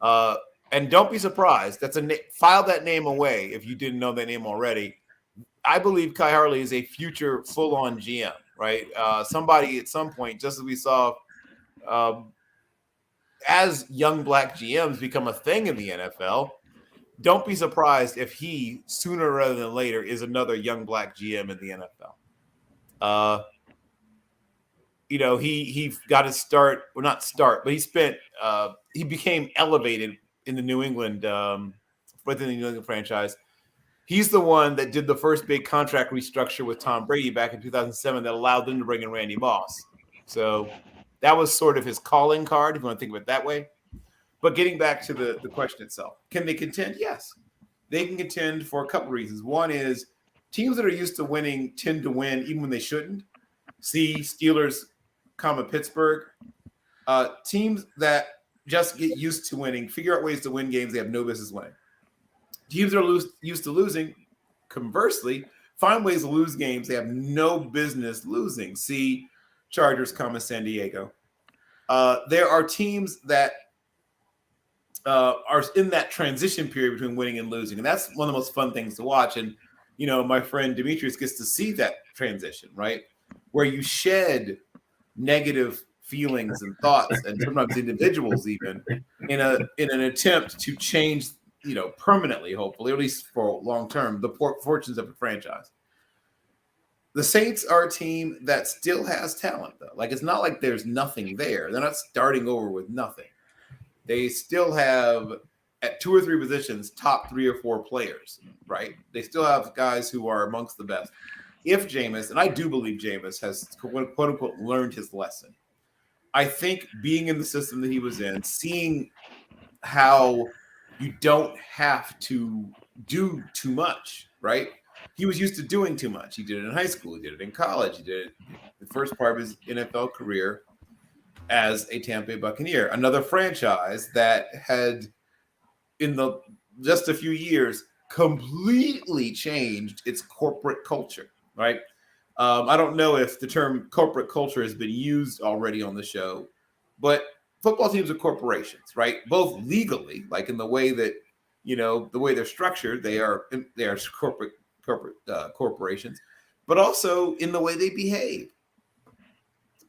and don't be surprised, file that name away if you didn't know that name already. I believe Kai Harley is a future full-on GM, right? Somebody at some point, just as we saw as young black GMs become a thing in the NFL, don't be surprised if he, sooner rather than later, is another young black GM in the NFL. He got his start, well, not start, but he became elevated in the New England, within the New England franchise. He's the one that did the first big contract restructure with Tom Brady back in 2007 that allowed them to bring in Randy Moss. So that was sort of his calling card, if you want to think of it that way. But getting back to the question itself, can they contend? Yes. They can contend for a couple reasons. One is teams that are used to winning tend to win even when they shouldn't. See Steelers, Pittsburgh. Teams that just get used to winning, figure out ways to win games they have no business winning. Teams that are used to losing, conversely, find ways to lose games they have no business losing. See Chargers, San Diego. There are teams that are in that transition period between winning and losing. And that's one of the most fun things to watch. And, my friend Demetrius gets to see that transition, right? Where you shed negative feelings and thoughts, and sometimes individuals even in an attempt to change, permanently, hopefully, or at least for long term, the fortunes of a franchise. The Saints are a team that still has talent, though. Like, it's not like there's nothing there. They're not starting over with nothing. They still have, at 2 or 3 positions, top 3 or 4 players, right? They still have guys who are amongst the best. If Jameis, and I do believe Jameis has, quote unquote, learned his lesson, I think being in the system that he was in, seeing how you don't have to do too much, right? He was used to doing too much. He did it in high school. He did it in college. He did it the first part of his NFL career as a Tampa Bay Buccaneer, another franchise that had, in just a few years, completely changed its corporate culture, right? I don't know if the term corporate culture has been used already on the show, but football teams are corporations, right? Both legally, like in the way that, the way they're structured, they are corporate corporations, but also in the way they behave.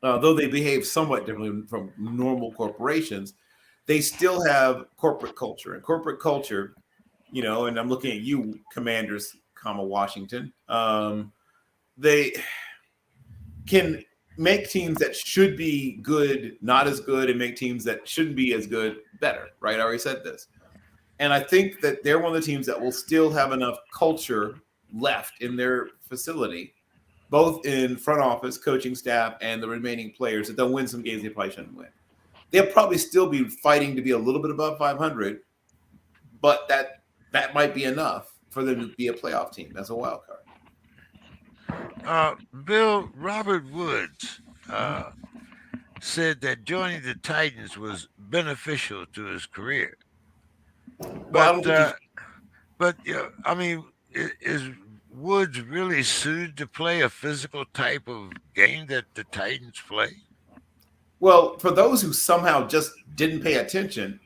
Though they behave somewhat differently from normal corporations, they still have corporate culture. And corporate culture, and I'm looking at you, Commanders, Washington, they can make teams that should be good not as good, and make teams that shouldn't be as good better, right? I already said this. And I think that they're one of the teams that will still have enough culture left in their facility, both in front office, coaching staff, and the remaining players, that they'll win some games they probably shouldn't win. They'll probably still be fighting to be a little bit above 500, but that might be enough for them to be a playoff team. That's a wild card. Bill, Robert Woods said that joining the Titans was beneficial to his career. But is Woods really suited to play a physical type of game that the Titans play? Well, for those who somehow just didn't pay attention,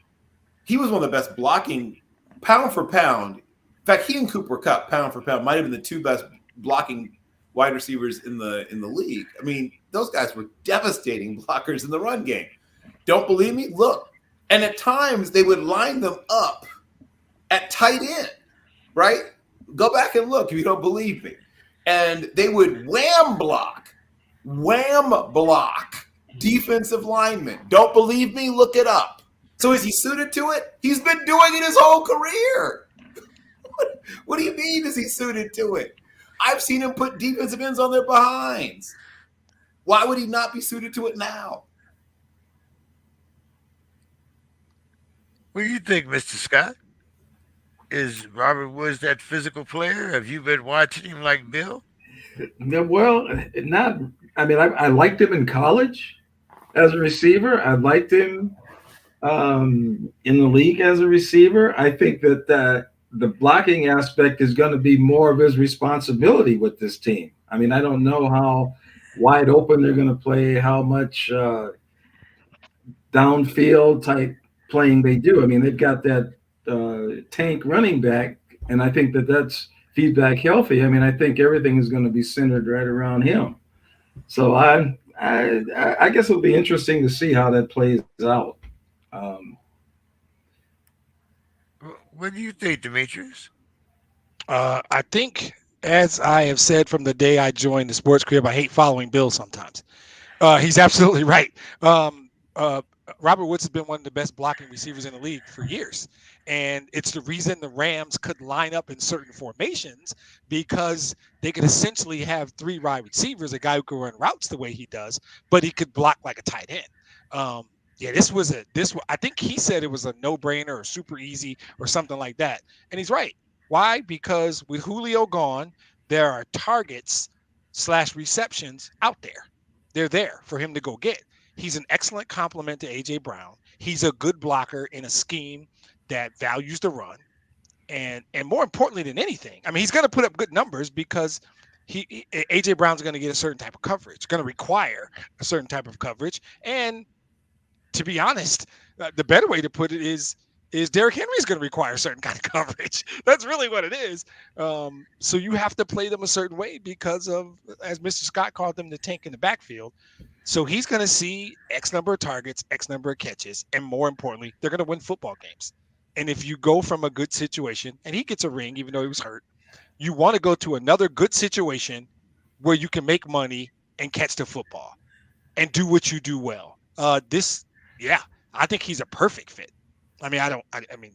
he was one of the best blocking, pound for pound. In fact, he and Cooper Kupp, pound for pound, might have been the 2 best blocking wide receivers in the league. I mean, those guys were devastating blockers in the run game. Don't believe me? Look. And at times, they would line them up at tight end, right? Go back and look if you don't believe me. And they would wham block defensive linemen. Don't believe me? Look it up. So is he suited to it? He's been doing it his whole career. What do you mean is he suited to it? I've seen him put defensive ends on their behinds. Why would he not be suited to it now? What do you think, Mr. Scott? Is Robert Woods that physical player? Have you been watching him like Bill? Well, not. I mean, I liked him in college as a receiver. I liked him in the league as a receiver. I think that the blocking aspect is going to be more of his responsibility with this team. I mean, I don't know how wide open they're going to play, how much downfield type playing they do. I mean, they've got that tank running back, and I think that's feedback healthy. I mean, I think everything is going to be centered right around him. So I guess it'll be interesting to see how that plays out. What do you think, Demetrius? I think, as I have said from the day I joined the Sports Crib, I hate following Bill sometimes. He's absolutely right. Robert Woods has been one of the best blocking receivers in the league for years. And it's the reason the Rams could line up in certain formations, because they could essentially have 3 wide receivers, a guy who could run routes the way he does, but he could block like a tight end. I think he said it was a no-brainer or super easy or something like that. And he's right. Why? Because with Julio gone, there are targets/receptions out there. They're there for him to go get. He's an excellent complement to A.J. Brown. He's a good blocker in a scheme that values the run. And more importantly than anything, I mean, he's going to put up good numbers because A.J. Brown's going to get a certain type of coverage, going to require a certain type of coverage. And to be honest, the better way to put it is is Derrick Henry's going to require a certain kind of coverage. That's really what it is. So you have to play them a certain way because of, as Mr. Scott called them, the tank in the backfield. So he's going to see X number of targets, X number of catches, and more importantly, they're going to win football games. And if you go from a good situation, and he gets a ring even though he was hurt, you want to go to another good situation where you can make money and catch the football and do what you do well. I think he's a perfect fit. I mean,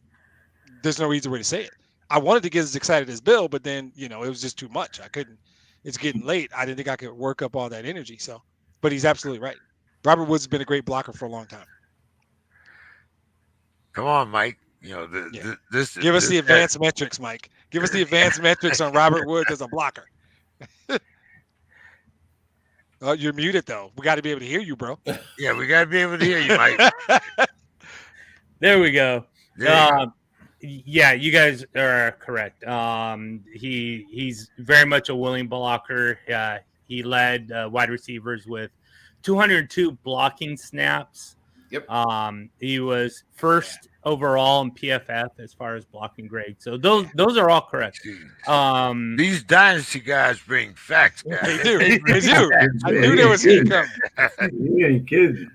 there's no easy way to say it. I wanted to get as excited as Bill, but then, it was just too much. I couldn't. It's getting late. I didn't think I could work up all that energy. So, but he's absolutely right. Robert Woods has been a great blocker for a long time. Come on, Mike. Give us the advanced metrics, Mike. Give us the advanced metrics on Robert Woods as a blocker. Oh, you're muted though. We got to be able to hear you, bro. Yeah, we got to be able to hear you, Mike. There we go. Yeah, you guys are correct. He's very much a willing blocker. He led wide receivers with 202 blocking snaps. Yep. He was first overall in PFF as far as blocking grade. So those are all correct. These dynasty guys bring facts, guys. They do. They do. I knew there was heat coming. You ain't kidding.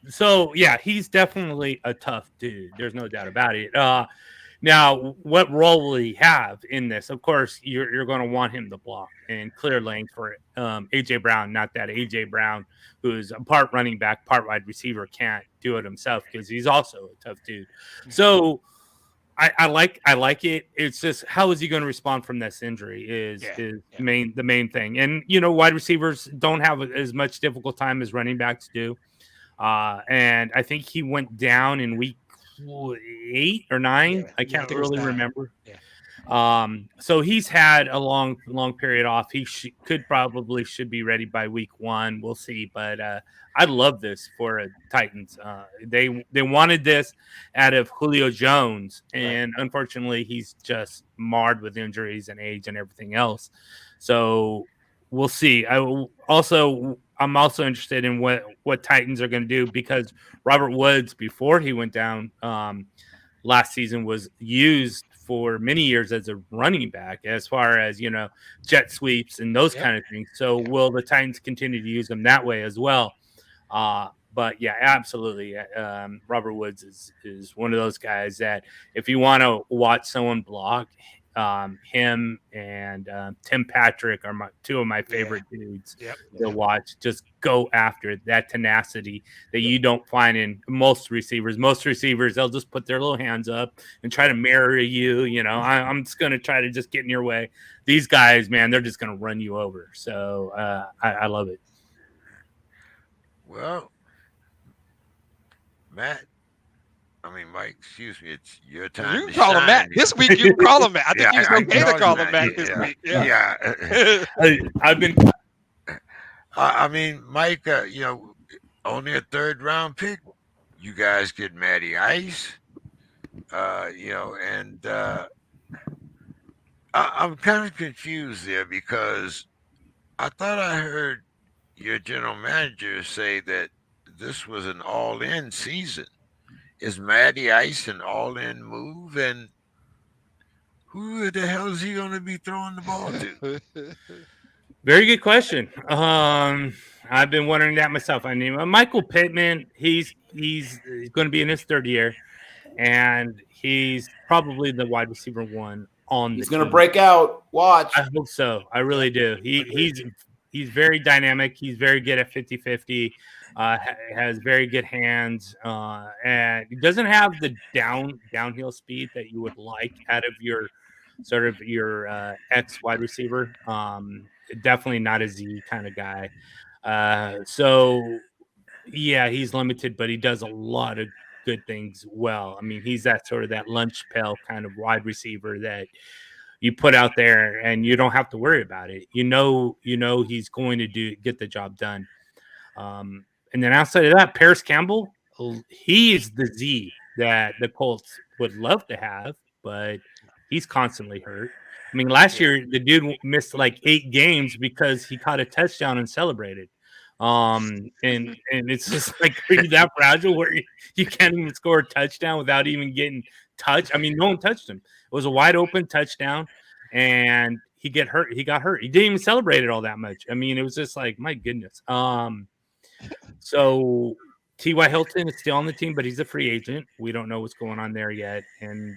So yeah, he's definitely a tough dude. There's no doubt about it. Now, what role will he have in this? Of course, you're going to want him to block and clear lanes for AJ Brown. Not that AJ Brown, who's a part running back, part wide receiver, can't do it himself because he's also a tough dude. So I like it. It's just how is he going to respond from this injury is the main thing. And wide receivers don't have as much difficult time as running backs do. And I think he went down in week 8 or 9. I can't really remember. So he's had a long period off. He should be ready by week 1. We'll see. But I love this for Titans. They wanted this out of Julio Jones, and unfortunately, he's just marred with injuries and age and everything else. So we'll see. I'm also interested in what Titans are going to do because Robert Woods, before he went down last season, was used for many years as a running back as far as, jet sweeps and those kind of things. So will the Titans continue to use him that way as well? But yeah, absolutely. Robert Woods is one of those guys that if you want to watch someone block, him and Tim Patrick are two of my favorite dudes to watch. Just go after it. That tenacity that you don't find in most receivers. Most receivers, they'll just put their little hands up and try to mirror you. I'm just going to try to just get in your way. These guys, man, they're just going to run you over. So I love it. Well, Mike, excuse me, it's your time. You can call him Matt. This week you can call him Matt. I think he's okay to call him Matt this week. Yeah. I've been. Mike, only a 3rd round pick. You guys get Matty Ice. And I'm kind of confused there because I thought I heard your general manager say that this was an all-in season. Is Matty Ice an all-in move? And who the hell is he going to be throwing the ball to? Very good question. I've been wondering that myself. I mean, Michael Pittman, he's going to be in his 3rd year, and he's probably the wide receiver 1 on the He's going to break out. Watch. I hope so. I really do. He's very dynamic. He's very good at 50-50. Has very good hands, and he doesn't have the downhill speed that you would like out of your ex wide receiver. Definitely not a Z kind of guy. So yeah, he's limited, but he does a lot of good things well. I mean, he's that lunch pail kind of wide receiver that you put out there and you don't have to worry about it. He's going to get the job done. And then outside of that, Paris Campbell, he is the Z that the Colts would love to have, but he's constantly hurt. I mean, last year, the dude missed like 8 games because he caught a touchdown and celebrated. And it's just like, are you that fragile where you can't even score a touchdown without even getting touched? I mean, no one touched him. It was a wide open touchdown, and he got hurt. He didn't even celebrate it all that much. I mean, it was just like, my goodness. So T.Y. Hilton is still on the team, but he's a free agent. We don't know what's going on there yet. And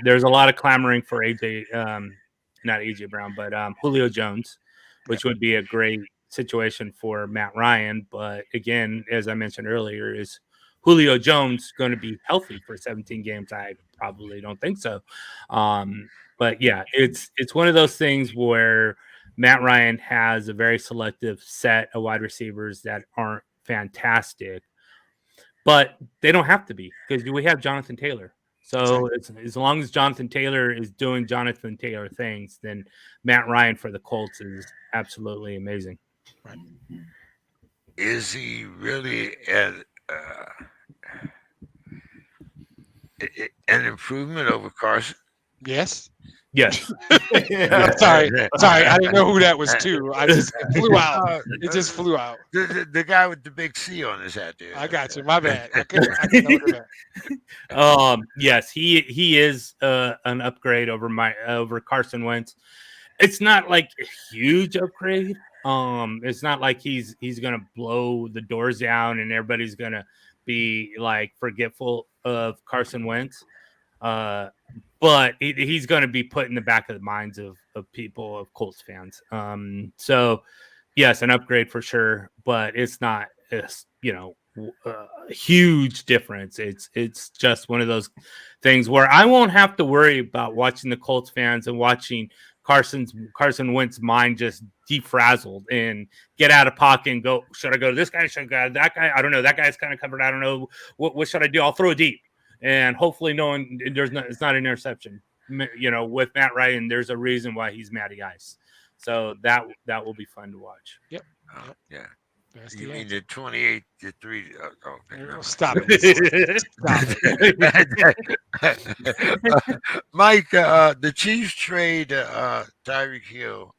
there's a lot of clamoring for not AJ Brown, but Julio Jones, which would be a great situation for Matt Ryan. But again, as I mentioned earlier, is Julio Jones going to be healthy for 17 games? I probably don't think so. But yeah, it's one of those things where Matt Ryan has a very selective set of wide receivers that aren't fantastic, but they don't have to be, because we have Jonathan Taylor. So as long as Jonathan Taylor is doing Jonathan Taylor things, then Matt Ryan for the Colts is absolutely amazing. Right. Is he really an improvement over Carson? Yes. Yes. Sorry. I didn't know who that was too. It flew out. It just flew out. The guy with the big C on his hat there. I got you. My bad. I couldn't know that. Yes, he is an upgrade over Carson Wentz. It's not like a huge upgrade. It's not like he's gonna blow the doors down and everybody's gonna be like forgetful of Carson Wentz. But he's going to be put in the back of the minds of people, of Colts fans. So, yes, an upgrade for sure, but it's not, a huge difference. It's just one of those things where I won't have to worry about watching the Colts fans and watching Carson Wentz's mind just defrazzled and get out of pocket and go, should I go to this guy? Should I go to that guy? I don't know. That guy's kind of covered. I don't know. What should I do? I'll throw it deep. And hopefully it's not an interception. With Matt Ryan, there's a reason why he's Matty Ice. So that will be fun to watch. Yep. Yeah. That's You mean the 28-3? Stop it. Mike, the Chiefs trade Tyreek Hill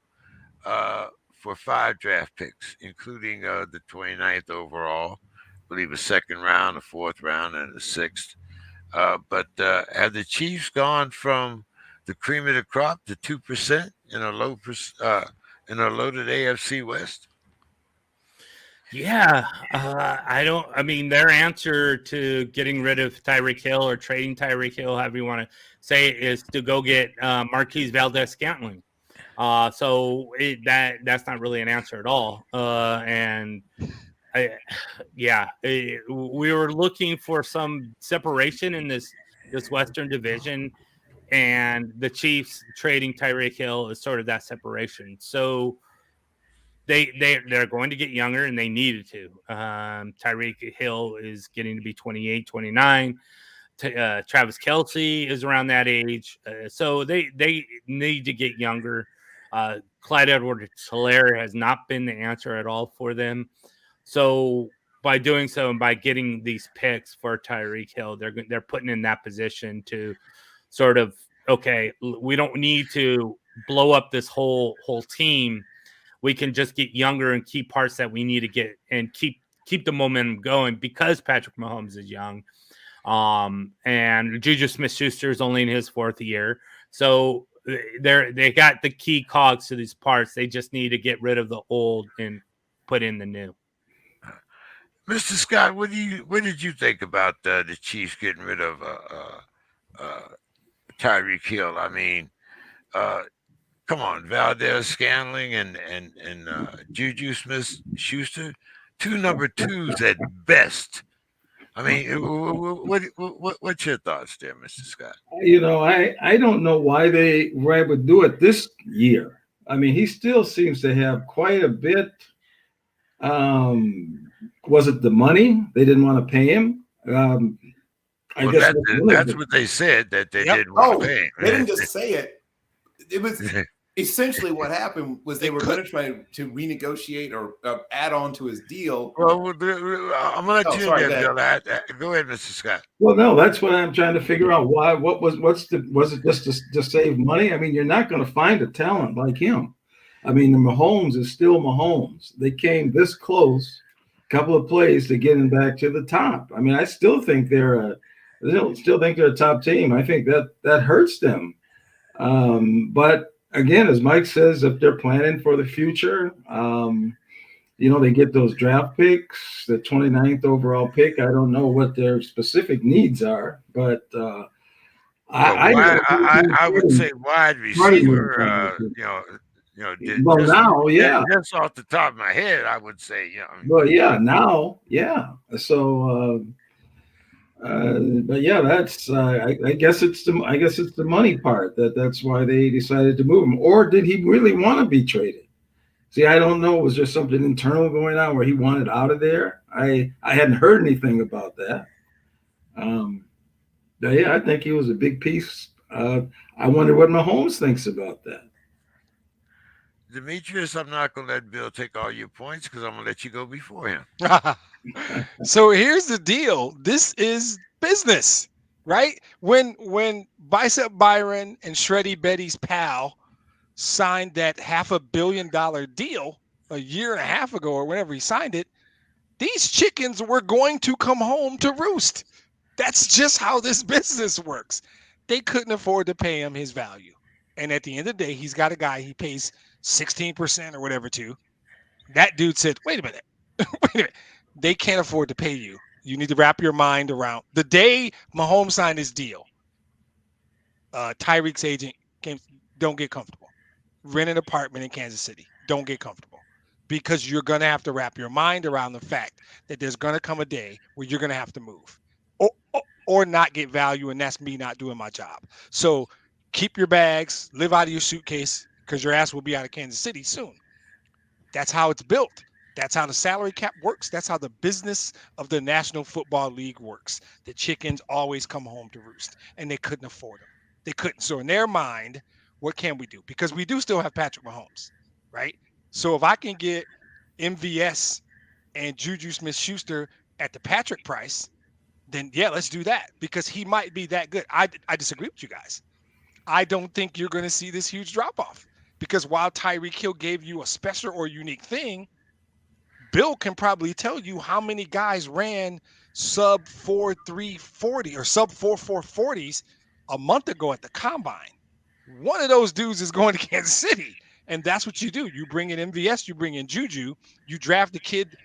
for 5 draft picks, including the 29th overall, I believe a second round, a 4th round, and a 6th. But have the Chiefs gone from the cream of the crop to 2% in a loaded AFC West? Yeah, their answer to getting rid of Tyreek Hill or trading Tyreek Hill, however you want to say it, is to go get Marquise Valdes-Scantling. So that's not really an answer at all. We were looking for some separation in this Western division, and the Chiefs trading Tyreek Hill is sort of that separation. So they're going to get younger, and they needed to. Tyreek Hill is getting to be 28, 29. Travis Kelce is around that age. So they need to get younger. Clyde Edwards-Helaire has not been the answer at all for them. So by doing so and by getting these picks for Tyreek Hill, they're putting in that position to sort of, okay, we don't need to blow up this whole team. We can just get younger and key parts that we need to get and keep the momentum going, because Patrick Mahomes is young. And Juju Smith-Schuster is only in his 4th year. So they got the key cogs to these parts. They just need to get rid of the old and put in the new. Mr. Scott, what did you think about the Chiefs getting rid of Tyreek Hill? I mean, come on, Valdes-Scantling and Juju Smith-Schuster, 2 number 2s at best. I mean, what's your thoughts there, Mr. Scott? I don't know why they would do it this year. I mean, he still seems to have quite a bit. Was it the money? They didn't want to pay him. I guess that's what they said, that they didn't want to pay him. They didn't just say it. It was essentially what happened was they were going to try to renegotiate or add on to his deal. Well, I'm going to let you go ahead, Mr. Scott. Well, no, that's what I'm trying to figure out. Why? Was it just to save money? I mean, you're not going to find a talent like him. I mean, the Mahomes is still Mahomes. They came this close, a couple of plays to getting back to the top. I mean, I still think they're a top team. I think that hurts them. But again, as Mike says, if they're planning for the future, they get those draft picks, the 29th overall pick. I don't know what their specific needs are, but I would say wide receiver. Just off the top of my head, I would say, Well, yeah, now, yeah. So, but yeah, that's. I guess it's the money part that's why they decided to move him. Or did he really want to be traded? See, I don't know. Was there something internal going on where he wanted out of there? I hadn't heard anything about that. But yeah, I think he was a big piece. I wonder what Mahomes thinks about that. Demetrius, I'm not going to let Bill take all your points because I'm going to let you go before him. So here's the deal. This is business, right? When Bicep Byron and Shreddy Betty's pal signed that $500 million deal a year and a half ago or whenever he signed it, these chickens were going to come home to roost. That's just how this business works. They couldn't afford to pay him his value. And at the end of the day, he's got a guy he pays 16% or whatever to. That dude said, wait a minute. They can't afford to pay you. You need to wrap your mind around. The day Mahomes signed his deal, Tyreek's agent came, don't get comfortable. Rent an apartment in Kansas City. Don't get comfortable. Because you're going to have to wrap your mind around the fact that there's going to come a day where you're going to have to move. Or not get value, and that's me not doing my job. So keep your bags, live out of your suitcase, because your ass will be out of Kansas City soon. That's how it's built. That's how the salary cap works. That's how the business of the National Football League works. The chickens always come home to roost, and they couldn't afford them. They couldn't. So in their mind, what can we do? Because we do still have Patrick Mahomes, right? So if I can get MVS and Juju Smith-Schuster at the Patrick price, then yeah, let's do that because he might be that good. I disagree with you guys. I don't think you're going to see this huge drop-off because while Tyreek Hill gave you a special or unique thing, Bill can probably tell you how many guys ran sub 4.340 or sub 4.440s a month ago at the combine. One of those dudes is going to Kansas City, and that's what you do. You bring in MVS, you bring in Juju, you draft the kid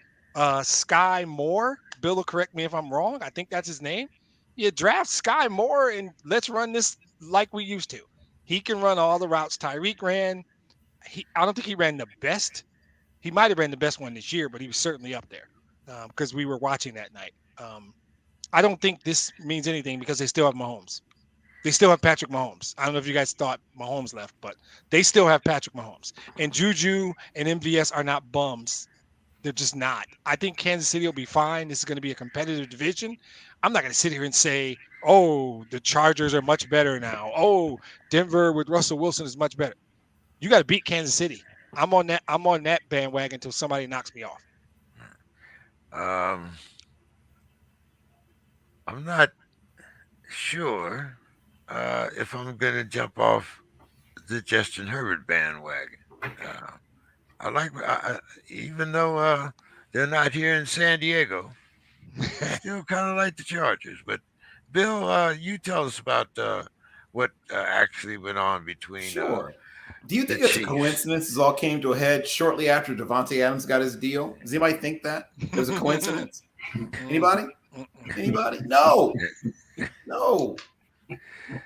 Sky Moore. Bill will correct me if I'm wrong. I think that's his name. You draft Sky Moore and let's run this like we used to. He can run all the routes Tyreek ran. I don't think he ran the best. He might have ran the best one this year, but he was certainly up there because we were watching that night. I don't think this means anything because they still have Mahomes. They still have Patrick Mahomes. I don't know if you guys thought Mahomes left, but they still have Patrick Mahomes. And Juju and MVS are not bums. They're just not. I think Kansas City will be fine. This is going to be a competitive division. I'm not going to sit here and say, oh, the Chargers are much better now. Oh, Denver with Russell Wilson is much better. You got to beat Kansas City. I'm on that bandwagon until somebody knocks me off. I'm not sure if I'm going to jump off the Justin Herbert bandwagon. Even though they're not here in San Diego, I still kind of like the Chargers. But Bill, you tell us about what actually went on between. Sure. Do you think it's a coincidence this all came to a head shortly after Davante Adams got his deal? Does anybody think that? It was a coincidence? Anybody? No.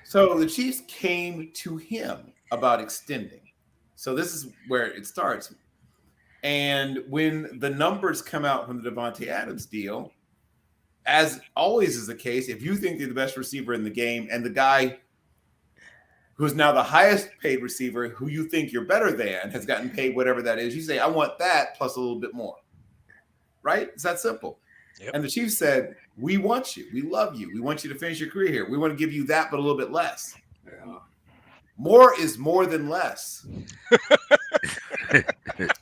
So the Chiefs came to him about extending. So this is where it starts. And when the numbers come out from the Davante Adams deal, as always is the case, if you think they're the best receiver in the game and the guy who's now the highest paid receiver who you think you're better than has gotten paid whatever that is, you say, I want that plus a little bit more. Right? It's that simple. Yep. And the Chiefs said, we want you. We love you. We want you to finish your career here. We want to give you that, but a little bit less. Yeah. More is more than less.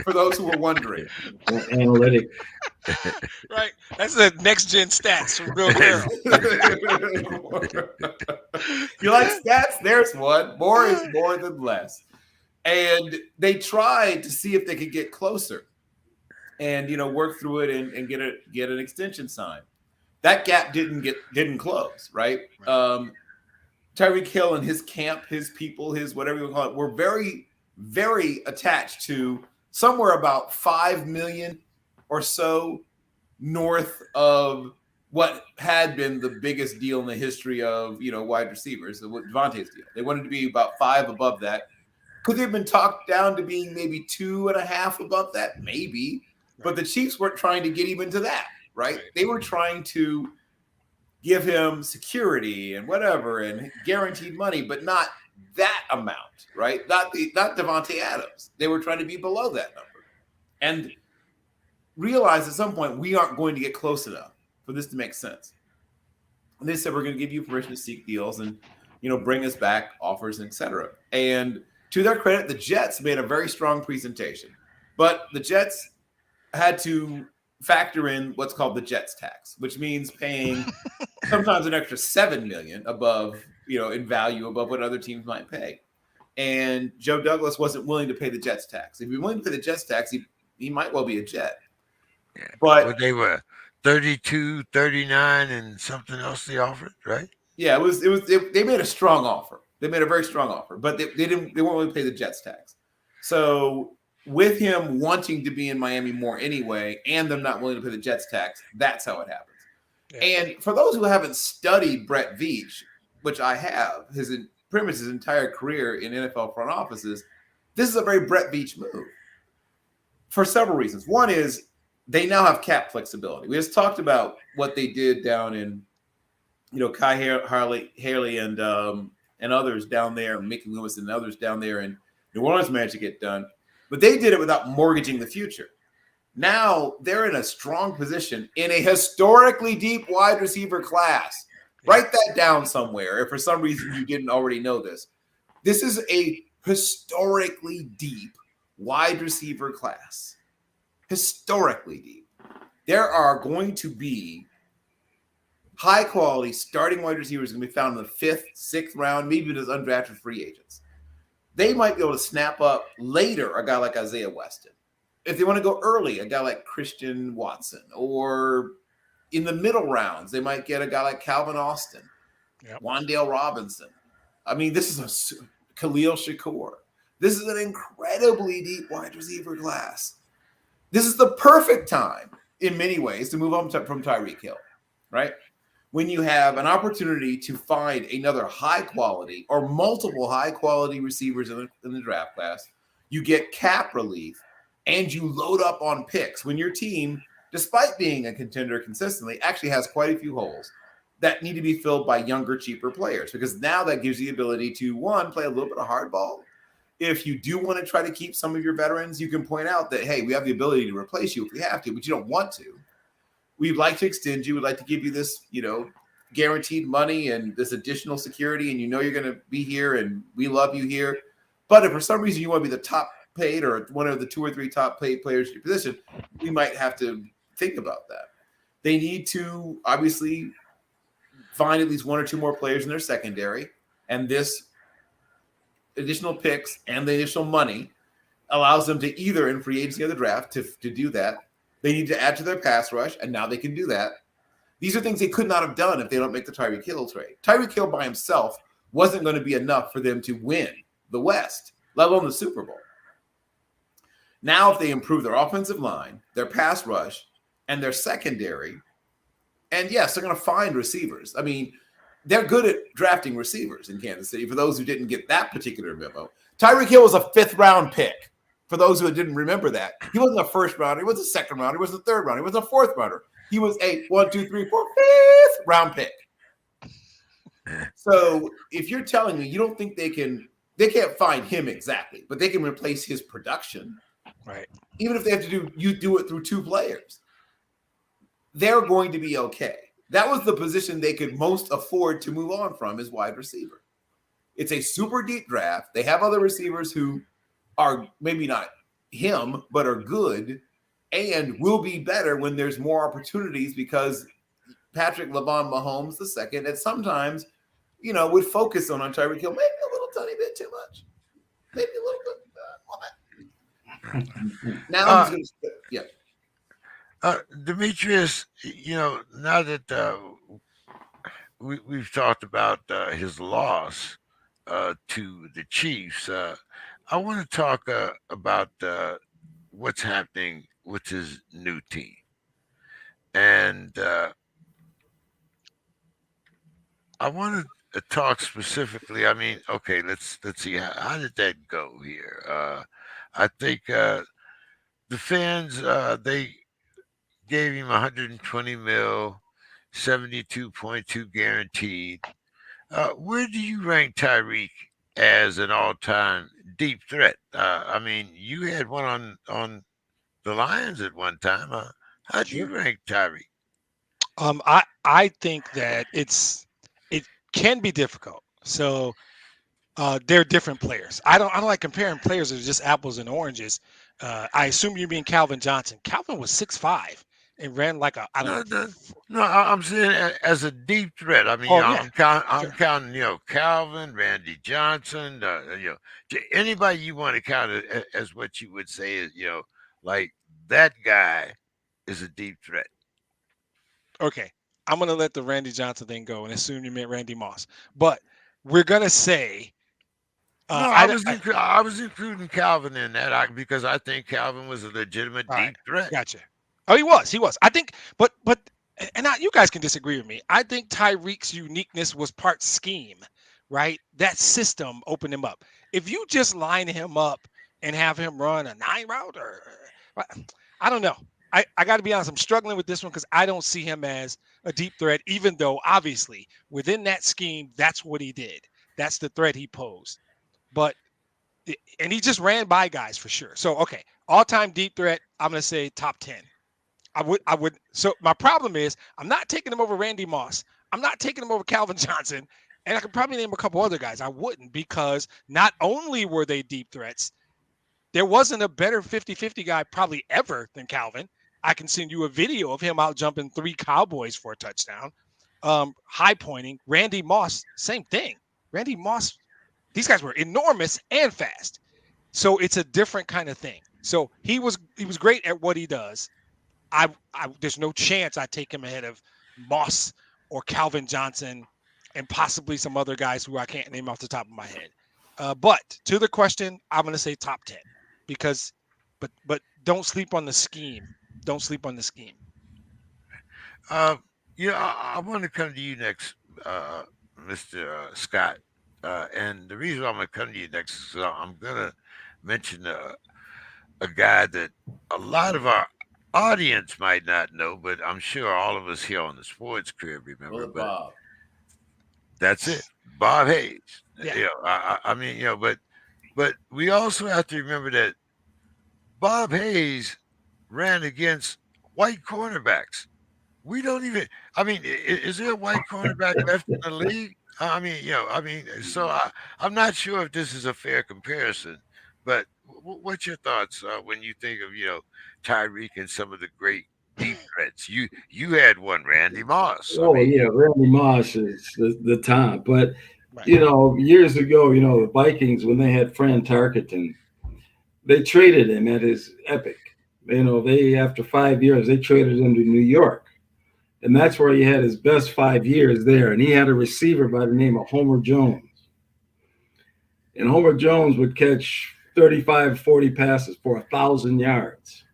For those who are wondering. Analytic. Right. That's the next gen stats from Bill Carroll. You like stats? There's one. More is more than less. And they tried to see if they could get closer and, work through it and get an extension signed. That gap didn't close, right? Tyreek Hill and his camp, his people, his whatever you call it, were very, very attached to somewhere about 5 million or so north of what had been the biggest deal in the history of, wide receivers, the Devontae's deal. They wanted to be about 5 above that. Could they have been talked down to being maybe 2.5 above that? Maybe. But the Chiefs weren't trying to get even to that, right? They were trying to give him security and whatever and guaranteed money, but not that amount, right? Not Devontae Adams. They were trying to be below that number. And realized at some point we aren't going to get close enough for this to make sense. And they said, we're going to give you permission to seek deals and, bring us back offers, etc. And to their credit, the Jets made a very strong presentation. But the Jets had to factor in what's called the Jets tax, which means paying sometimes an extra $7 million above, in value above what other teams might pay. And Joe Douglas wasn't willing to pay the Jets tax. If he's willing to pay the Jets tax, he might well be a Jet. Yeah. But they were 32, 39, and something else they offered, right? Yeah, they made a strong offer. They made a very strong offer, but they weren't willing to pay the Jets tax. So with him wanting to be in Miami more anyway, and them not willing to pay the Jets tax, that's how it happens. Yeah. And for those who haven't studied Brett Veach, which I have, pretty much his entire career in NFL front offices, this is a very Brett Veach move for several reasons. One is they now have cap flexibility. We just talked about what they did down in, Kai Haley and others down there, Mickey Loomis and others down there in New Orleans managed to get done. But they did it without mortgaging the future. Now they're in a strong position in a historically deep wide receiver class. Yeah. Write that down somewhere if for some reason you didn't already know this. This is a historically deep wide receiver class. Historically deep. There are going to be high quality starting wide receivers going to be found in the 5th, 6th round, maybe even as undrafted free agents. They might be able to snap up later a guy like Isaiah Weston. If they want to go early, a guy like Christian Watson. Or in the middle rounds, they might get a guy like Calvin Austin, Wan'Dale Robinson. I mean, this is Khalil Shakur. This is an incredibly deep wide receiver class. This is the perfect time, in many ways, to move on from Tyreek Hill, right? When you have an opportunity to find another high quality or multiple high quality receivers in the draft class, you get cap relief and you load up on picks when your team, despite being a contender consistently, actually has quite a few holes that need to be filled by younger, cheaper players. Because now that gives you the ability to, one, play a little bit of hardball. If you do want to try to keep some of your veterans, you can point out that, hey, we have the ability to replace you if we have to, but you don't want to. We'd like to extend you. We'd like to give you this, guaranteed money and this additional security, and you're going to be here, and we love you here. But if for some reason you want to be the top paid or one of the 2 or 3 top paid players in your position, we might have to think about that. They need to obviously find at least 1 or 2 more players in their secondary, and this additional picks and the additional money allows them to either in free agency or the draft to do that. They need to add to their pass rush, and now they can do that. These are things they could not have done if they don't make the Tyreek Hill trade. Tyreek Hill by himself wasn't going to be enough for them to win the West, let alone the Super Bowl. Now, if they improve their offensive line, their pass rush, and their secondary, and yes, they're going to find receivers. I mean, they're good at drafting receivers in Kansas City. For those who didn't get that particular memo, Tyreek Hill was a 5th round pick. For those who didn't remember that, he wasn't a 1st rounder. He wasn't a 2nd rounder. He wasn't a 3rd rounder. He wasn't a 4th rounder. He was a 1, 2, 3, 4, 5th round pick. So if you're telling me you don't think they can't find him exactly, but they can replace his production, right? Even if they have to do it through 2 players, they're going to be okay. That was the position they could most afford to move on from is wide receiver. It's a super deep draft. They have other receivers who are maybe not him, but are good and will be better when there's more opportunities because Patrick LeBron Mahomes II and sometimes, would focus on Tyreek Hill maybe a little tiny bit too much. Maybe a little bit. Now he's going to, Demetrius, now that we've talked about his loss to the Chiefs, I want to talk about what's happening with his new team, and I want to talk specifically. I mean, okay, let's see how did that go here. I think the fans they gave him 120 mil, 72.2 guaranteed. Where do you rank Tyreek as an all-time deep threat? I mean, you had one on the Lions at one time. How do you rank Tyreek? I think that it can be difficult. So they're different players. I don't like comparing players as just apples and oranges. I assume you mean Calvin Johnson. Calvin was 6'5" and ran like No, I'm saying as a deep threat. I mean, I'm counting, Calvin, Randy Johnson, anybody you want to count as what you would say is, like that guy is a deep threat. Okay, I'm gonna let the Randy Johnson thing go and assume you meant Randy Moss, but we're gonna say. I was including Calvin in that because I think Calvin was a legitimate deep threat. Gotcha. Oh, he was. I think, but you guys can disagree with me. I think Tyreek's uniqueness was part scheme, right? That system opened him up. If you just line him up and have him run a 9 route, I don't know. I got to be honest. I'm struggling with this one because I don't see him as a deep threat, even though obviously within that scheme, that's what he did. That's the threat he posed. And he just ran by guys for sure. So, okay, all-time deep threat, I'm going to say top 10. I would. So my problem is I'm not taking him over Randy Moss. I'm not taking him over Calvin Johnson. And I could probably name a couple other guys. I wouldn't, because not only were they deep threats, there wasn't a better 50-50 guy probably ever than Calvin. I can send you a video of him out jumping 3 Cowboys for a touchdown. High pointing. Randy Moss, same thing. Randy Moss, these guys were enormous and fast. So it's a different kind of thing. So he was great at what he does. There's no chance I take him ahead of Moss or Calvin Johnson and possibly some other guys who I can't name off the top of my head. But to the question, I'm going to say top 10 because, but don't sleep on the scheme. Don't sleep on the scheme. I want to come to you next, Mr. Scott. And the reason I'm going to come to you next is I'm going to mention a guy that a lot of our audience might not know, but I'm sure all of us here on the Sports Crib remember. Bob. That's it, Bob Hayes. Yeah. But we also have to remember that Bob Hayes ran against white cornerbacks. We don't even. I mean, is there a white cornerback left in the league? So I'm not sure if this is a fair comparison. But what's your thoughts when you think of Tyreek and some of the great deep threats? You had one, Randy Moss. Randy Moss is the top. But years ago, the Vikings, when they had Fran Tarkenton, they traded him at his epic. They after 5 years they traded him to New York, and that's where he had his best 5 years there. And he had a receiver by the name of Homer Jones, and Homer Jones would catch 35, 40 passes for 1,000 yards.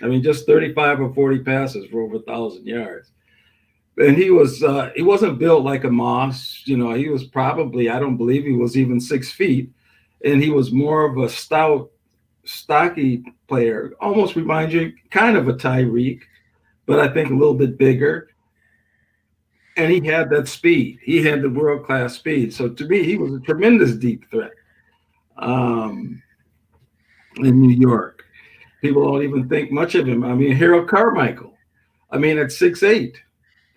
I mean, just 35 or 40 passes for over 1,000 yards. And he wasn't built like a Moss. He was probably, I don't believe he was even 6 feet. And he was more of a stout, stocky player. Almost reminds you kind of a Tyreek, but I think a little bit bigger. And he had that speed. He had the world-class speed. So to me, he was a tremendous deep threat. In New York, people don't even think much of him. I mean, Harold Carmichael. I mean, at 6'8",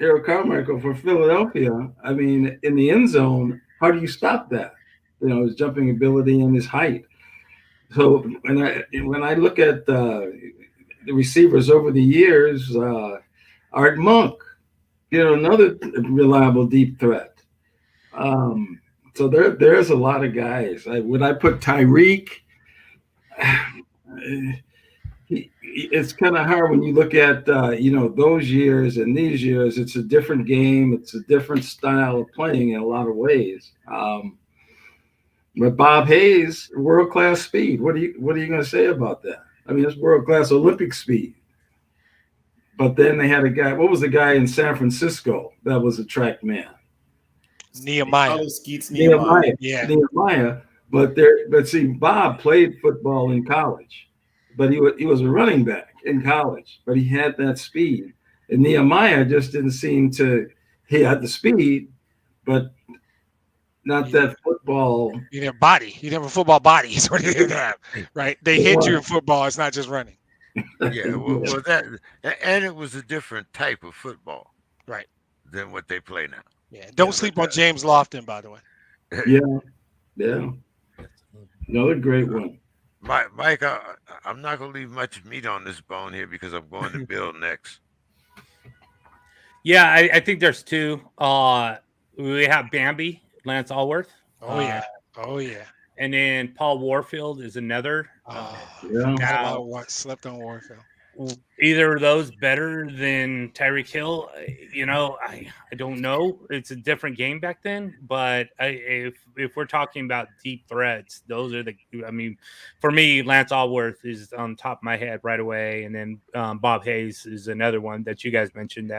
Harold Carmichael for Philadelphia. I mean, in the end zone, how do you stop that? His jumping ability and his height. So when I look at the receivers over the years, Art Monk, another reliable deep threat. So there's a lot of guys. Would I put Tyreek? it's kind of hard when you look at those years and these years. It's a different game. It's a different style of playing in a lot of ways. But Bob Hayes, world class speed. What are you going to say about that? I mean, it's world class Olympic speed. But then they had a guy. What was the guy in San Francisco that was a track man? Nehemiah. Nehemiah. Yeah. Nehemiah. But see, Bob played football in college, but he was a running back in college, but he had that speed. And Nehemiah just didn't seem to. He had the speed, but not that football. You didn't have body. You didn't have a football body. Is what you didn't have, right? They hit you in football. It's not just running. Yeah, well, that, and it was a different type of football, right, than what they play now. Yeah, don't sleep on James Lofton, by the way. Yeah, another great one. Mike, I'm not going to leave much meat on this bone here because I'm going to Bill next. Yeah, I think there's two. We have Bambi, Lance Allworth. Oh yeah. And then Paul Warfield is another. Slept on Warfield. Either of those better than Tyreek Hill? I don't know. It's a different game back then. But if we're talking about deep threats, those are for me, Lance Allworth is on top of my head right away. And then Bob Hayes is another one that you guys mentioned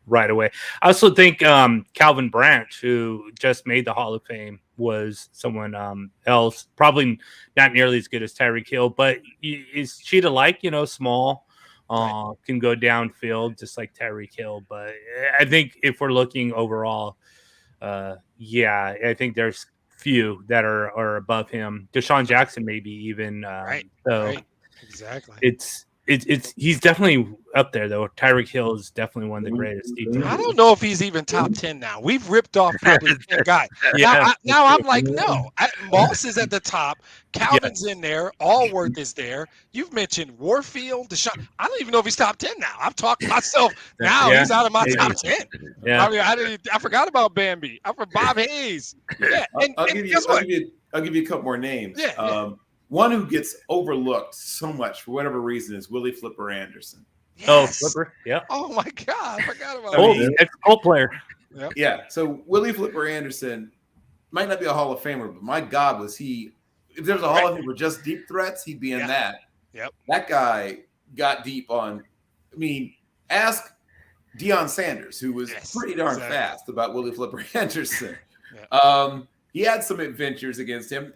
right away. I also think Calvin Branch, who just made the Hall of Fame, was someone else, probably not nearly as good as Tyreek Hill, but is cheetah-like, small, can go downfield just like Tyreek Hill. But I think if we're looking overall, I think there's few that are above him. Deshaun Jackson, maybe even. Right. Exactly. He's definitely up there, though. Tyreek Hill is definitely one of the greatest. I don't know if he's even top 10 now. We've ripped off probably 10 guys. Now I'm like, no. Moss is at the top. Calvin's in there. Allworth is there. You've mentioned Warfield, Deshaun. I don't even know if he's top 10 now. I'm talking myself now. He's out of my top 10. Yeah. I forgot about Bambi. I'm from Bob Hayes. Yeah. I'll give you a couple more names. Yeah. One who gets overlooked so much for whatever reason is Willie Flipper Anderson. Yes. Oh, Flipper, yeah. Oh my God, I forgot about that. Ex-Colt player. Yep. Yeah. So Willie Flipper Anderson might not be a Hall of Famer, but my God, was he? If there was a Hall of Fame for just deep threats, he'd be in that. Yep. That guy got deep on. I mean, ask Deion Sanders, who was pretty darn fast, about Willie Flipper Anderson. Yeah. He had some adventures against him,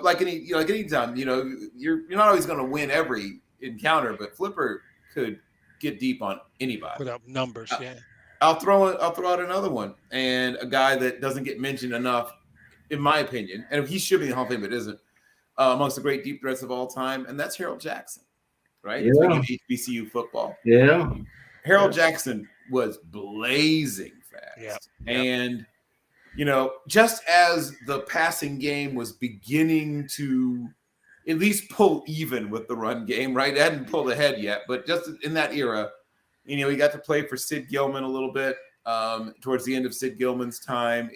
like any time, you're not always going to win every encounter, but Flipper could get deep on anybody. Put up numbers, I'll throw out another one, and a guy that doesn't get mentioned enough, in my opinion, and he should be in the Hall of Fame, but isn't, amongst the great deep threats of all time, and that's Harold Jackson, right? Yeah. Speaking of HBCU football. Yeah. Harold Jackson was blazing fast. Yep. And just as the passing game was beginning to at least pull even with the run game, right? It hadn't pulled ahead yet, but just in that era, he got to play for Sid Gilman a little bit towards the end of Sid Gilman's time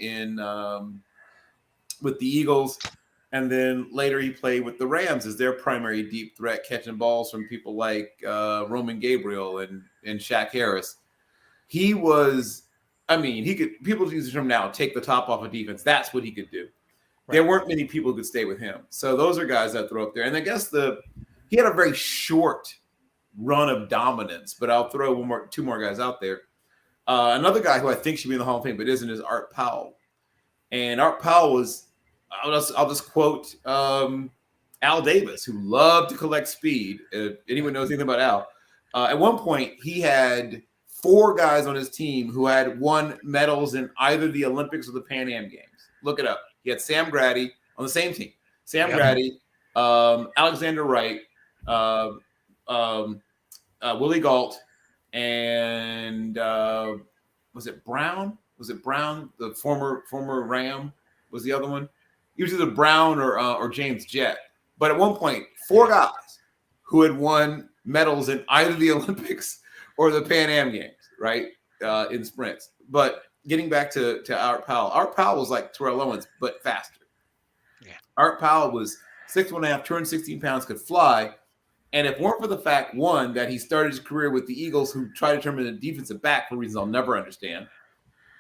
with the Eagles. And then later he played with the Rams as their primary deep threat, catching balls from people like Roman Gabriel and Shaq Harris. He was... people use him now, take the top off of defense. That's what he could do. Right. There weren't many people who could stay with him. So those are guys I throw up there. And I guess he had a very short run of dominance, but I'll throw two more guys out there. Another guy who I think should be in the Hall of Fame, but isn't, is Art Powell. And Art Powell was, I'll just quote Al Davis, who loved to collect speed. If anyone knows anything about Al, at one point he had 4 guys on his team who had won medals in either the Olympics or the Pan Am Games. Look it up. He had Sam Grady on the same team. Grady, Alexander Wright, Willie Galt, and was it Brown? The former Ram was the other one. He was either Brown or James Jett. But at one point, 4 guys who had won medals in either the Olympics or the Pan Am Games, right, in sprints. But getting back to Art Powell was like Terrell Owens, but faster. Yeah. Art Powell was 6'1.5", 216 pounds, could fly. And if it weren't for the fact, one, that he started his career with the Eagles, who try to turn him into a defensive back for reasons I'll never understand,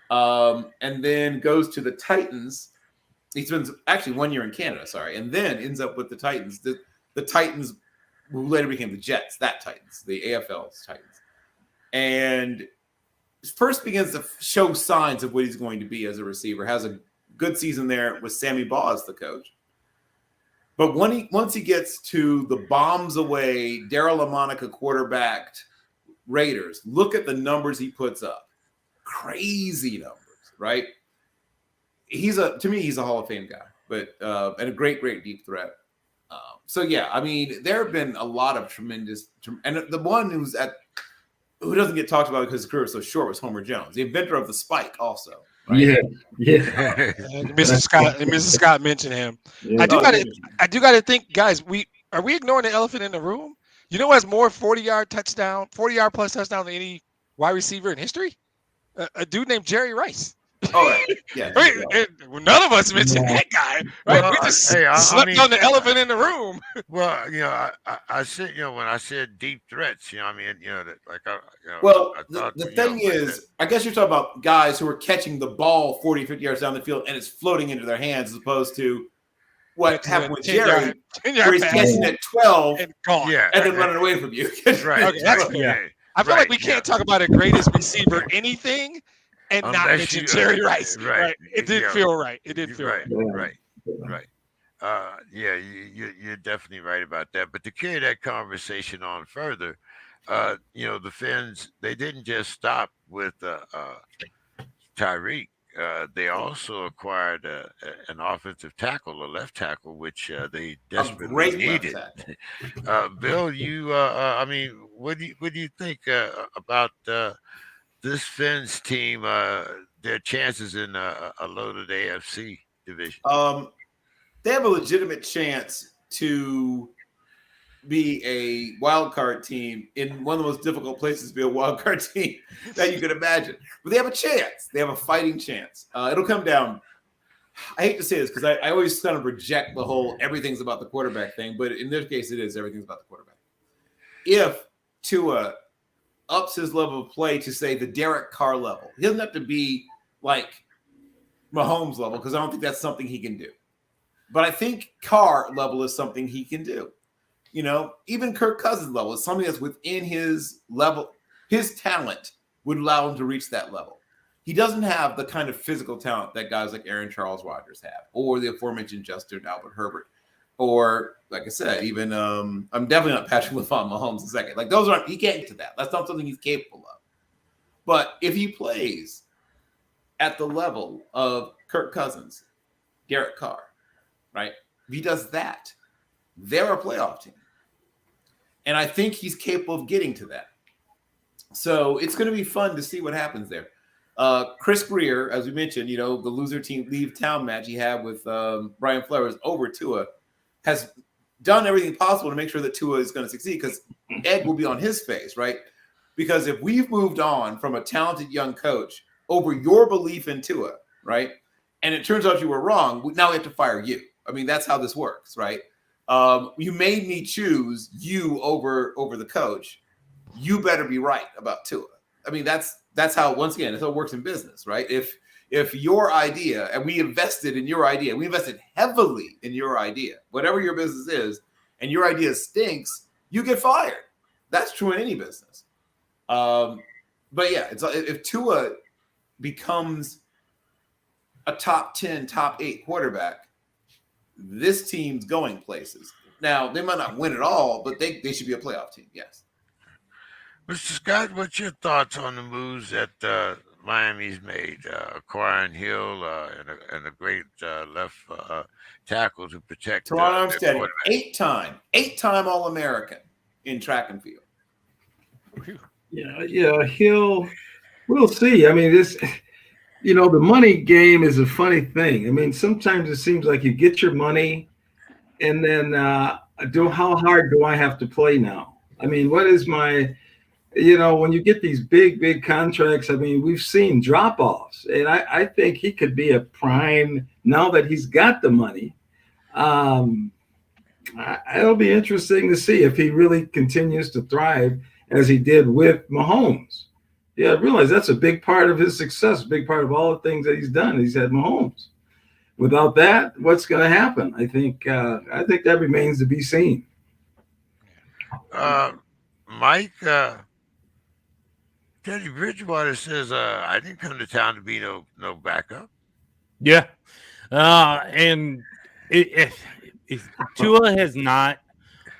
and then goes to the Titans. He spends actually 1 year in Canada, and then ends up with the Titans. The Titans, who later became the Jets, the AFL's Titans. And first begins to show signs of what he's going to be as a receiver. Has a good season there with Sammy Baugh as the coach. But once he gets to the bombs away, Daryl LaMonica quarterbacked Raiders, look at the numbers he puts up. Crazy numbers, right? To me, he's a Hall of Fame guy, but and a great deep threat. So yeah, I mean, there have been a lot of tremendous, and the one who doesn't get talked about because his career is so short was Homer Jones, the inventor of the spike, also. Right? Yeah. Mrs. Scott mentioned him. Yeah. I do gotta think, guys. Are we ignoring the elephant in the room? You know who has more 40-yard plus touchdown than any wide receiver in history? A dude named Jerry Rice. Oh, right. Yeah. None of us mentioned that guy. Right? Well, we just slept on the elephant in the room. Well, I said, when I said deep threats, the thing is, I guess you're talking about guys who are catching the ball 40, 50 yards down the field and it's floating into their hands, as opposed to what happened with Jerry, where he's catching at 12 and then running away from you. Right. Okay, that's fair. I feel like we can't talk about a greatest receiver anything and not mention Jerry Rice. Right. It didn't feel right. It didn't feel right. Right. You're definitely right about that. But to carry that conversation on further, the Finns, they didn't just stop with Tyreek. They also acquired an offensive tackle, a left tackle, which they desperately needed. Bill, what do you think about this Finns team, their chances in a loaded AFC division? They have a legitimate chance to be a wild card team in one of the most difficult places to be a wild card team that you could imagine. But they have a chance. They have a fighting chance. It'll come down. I hate to say this because I always kind of reject the whole everything's about the quarterback thing, but in this case, it is everything's about the quarterback. If Tua ups his level of play to, say, the Derek Carr level, he doesn't have to be like Mahomes level, because I don't think that's something he can do. But I think Carr level is something he can do. Even Kirk Cousins level is something that's within his level. His talent would allow him to reach that level. He doesn't have the kind of physical talent that guys like Aaron Charles Rodgers have, or the aforementioned Justin Albert Herbert, or, like I said, even I'm definitely not Patrick Mahomes in a second. Like, those aren't, he can't get to that. That's not something he's capable of. But if he plays at the level of Kirk Cousins, Derek Carr, right? If he does that, they're a playoff team. And I think he's capable of getting to that. So it's going to be fun to see what happens there. Chris Greer, as we mentioned, the loser team leave town match he had with Brian Flores over Tua, has done everything possible to make sure that Tua is going to succeed, because egg will be on his face, right? Because if we've moved on from a talented young coach over your belief in Tua, right, and it turns out you were wrong, now we have to fire you. I mean, that's how this works, right? You made me choose you over the coach. You better be right about Tua. I mean, that's how, once again, that's how it works in business, right? If your idea, and we invested in your idea, we invested heavily in your idea, whatever your business is, and your idea stinks, you get fired. That's true in any business. But yeah, if Tua becomes a top 10, top 8 quarterback, this team's going places. Now, they might not win it all, but they should be a playoff team, yes. Mr. Scott, what's your thoughts on the moves that Miami's made, acquiring Hill and a great left tackle to protect Teron Armstead, 8-time All-American in track and field. Yeah, Hill, we'll see. I mean, the money game is a funny thing. I mean, sometimes it seems like you get your money and then how hard do I have to play now? I mean, what is my, when you get these big contracts, I mean, we've seen drop-offs. And I think he could be a prime now that he's got the money. It'll be interesting to see if he really continues to thrive as he did with Mahomes. Yeah, I realize that's a big part of his success, a big part of all the things that he's done. He's had Mahomes. Without that, what's going to happen? I think that remains to be seen. Mike, Teddy Bridgewater says, "I didn't come to town to be no backup." Yeah, and if Tua has not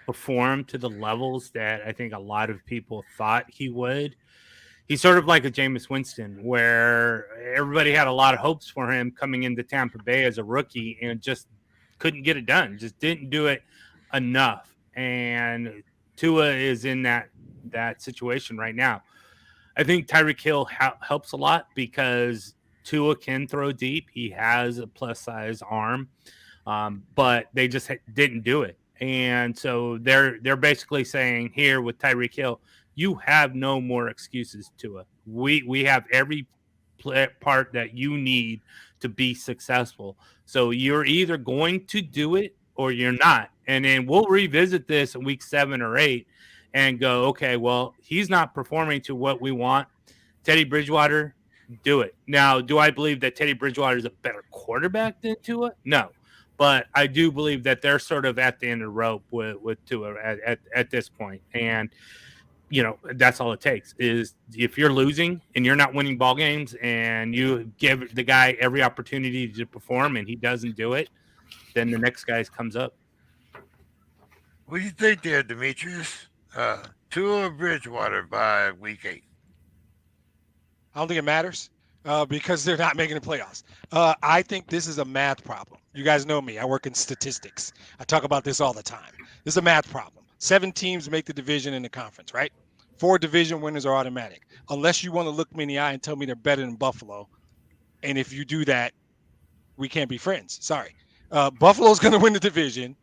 performed to the levels that I think a lot of people thought he would, he's sort of like a Jameis Winston, where everybody had a lot of hopes for him coming into Tampa Bay as a rookie and just couldn't get it done, just didn't do it enough. And Tua is in that situation right now. I think Tyreek Hill helps a lot because Tua can throw deep. He has a plus-size arm, but they just didn't do it. And so they're basically saying here with Tyreek Hill, you have no more excuses, Tua. We have every part that you need to be successful. So you're either going to do it or you're not. And then we'll revisit this in week 7 or 8 and go, okay, well, he's not performing to what we want. Teddy Bridgewater, do it. Now, do I believe that Teddy Bridgewater is a better quarterback than Tua? No. But I do believe that they're sort of at the end of the rope with Tua at this point. And, that's all it takes is if you're losing and you're not winning ball games and you give the guy every opportunity to perform and he doesn't do it, then the next guy comes up. What do you think there, Demetrius? Tua or Bridgewater by week 8? I don't think it matters because they're not making the playoffs. I think this is a math problem. You guys know me. I work in statistics. I talk about this all the time. This is a math problem. 7 teams make the division in the conference, right? 4 division winners are automatic. Unless you want to look me in the eye and tell me they're better than Buffalo. And if you do that, we can't be friends. Sorry. Buffalo's going to win the division.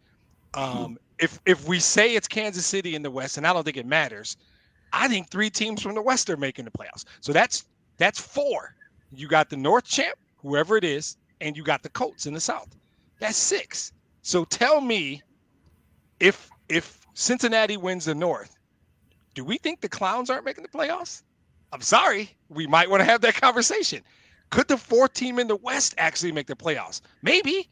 If we say it's Kansas City in the West, and I don't think it matters, I think 3 teams from the West are making the playoffs. So that's 4. You got the North champ, whoever it is, and you got the Colts in the South. That's 6. So tell me if Cincinnati wins the North, do we think the Clowns aren't making the playoffs? I'm sorry. We might want to have that conversation. Could the 4th team in the West actually make the playoffs? Maybe.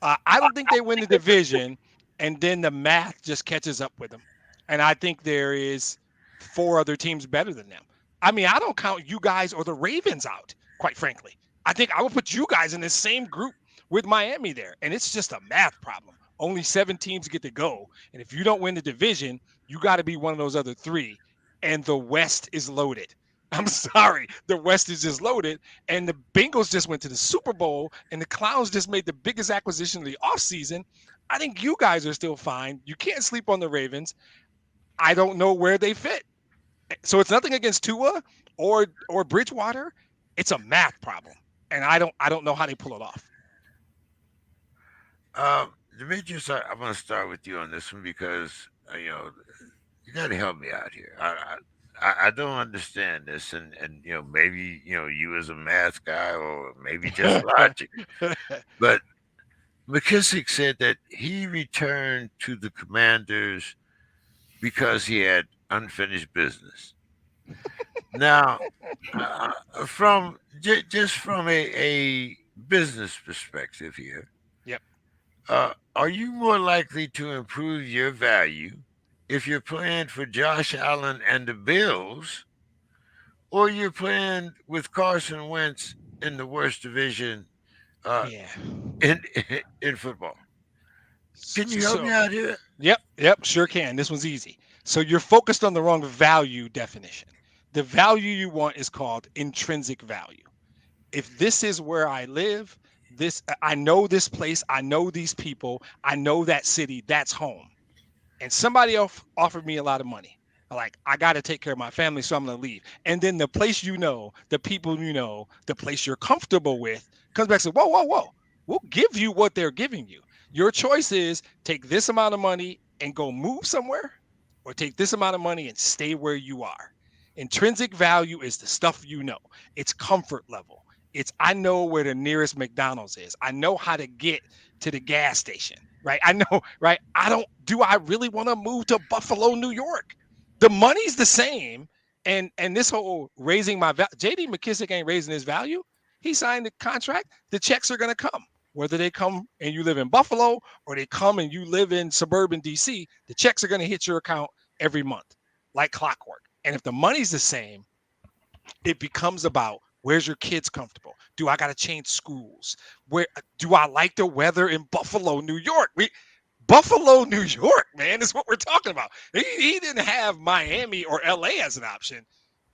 I don't think they win the division, and then the math just catches up with them. And I think there is 4 other teams better than them. I mean, I don't count you guys or the Ravens out, quite frankly. I think I would put you guys in the same group with Miami there, and it's just a math problem. Only 7 teams get to go, and if you don't win the division, you got to be one of those other 3, and the West is loaded. I'm sorry. The West is just loaded, and the Bengals just went to the Super Bowl, and the Clowns just made the biggest acquisition of the offseason. I think you guys are still fine. You can't sleep on the Ravens. I don't know where they fit. So it's nothing against Tua or Bridgewater. It's a math problem, and I don't know how they pull it off. Demetrius, I'm going to start with you on this one because you got to help me out here. I don't understand this, and maybe you as a math guy or maybe just logic, but McKissick said that he returned to the Commanders because he had unfinished business. Now, from a business perspective here, yep. Are you more likely to improve your value if you're playing for Josh Allen and the Bills, or you're playing with Carson Wentz in the worst division in football? Can you help me out here? Yep, sure can. This one's easy. So you're focused on the wrong value definition. The value you want is called intrinsic value. If this is where I live, I know this place, I know these people, I know that city, that's home. And somebody else offered me a lot of money. Like, I got to take care of my family, so I'm going to leave. And then the place the people the place you're comfortable with comes back and says, whoa. We'll give you what they're giving you. Your choice is take this amount of money and go move somewhere, or take this amount of money and stay where you are. Intrinsic value is the stuff you know. It's comfort level. It's I know where the nearest McDonald's is. I know how to get to the gas station. right? I know, right? Do I really want to move to Buffalo, New York? The money's the same. And this whole raising my value, JD McKissic ain't raising his value. He signed the contract. The checks are going to come. Whether they come and you live in Buffalo or they come and you live in suburban DC, the checks are going to hit your account every month like clockwork. And if the money's the same, it becomes about where's your kids comfortable? Do I got to change schools? Where do I like the weather in Buffalo, New York? Buffalo, New York, man, is what we're talking about. He didn't have Miami or LA as an option.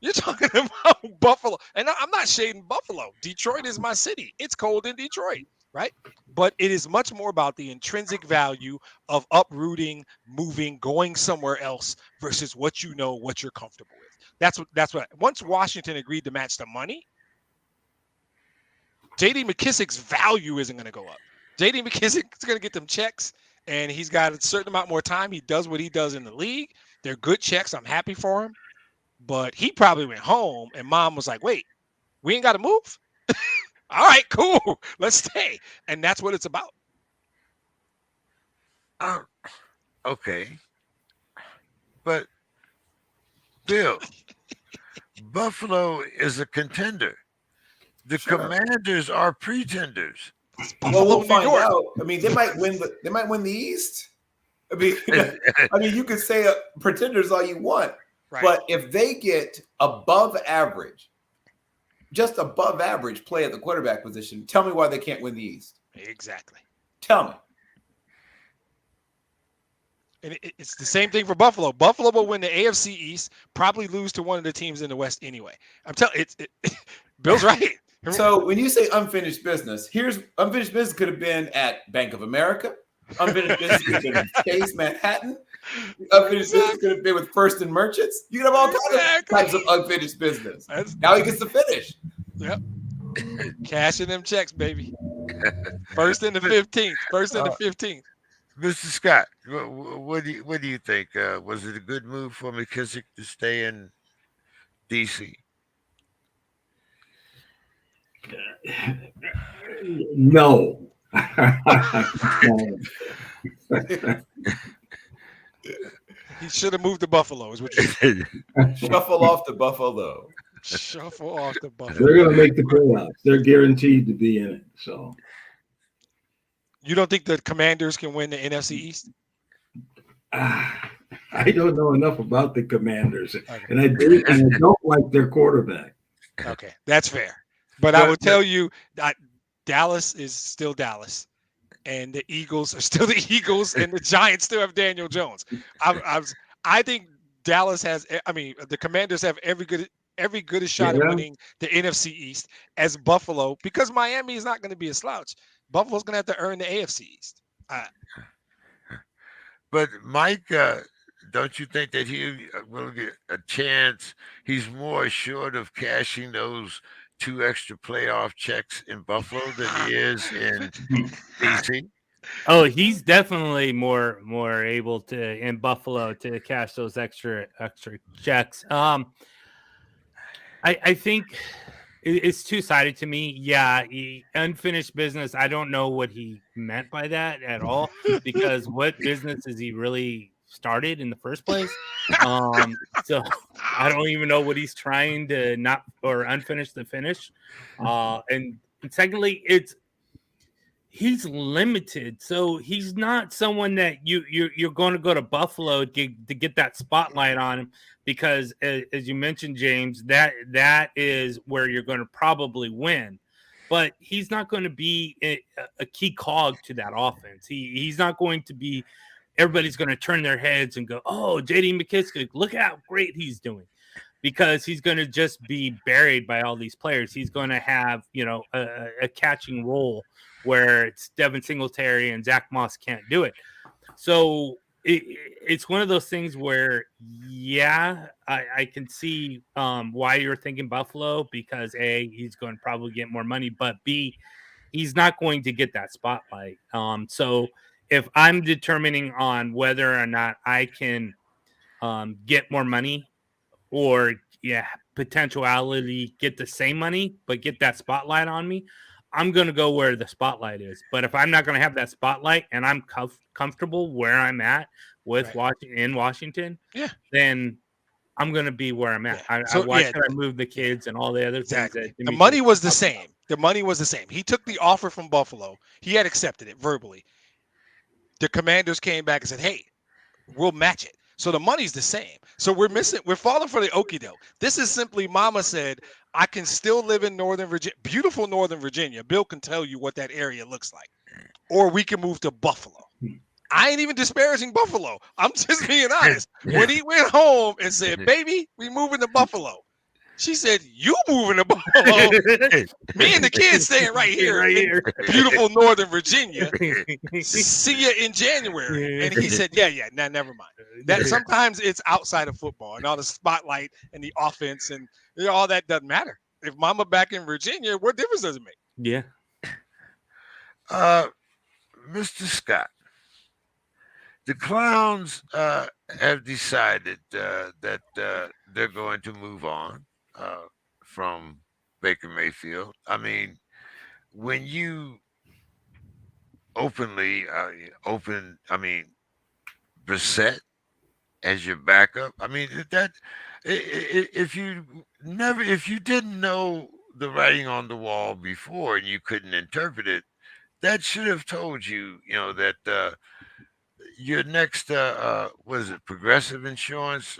You're talking about Buffalo. And I'm not shading Buffalo. Detroit is my city. It's cold in Detroit, right? But it is much more about the intrinsic value of uprooting, moving, going somewhere else versus what you know, what you're comfortable with. That's what once Washington agreed to match the money, JD McKissic's value isn't going to go up. JD McKissic's going to get them checks, and he's got a certain amount more time. He does what he does in the league. They're good checks. I'm happy for him. But he probably went home, and mom was like, wait, we ain't got to move? All right, cool. Let's stay. And that's what it's about. Okay. But, Bill, Buffalo is a contender. The Commanders are pretenders. Well, we'll find out. I mean, they might win the East. I mean, you can say pretenders all you want, right. But if they get above average, just above average play at the quarterback position, tell me why they can't win the East. Exactly. Tell me. And it's the same thing for Buffalo. Buffalo will win the AFC East, probably lose to one of the teams in the West anyway. I'm telling Bill's right. So when you say unfinished business, here's unfinished business could have been at Bank of America. Unfinished business could have been at Chase Manhattan. Unfinished business could have been with First and Merchants. You can have all types of unfinished business. Now he gets to finish. Yep. Cashing them checks, baby. First and the 15th. First and the 15th. Mr. Scott, what do you think? Was it a good move for McKissic to stay in DC? No. He should have moved to Buffalo, is what you said. Shuffle off to Buffalo. Shuffle off to Buffalo. They're going to make the playoffs. They're guaranteed to be in it. So, you don't think the Commanders can win the NFC East? I don't know enough about the Commanders, okay. and I don't like their quarterback. Okay, that's fair. But I will tell you that Dallas is still Dallas, and the Eagles are still the Eagles, and the Giants still have Daniel Jones. I think Dallas has. I mean, the Commanders have every good a shot at winning the NFC East as Buffalo, because Miami is not going to be a slouch. Buffalo's going to have to earn the AFC East. But Mike, don't you think that he will get a chance? He's more assured of cashing those 2 extra playoff checks in Buffalo than he is in DC. Oh, he's definitely more able to in Buffalo to cash those extra checks. I think it's two-sided to me. Yeah, unfinished business. I don't know what he meant by that at all, because what business is he really started in the first place? So I don't even know what he's trying to not or unfinish the finish. And secondly, he's limited, so he's not someone that you're going to go to Buffalo to get that spotlight on him, because as you mentioned, James, that is where you're going to probably win. But he's not going to be a key cog to that offense. He's not going to be. Everybody's going to turn their heads and go, "Oh, JD McKissic, look how great he's doing," because he's going to just be buried by all these players. He's going to have, a catching role where it's Devin Singletary and Zach Moss can't do it. So it's one of those things where, I can see why you're thinking Buffalo, because A, he's going to probably get more money, but B, he's not going to get that spotlight. So if I'm determining on whether or not I can get more money or potentiality get the same money but get that spotlight on me, I'm going to go where the spotlight is. But if I'm not going to have that spotlight and I'm comfortable where I'm at with Washington, then I'm going to be where I'm at. I move the kids and all the other things. The money was the same. The money was the same. He took the offer from Buffalo. He had accepted it verbally. The Commanders came back and said, hey, we'll match it. So the money's the same. So we're falling for the okie doke. This is simply Mama said, I can still live in Northern Virginia, beautiful Northern Virginia. Bill can tell you what that area looks like. Or we can move to Buffalo. I ain't even disparaging Buffalo. I'm just being honest. When he went home and said, baby, we moving to Buffalo. She said, you moving to Buffalo? Me and the kids staying right here in beautiful Northern Virginia. See you in January. And he said, nah, never mind. That sometimes it's outside of football and all the spotlight and the offense and all that doesn't matter. If Mama back in Virginia, what difference does it make? Yeah. Mr. Scott, the Clowns have decided that they're going to move on from Baker Mayfield. I mean, when you Brissett as your backup, I mean, that if you didn't know the writing on the wall before and you couldn't interpret it, that should have told you, that your next Progressive Insurance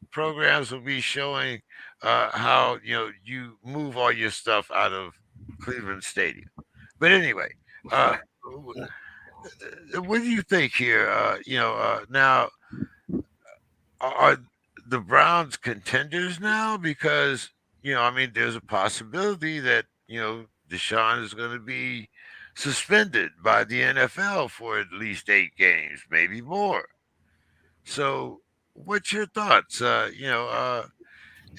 programs will be showing how you move all your stuff out of Cleveland Stadium. But anyway, what do you think here? Now are the Browns contenders now? Because there's a possibility that Deshaun is going to be suspended by the NFL for at least 8 games, maybe more. So what's your thoughts?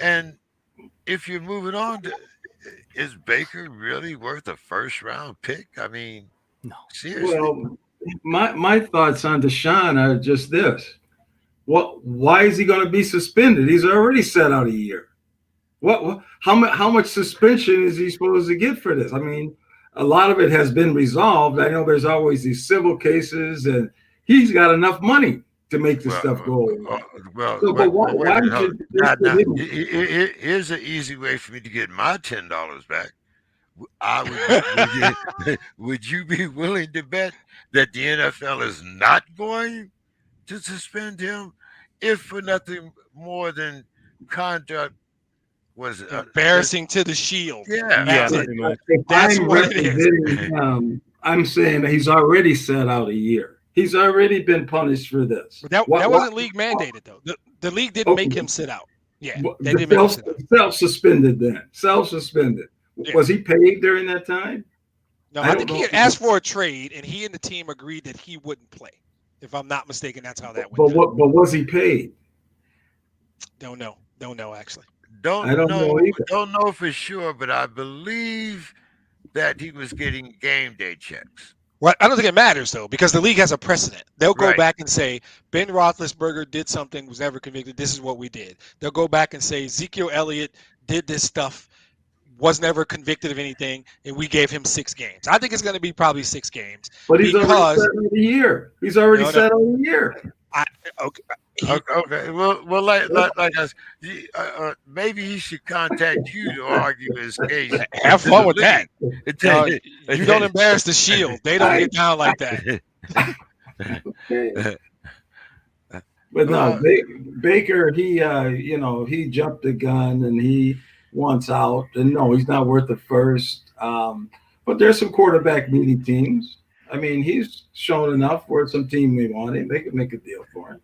And if you're moving on, is Baker really worth a first-round pick? I mean, no, seriously. Well, my thoughts on Deshaun are just this. Why is he going to be suspended? He's already set out a year. How much suspension is he supposed to get for this? I mean, a lot of it has been resolved. I know there's always these civil cases, and he's got enough money to make this stuff go away. Here's an easy way for me to get my $10 back. Would you be willing to bet that the NFL is not going to suspend him, if for nothing more than conduct was embarrassing to the shield? Yeah. That's what it is. I'm saying that he's already set out a year. He's already been punished for this. But that wasn't league mandated, though. The league didn't make him sit out. Yeah, they didn't make him sit out. Self-suspended then. Self-suspended. Yeah. Was he paid during that time? No, I think he had asked for a trade, and he and the team agreed that he wouldn't play. If I'm not mistaken, that's how that went. But was he paid? Don't know, actually. Don't know for sure, but I believe that he was getting game day checks. Well, I don't think it matters, though, because the league has a precedent. They'll go back and say, Ben Roethlisberger did something, was never convicted. This is what we did. They'll go back and say, Ezekiel Elliott did this stuff, was never convicted of anything, and we gave him 6 games. I think it's going to be probably 6 games. But he's already set on a year. He's already set on a year. Okay. Well, like maybe he should contact you to argue his case. Have fun with that. You don't embarrass the shield. They don't get down like that. Okay. But no, Baker, he jumped the gun and he wants out. And no, he's not worth the first. But there's some quarterback needy teams. I mean, he's shown enough where some team may want him. They could make a deal for him.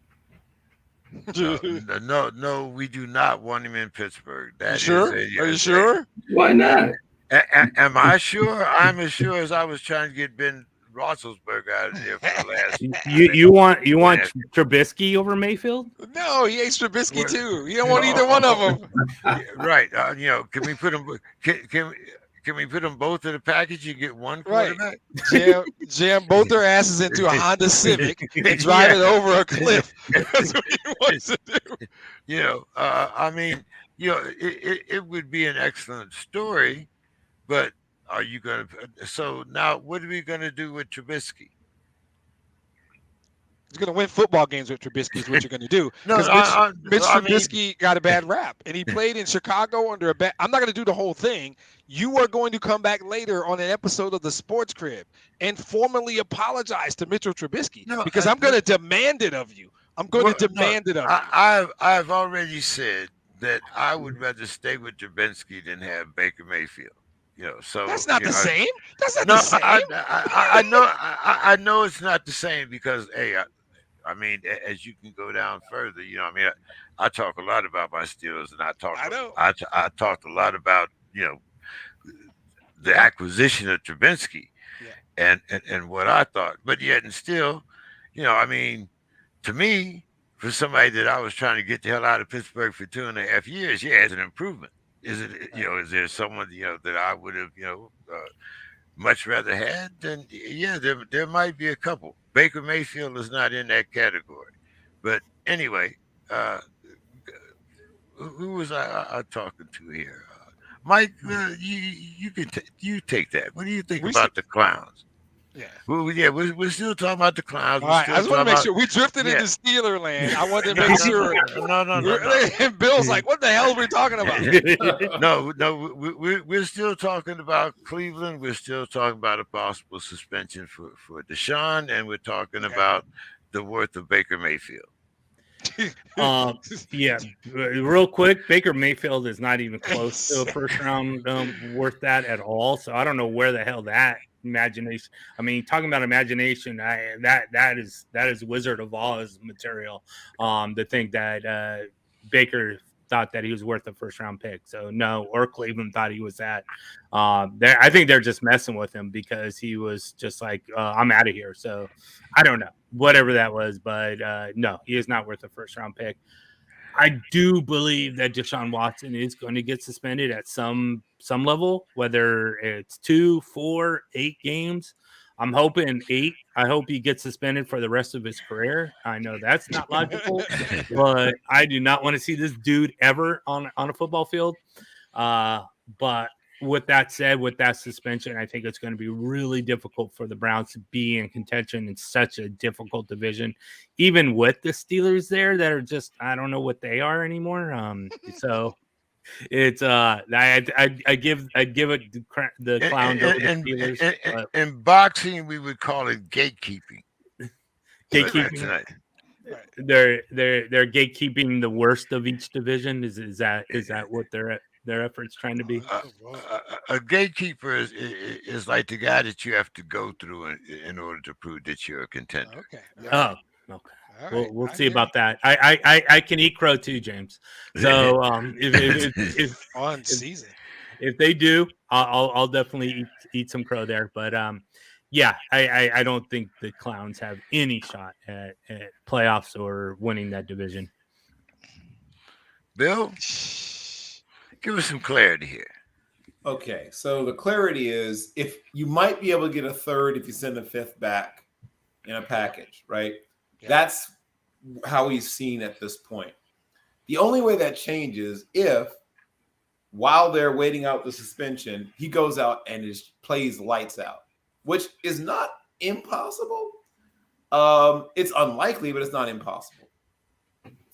No, we do not want him in Pittsburgh. Are you sure? Why not? Am I sure? I'm as sure as I was trying to get Ben Roethlisberger out of there for the last. You want Trubisky over Mayfield? No, he hates Trubisky too. You don't want either one of them. Right? Can we put them? Can we put them both in a package? You get one quarterback. Right. Jam both their asses into a Honda Civic and drive it over a cliff. That's what he wants to do. I mean, it would be an excellent story, but are you going to? So now, what are we going to do with Trubisky? He's going to win football games with Trubisky is what you're going to do. No, Because Mitch Trubisky got a bad rap, and he played in Chicago under a bad. I'm not going to do the whole thing. You are going to come back later on an episode of the Sports Crib and formally apologize to Mitchell Trubisky because I'm going to demand it of you. I'm going to demand it of you. I've already said that I would rather stay with Trubisky than have Baker Mayfield. So that's not the same. That's not the same. I know it's not the same because I mean, as you can go down further, I talk a lot about my Steelers, and I talked a lot about the acquisition of Trubisky, and what I thought, but yet and still, I mean, to me, for somebody that I was trying to get the hell out of Pittsburgh for 2.5 years, it's an improvement. Is it? Is there someone that I would have much rather had? Then there might be a couple. Baker Mayfield is not in that category, but anyway, who was I talking to here? Mike, you can you take that. What do you think about the clowns? Yeah. Well, we're still talking about the clowns. All right, I just want to make sure we drifted into Steeler land. I wanted to make sure. No. And Bill's like, "What the hell are we talking about?" No, we're still talking about Cleveland. We're still talking about a possible suspension for Deshaun, and we're talking about the worth of Baker Mayfield. Real quick, Baker Mayfield is not even close to a first round worth that at all. So I don't know where the hell that imagination. I mean, talking about imagination, that is Wizard of Oz material. To think that Baker thought that he was worth a first round pick. So no, or Cleveland thought he was that. I think they're just messing with him because he was just like, I'm out of here. So I don't know, whatever that was, but no, he is not worth a first round pick. I do believe that Deshaun Watson is going to get suspended at some level, whether it's 2, 4, 8 games. I'm hoping 8. I hope he gets suspended for the rest of his career. I know that's not logical, but I do not want to see this dude ever on a football field. But with that said, with that suspension, I think it's going to be really difficult for the Browns to be in contention in such a difficult division, even with the Steelers there that are just, I don't know what they are anymore. So it's I'd give it the clown over the Steelers. In boxing, we would call it gatekeeping. Gatekeeping. They're gatekeeping the worst of each division. Is that what their efforts trying to be? A gatekeeper is like the guy that you have to go through in order to prove that you're a contender. Okay. Oh, okay. Right. We'll see about that. I can eat crow too, James. So if on season, if they do, I'll definitely eat some crow there. But I don't think the Clowns have any shot at playoffs or winning that division. Bill, give us some clarity here. Okay, so the clarity is if you might be able to get a third if you send a fifth back in a package, right? Yeah. That's how he's seen at this point. The only way that changes if while they're waiting out the suspension, he goes out and plays lights out, which is not impossible. It's unlikely, but it's not impossible.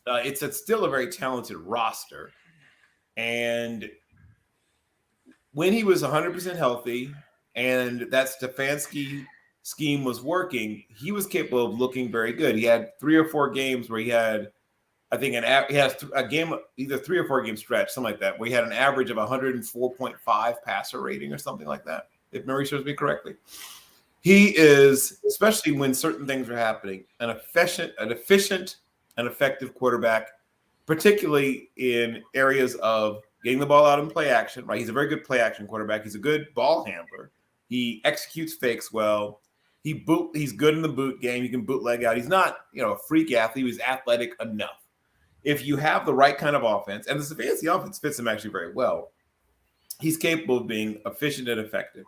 It's still a very talented roster. And when he was 100% healthy and that Stefanski scheme was working, he was capable of looking very good. He had 3 or 4 games where he had, I think, he has a game, either 3 or 4 game stretch, something like that, where he had an average of 104.5 passer rating or something like that, if memory serves me correctly. He is, especially when certain things are happening, an efficient and effective quarterback, particularly in areas of getting the ball out in play action, right? He's a very good play action quarterback. He's a good ball handler. He executes fakes well. He's good in the boot game. He can bootleg out. He's not, a freak athlete. He's athletic enough. If you have the right kind of offense, and the fancy offense fits him actually very well, he's capable of being efficient and effective.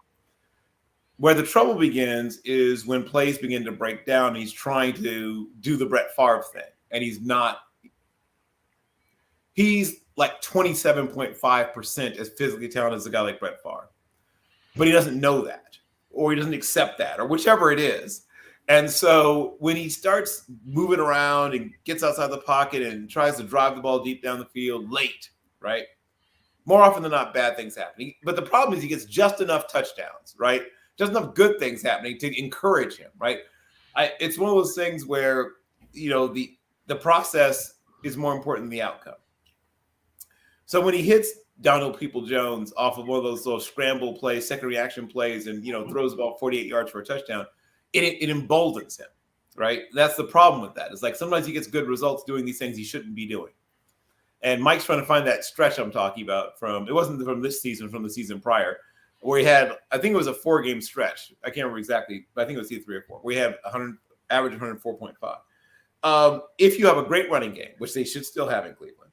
Where the trouble begins is when plays begin to break down and he's trying to do the Brett Favre thing, and he's not. He's like 27.5% as physically talented as a guy like Brett Favre. but he doesn't know that, or he doesn't accept that, or whichever it is. And so when he starts moving around and gets outside the pocket and tries to drive the ball deep down the field late, right? More often than not, bad things happen. But the problem is he gets just enough touchdowns, right? Just enough good things happening to encourage him, right? It's one of those things where, the process is more important than the outcome. So when he hits Donald People-Jones off of one of those little scramble plays, second reaction plays, and, throws about 48 yards for a touchdown, it emboldens him, right? That's the problem with that. It's like sometimes he gets good results doing these things he shouldn't be doing. And Mike's trying to find that stretch I'm talking about it wasn't from this season, from the season prior, where he had, I think it was a 4-game stretch. I can't remember exactly, but I think it was either 3 or 4, where he had average 104.5. If you have a great running game, which they should still have in Cleveland,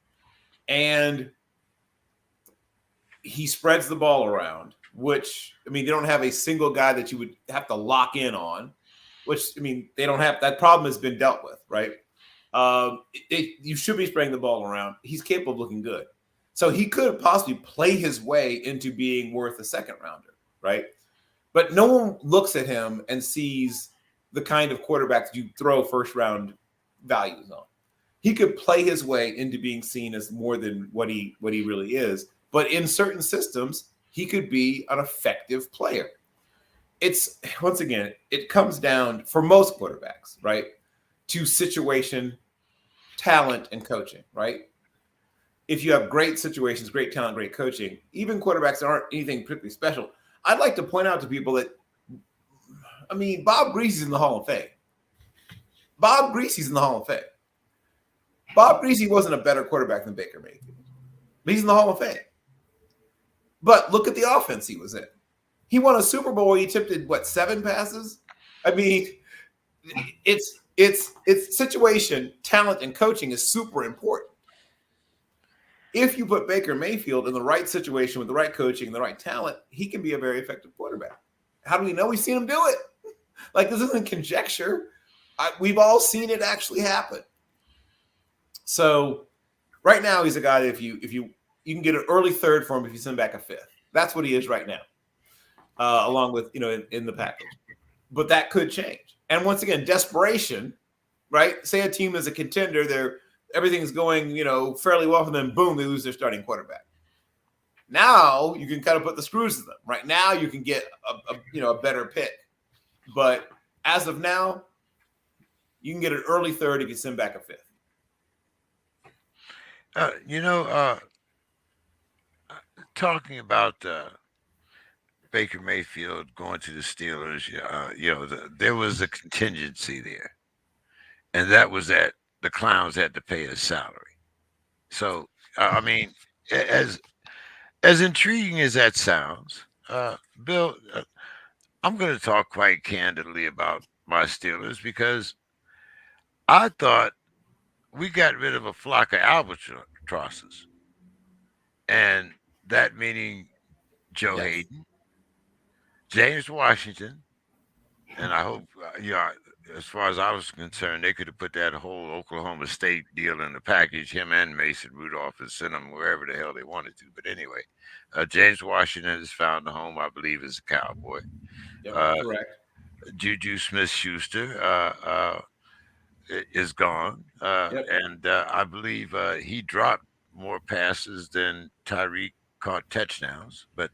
and he spreads the ball around, which, they don't have a single guy that you would have to lock in on, which, they don't have, that problem has been dealt with, right? You should be spreading the ball around. He's capable of looking good. So he could possibly play his way into being worth a second rounder, right? But no one looks at him and sees the kind of quarterback that you throw first round values on. He could play his way into being seen as more than what he really is. But in certain systems, he could be an effective player. It's, once again, it comes down for most quarterbacks, right, to situation, talent, and coaching, right? If you have great situations, great talent, great coaching, even quarterbacks that aren't anything particularly special, I'd like to point out to people that, Bob Greasy's in the Hall of Fame. Bob Greasy's in the Hall of Fame. Bob Greasy wasn't a better quarterback than Baker Mayfield. But he's in the Hall of Fame. But look at the offense he was in. He won a Super Bowl where he attempted, 7 passes? It's situation, talent, and coaching is super important. If you put Baker Mayfield in the right situation with the right coaching and the right talent, he can be a very effective quarterback. How do we know? We've seen him do it. This isn't conjecture. We've all seen it actually happen. So right now he's a guy that if you can get an early third for him if you send back a 5th. That's what he is right now, along with in the package. But that could change. And once again, desperation, right? Say a team is a contender, everything's going fairly well for them. Boom, they lose their starting quarterback. Now you can kind of put the screws to them. Right now you can get a better pick. But as of now, you can get an early third if you send back a 5th. Talking about Baker Mayfield going to the Steelers, there was a contingency there, and that was that the Clowns had to pay his salary. So, as intriguing as that sounds, Bill, I'm going to talk quite candidly about my Steelers because I thought we got rid of a flock of albatrosses, and that meaning Joe Hayden, James Washington, and I hope, as far as I was concerned, they could have put that whole Oklahoma State deal in the package, him and Mason Rudolph, and sent them wherever the hell they wanted to. But anyway, James Washington has found a home, I believe, as a Cowboy. Yep, correct. Juju Smith-Schuster is gone, and I believe he dropped more passes than Tyreek caught touchdowns, but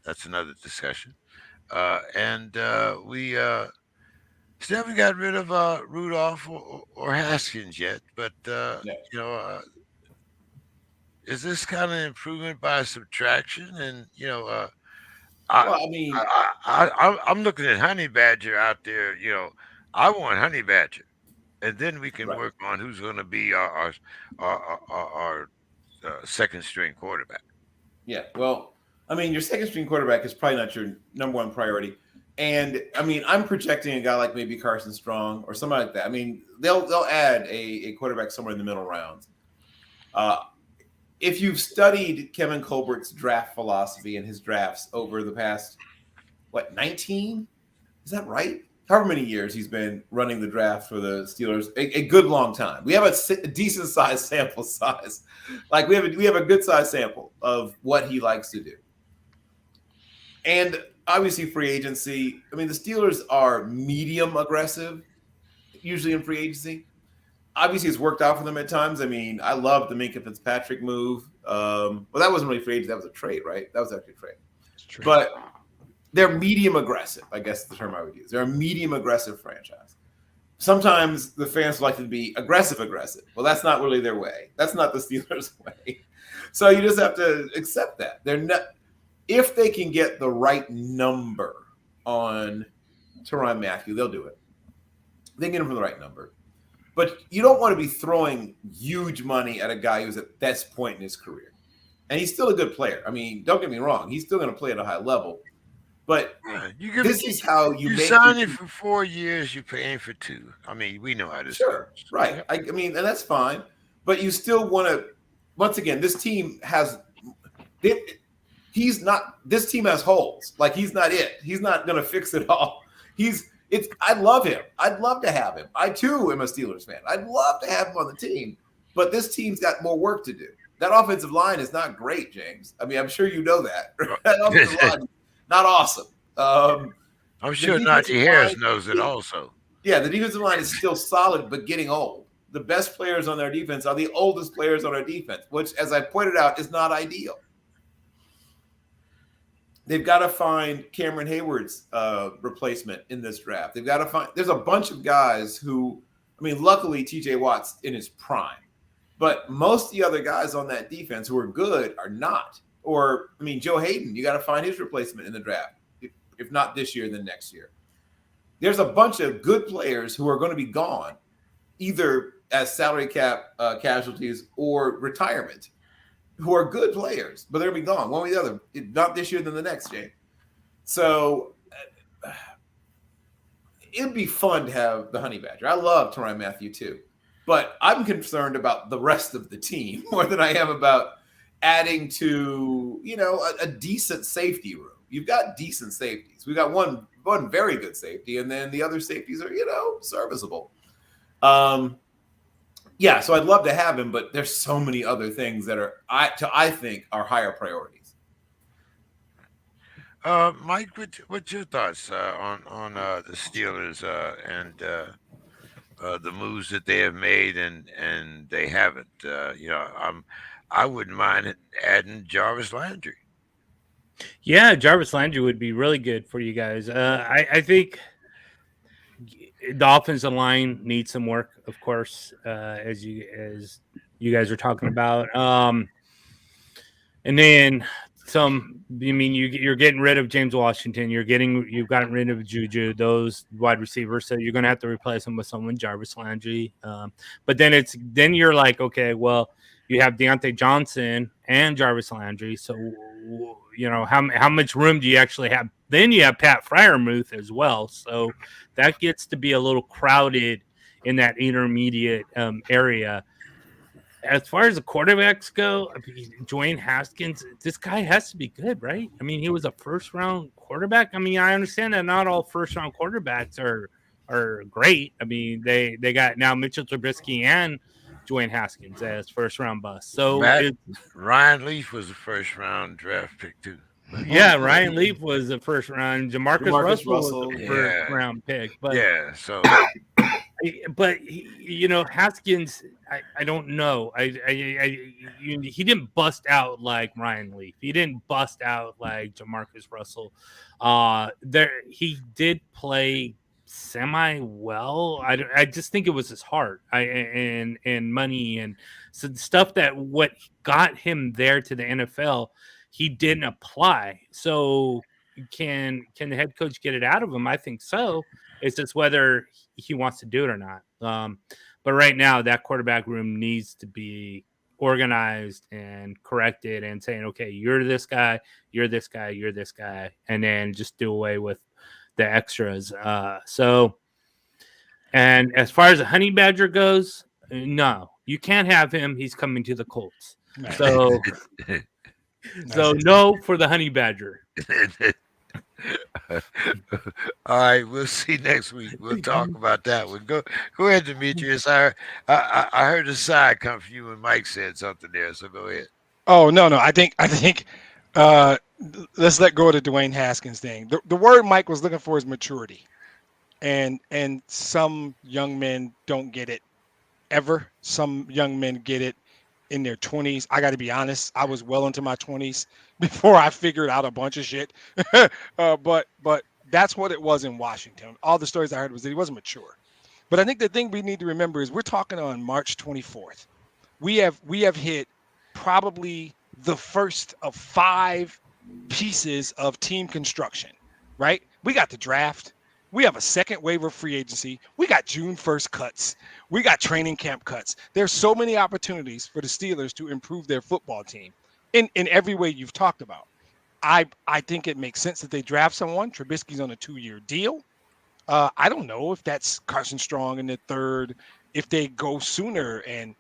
that's another discussion. And we still haven't got rid of Rudolph or Haskins yet, but is this kind of improvement by subtraction? And I'm looking at Honey Badger out there. I want Honey Badger, and then we can work on who's going to be our second string quarterback. Yeah, well, your second string quarterback is probably not your number one priority. And I'm projecting a guy like maybe Carson Strong or somebody like that. They'll add a quarterback somewhere in the middle rounds. If you've studied Kevin Colbert's draft philosophy and his drafts over the past 19? Is that right? However many years he's been running the draft for the Steelers, a good long time. We have a decent sized sample size. We have a good sized sample of what he likes to do. And obviously free agency. I mean, the Steelers are medium aggressive, usually in free agency. Obviously, it's worked out for them at times. I mean, I love the Minkah Fitzpatrick move. Well, that wasn't really free agency. That was a trade, right? That was actually a trade. But they're medium aggressive, I guess is the term I would use. They're a medium aggressive franchise. Sometimes the fans like to be aggressive. Well, that's not really their way. That's not the Steelers' way. So you just have to accept that. They're not. If they can get the right number on Tyrann Mathieu, they'll do it. They can get him for the right number. But you don't want to be throwing huge money at a guy who's at this point in his career. And he's still a good player. I mean, don't get me wrong. He's still going to play at a high level. But this is how you sign him for 4 years, you're paying for 2. I mean, we know how this works. Right. I mean, and that's fine. But you still want to, once again, this team has this team has holes. Like, he's not it. He's not going to fix it all. I love him. I'd love to have him. I too am a Steelers fan. I'd love to have him on the team, but this team's got more work to do. That offensive line is not great, James. I mean, I'm sure you know that. That offensive line, not awesome. I'm sure Najee Harris knows it also. Yeah, the defensive line is still solid, but getting old. The best players on their defense are the oldest players on our defense, which, as I pointed out, is not ideal. They've got to find Cameron Hayward's replacement in this draft. They've got to find – there's a bunch of guys who – I mean, luckily TJ Watt's in his prime. But most of the other guys on that defense who are good are not. Or, I mean, Joe Hayden, you got to find his replacement in the draft. If not this year, then next year. There's a bunch of good players who are going to be gone, either as salary cap casualties or retirement, who are good players, but they're going to be gone one way or the other. Not this year, then the next, Jay. So it'd be fun to have the Honey Badger. I love Tyrann Mathieu too, but I'm concerned about the rest of the team more than I am about adding to, a decent safety room. You've got decent safeties. We've got one very good safety, and then the other safeties are, serviceable. Yeah, so I'd love to have him, but there's so many other things that I think are higher priorities. Mike, what's your thoughts on the Steelers and the moves that they have made and they haven't? I wouldn't mind adding Jarvis Landry. Yeah, Jarvis Landry would be really good for you guys. I think the offensive line needs some work, of course, as you guys are talking about. And then some. I mean, you're getting rid of James Washington. You've gotten rid of Juju, those wide receivers. So you're going to have to replace them with someone, Jarvis Landry. But then you're like, okay, well, you have Deontay Johnson and Jarvis Landry. So how much room do you actually have? Then you have Pat Freiermuth as well. So that gets to be a little crowded in that intermediate area. As far as the quarterbacks go, Dwayne Haskins, this guy has to be good, right? I mean, he was a first-round quarterback. I mean, I understand that not all first-round quarterbacks are great. I mean, they got now Mitchell Trubisky and Dwayne Haskins as first-round busts. So Ryan Leaf was a first-round draft pick too. Yeah, Ryan Leaf was a first-round. Jamarcus Russell was a first-round pick. But yeah, so. But Haskins, I don't know. He didn't bust out like Ryan Leaf. He didn't bust out like Jamarcus Russell. He did play semi well. I just think it was his heart and money and so stuff that what got him there to the NFL. He didn't apply. So can the head coach get it out of him? I think so. It's just whether he wants to do it or not. But right now, that quarterback room needs to be organized and corrected and saying, okay, you're this guy, you're this guy, you're this guy, and then just do away with the extras. And as far as the Honey Badger goes, no, you can't have him. He's coming to the Colts. So, no for the Honey Badger. All right, we'll see next week. We'll talk about that one. Go ahead, Demetrius. I heard a side come from you when Mike said something there, so go ahead. Oh no, I think let's let go of the Dwayne Haskins thing. The word Mike was looking for is maturity. And some young men don't get it ever. Some young men get it in their 20s. I got to be honest. I was well into my 20s before I figured out a bunch of shit. But that's what it was in Washington. All the stories I heard was that he wasn't mature. But I think the thing we need to remember is we're talking on March 24th. We have hit probably the first of 5 pieces of team construction, right? We got the draft. We have a second wave of free agency. We got June 1st cuts. We got training camp cuts. There's so many opportunities for the Steelers to improve their football team in every way you've talked about. I think it makes sense that they draft someone. Trubisky's on a 2-year deal. I don't know if that's Carson Strong in the 3rd, if they go sooner. And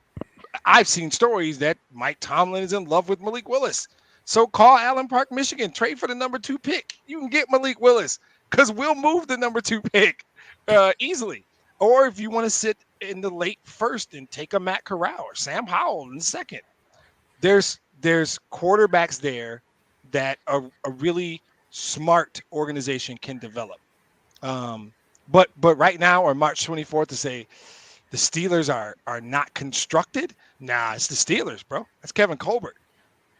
I've seen stories that Mike Tomlin is in love with Malik Willis. So call Allen Park, Michigan, trade for the number 2 pick. You can get Malik Willis because we'll move the number 2 pick easily. Or if you want to sit in the late 1st and take a Matt Corral or Sam Howell in the 2nd, there's quarterbacks there that a really smart organization can develop. But right now, on March 24th, to say the Steelers are not constructed, nah, it's the Steelers, bro. That's Kevin Colbert.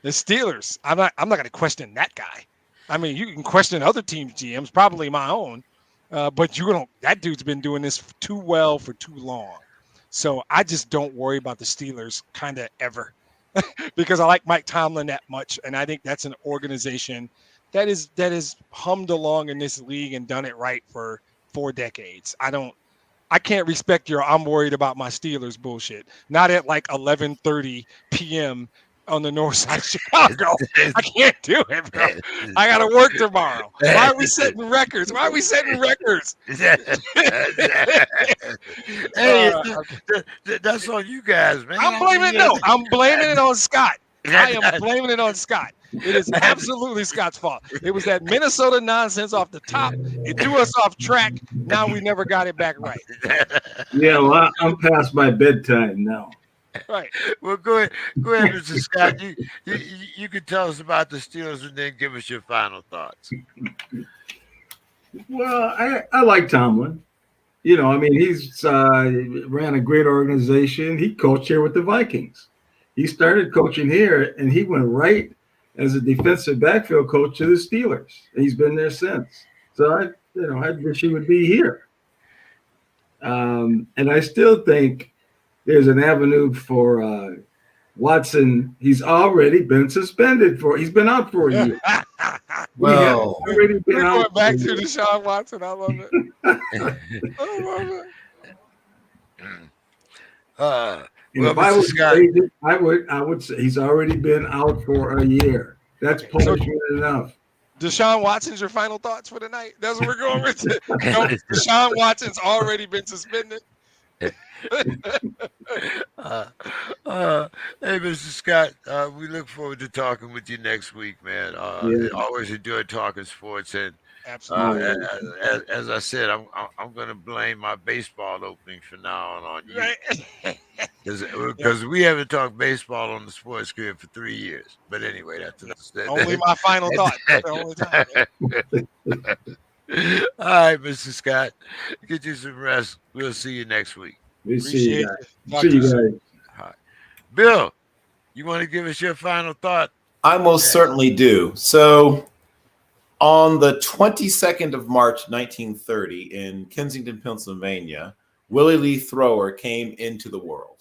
The Steelers. I'm not going to question that guy. I mean, you can question other teams' GMs, probably my own, but that dude's been doing this too well for too long. So I just don't worry about the Steelers kind of ever because I like Mike Tomlin that much, and I think that's an organization that is hummed along in this league and done it right for 4 decades. I can't respect your I'm worried about my Steelers bullshit. Not at like 11:30 p.m. on the north side of Chicago. I can't do it, bro. I got to work tomorrow. Why are we setting records? Hey, that's on you guys, man. I'm blaming it on Scott. I am blaming it on Scott. It is absolutely Scott's fault. It was that Minnesota nonsense off the top. It threw us off track. Now we never got it back right. Yeah, well, I'm past my bedtime now. Right. Well, go ahead, Mr. Scott. You can tell us about the Steelers and then give us your final thoughts. Well, I like Tomlin. You know, I mean, he's ran a great organization. He coached here with the Vikings. He started coaching here, and he went right as a defensive backfield coach to the Steelers. And he's been there since. So I wish he would be here. And I still think there's an avenue for Watson. He's already been suspended he's been out for a year. Well, we're going back to Deshaun Watson. I love it. If I was agent, I would say he's already been out for a year. That's punishment enough. Deshaun Watson's your final thoughts for the night? That's what we're going with. No, Deshaun Watson's already been suspended. Hey, Mr. Scott, we look forward to talking with you next week, man. Always enjoy talking sports, and absolutely. As I said, I'm going to blame my baseball opening from now on you, because we haven't talked baseball on the Sports Crib for 3 years. But anyway, that's only my final thought. That's the only time. All right, Mr. Scott, get you some rest. We'll see you next week. We see you guys. See you guys. All right. Bill, you want to give us your final thought? I most certainly do. So on the 22nd of March, 1930, in Kensington, Pennsylvania, Willie Thrower came into the world.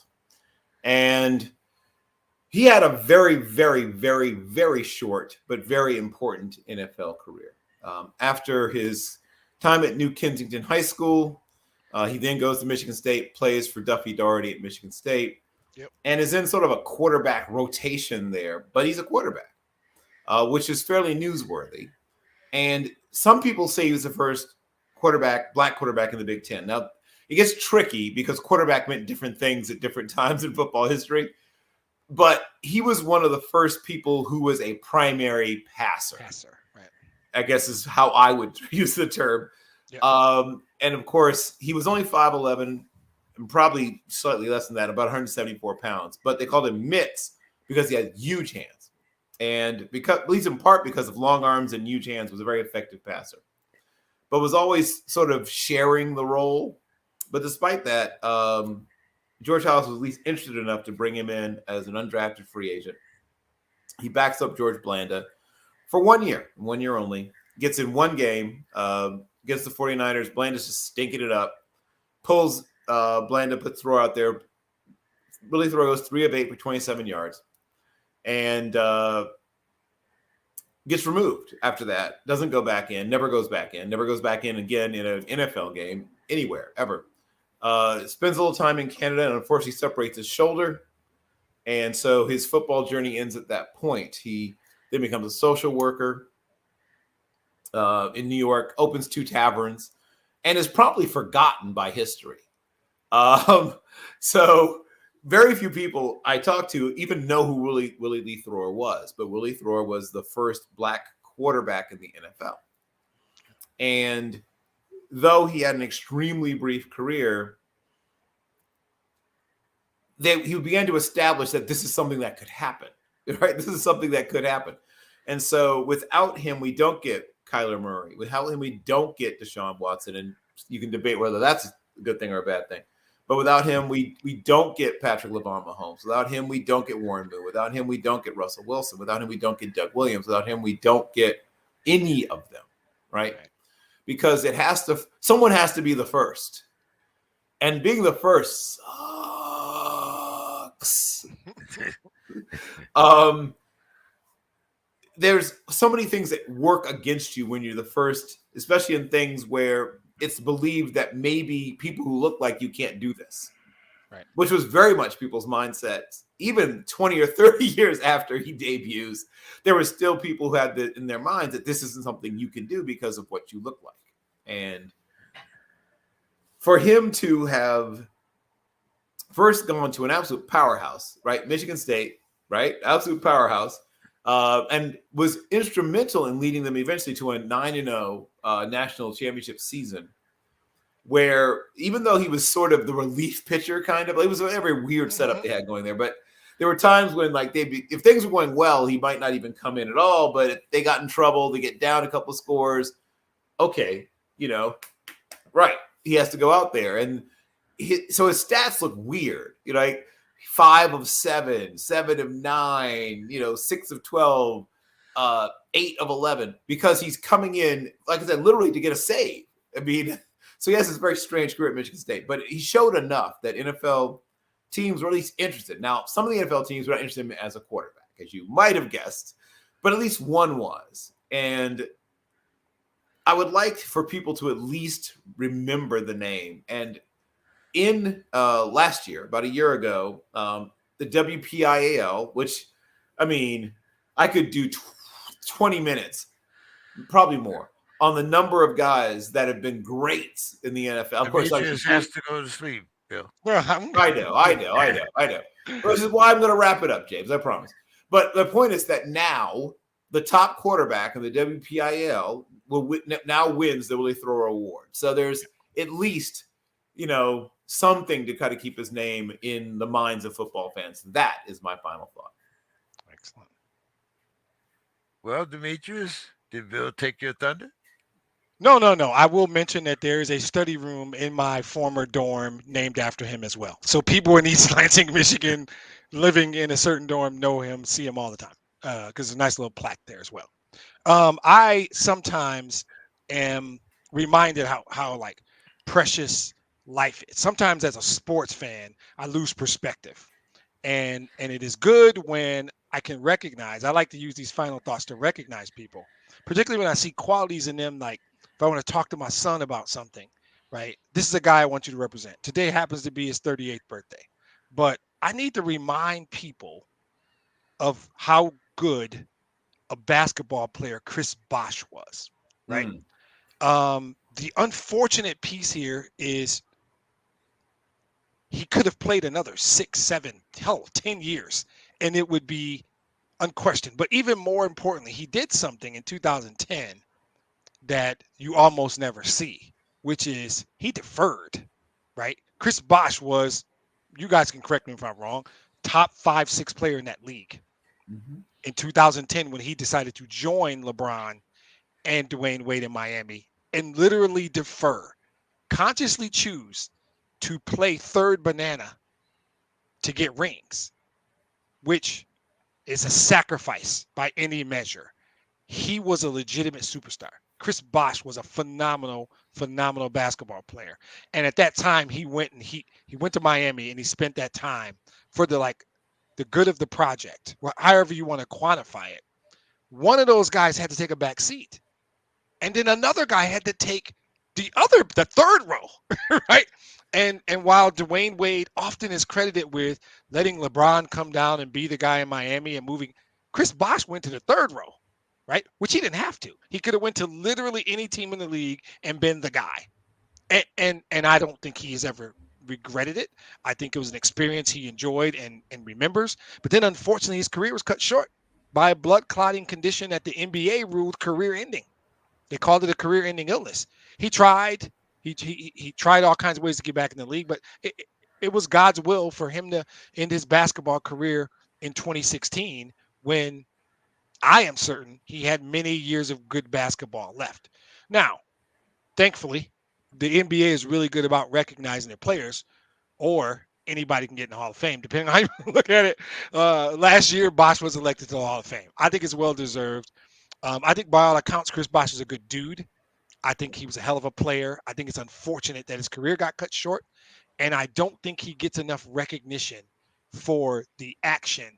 And he had a very, very, very, very short but very important NFL career. After his time at New Kensington High School, he then goes to Michigan State, plays for Duffy Daugherty at Michigan State, and is in sort of a quarterback rotation there. But he's a quarterback, which is fairly newsworthy. And some people say he was the first black quarterback in the Big Ten. Now, it gets tricky because quarterback meant different things at different times in football history. But he was one of the first people who was a primary passer. Right. I guess is how I would use the term. Yep. And of course, he was only 5'11", and probably slightly less than that, about 174 pounds. But they called him Mitts because he had huge hands. And because, at least in part because of long arms and huge hands, was a very effective passer, but was always sort of sharing the role. But despite that, George Halas was at least interested enough to bring him in as an undrafted free agent. He backs up George Blanda for 1 year only, gets in one game against the 49ers. Blanda's just stinking it up, pulls Blanda, puts Thrower out there. Willie Thrower goes 3 of 8 for 27 yards and gets removed after that. Doesn't go back in, never goes back in again in an NFL game anywhere, ever. Spends a little time in Canada and unfortunately separates his shoulder. And so his football journey ends at that point. He then becomes a social worker in New York, opens 2 taverns, and is promptly forgotten by history. So very few people I talked to even know who Willie Thrower was, but Willie Thrower was the first black quarterback in the NFL. And though he had an extremely brief career, he began to establish that this is something that could happen, right? This is something that could happen. And so without him, we don't get Kyler Murray. Without him, we don't get Deshaun Watson. And you can debate whether that's a good thing or a bad thing. But without him, we don't get Patrick LeVon Mahomes. Without him, we don't get Warren Moon. Without him, we don't get Russell Wilson. Without him, we don't get Doug Williams. Without him, we don't get any of them, right? Because someone has to be the first. And being the first sucks. There's so many things that work against you when you're the first, especially in things where it's believed that maybe people who look like you can't do this, right? Which was very much people's mindsets. Even 20 or 30 years after he debuts, there were still people who had in their minds that this isn't something you can do because of what you look like. And for him to have first gone to an absolute powerhouse, right? Michigan State, right? Absolute powerhouse. And was instrumental in leading them eventually to a 9-0 national championship season, where even though he was sort of the relief pitcher, kind of, it was a very weird setup they had going there. But there were times when, like, if things were going well, he might not even come in at all. But if they got in trouble, they get down a couple scores. Okay, right? He has to go out there, and so his stats look weird, like 5 of 7, 7 of 9, 6 of 12, 8 of 11, because he's coming in, like I said, literally to get a save. I mean, so he has this very strange career at Michigan State, but he showed enough that NFL teams were at least interested. Now, some of the NFL teams were not interested in him as a quarterback, as you might have guessed, but at least one was. And I would like for people to at least remember the name. And in last year, about a year ago, the WPIAL, which, I mean, I could do 20 minutes, probably more, on the number of guys that have been great in the NFL. Of course, he just has to go to sleep, Bill. I know. Which is why I'm going to wrap it up, James. I promise. But the point is that now the top quarterback in the WPIAL now wins the Willie Thrower Award. So there's at least, something to kind of keep his name in the minds of football fans. That is my final thought. Excellent. Well, Demetrius, did Bill take your thunder? No. I will mention that there is a study room in my former dorm named after him as well. So people in East Lansing, Michigan, living in a certain dorm know him, see him all the time, because there's a nice little plaque there as well. I sometimes am reminded how like precious life is. Sometimes as a sports fan, I lose perspective, and it is good when I can recognize. I like to use these final thoughts to recognize people, particularly when I see qualities in them. Like if I want to talk to my son about something, right? This is a guy I want you to represent. Today happens to be his 38th birthday, but I need to remind people of how good a basketball player Chris Bosh was, right? The unfortunate piece here is he could have played another 6, 7, 10 years, and it would be unquestioned. But even more importantly, he did something in 2010 that you almost never see, which is he deferred, right? Chris Bosh was, you guys can correct me if I'm wrong, top 5, 6 player in that league. in 2010 when he decided to join LeBron and Dwayne Wade in Miami and literally consciously choose to play third banana to get rings, which is a sacrifice by any measure. He was a legitimate superstar. Chris Bosh was a phenomenal basketball player. And at that time, he went to Miami and he spent that time for the good of the project, however you want to quantify it. One of those guys had to take a back seat. And then another guy had to take the third row, right? And while Dwayne Wade often is credited with letting LeBron come down and be the guy in Miami and moving, Chris Bosh went to the third row, right? Which he didn't have to. He could have went to literally any team in the league and been the guy. And I don't think he's ever regretted it. I think it was an experience he enjoyed and remembers. But then unfortunately his career was cut short by a blood clotting condition that the NBA ruled career ending. They called it a career ending illness. He tried. He tried all kinds of ways to get back in the league, but it was God's will for him to end his basketball career in 2016 when I am certain he had many years of good basketball left. Now, thankfully, the NBA is really good about recognizing their players, or anybody can get in the Hall of Fame, depending on how you look at it. Last year, Bosh was elected to the Hall of Fame. I think it's well-deserved. I think by all accounts, Chris Bosh is a good dude. I think he was a hell of a player. I think it's unfortunate that his career got cut short, and I don't think he gets enough recognition for the action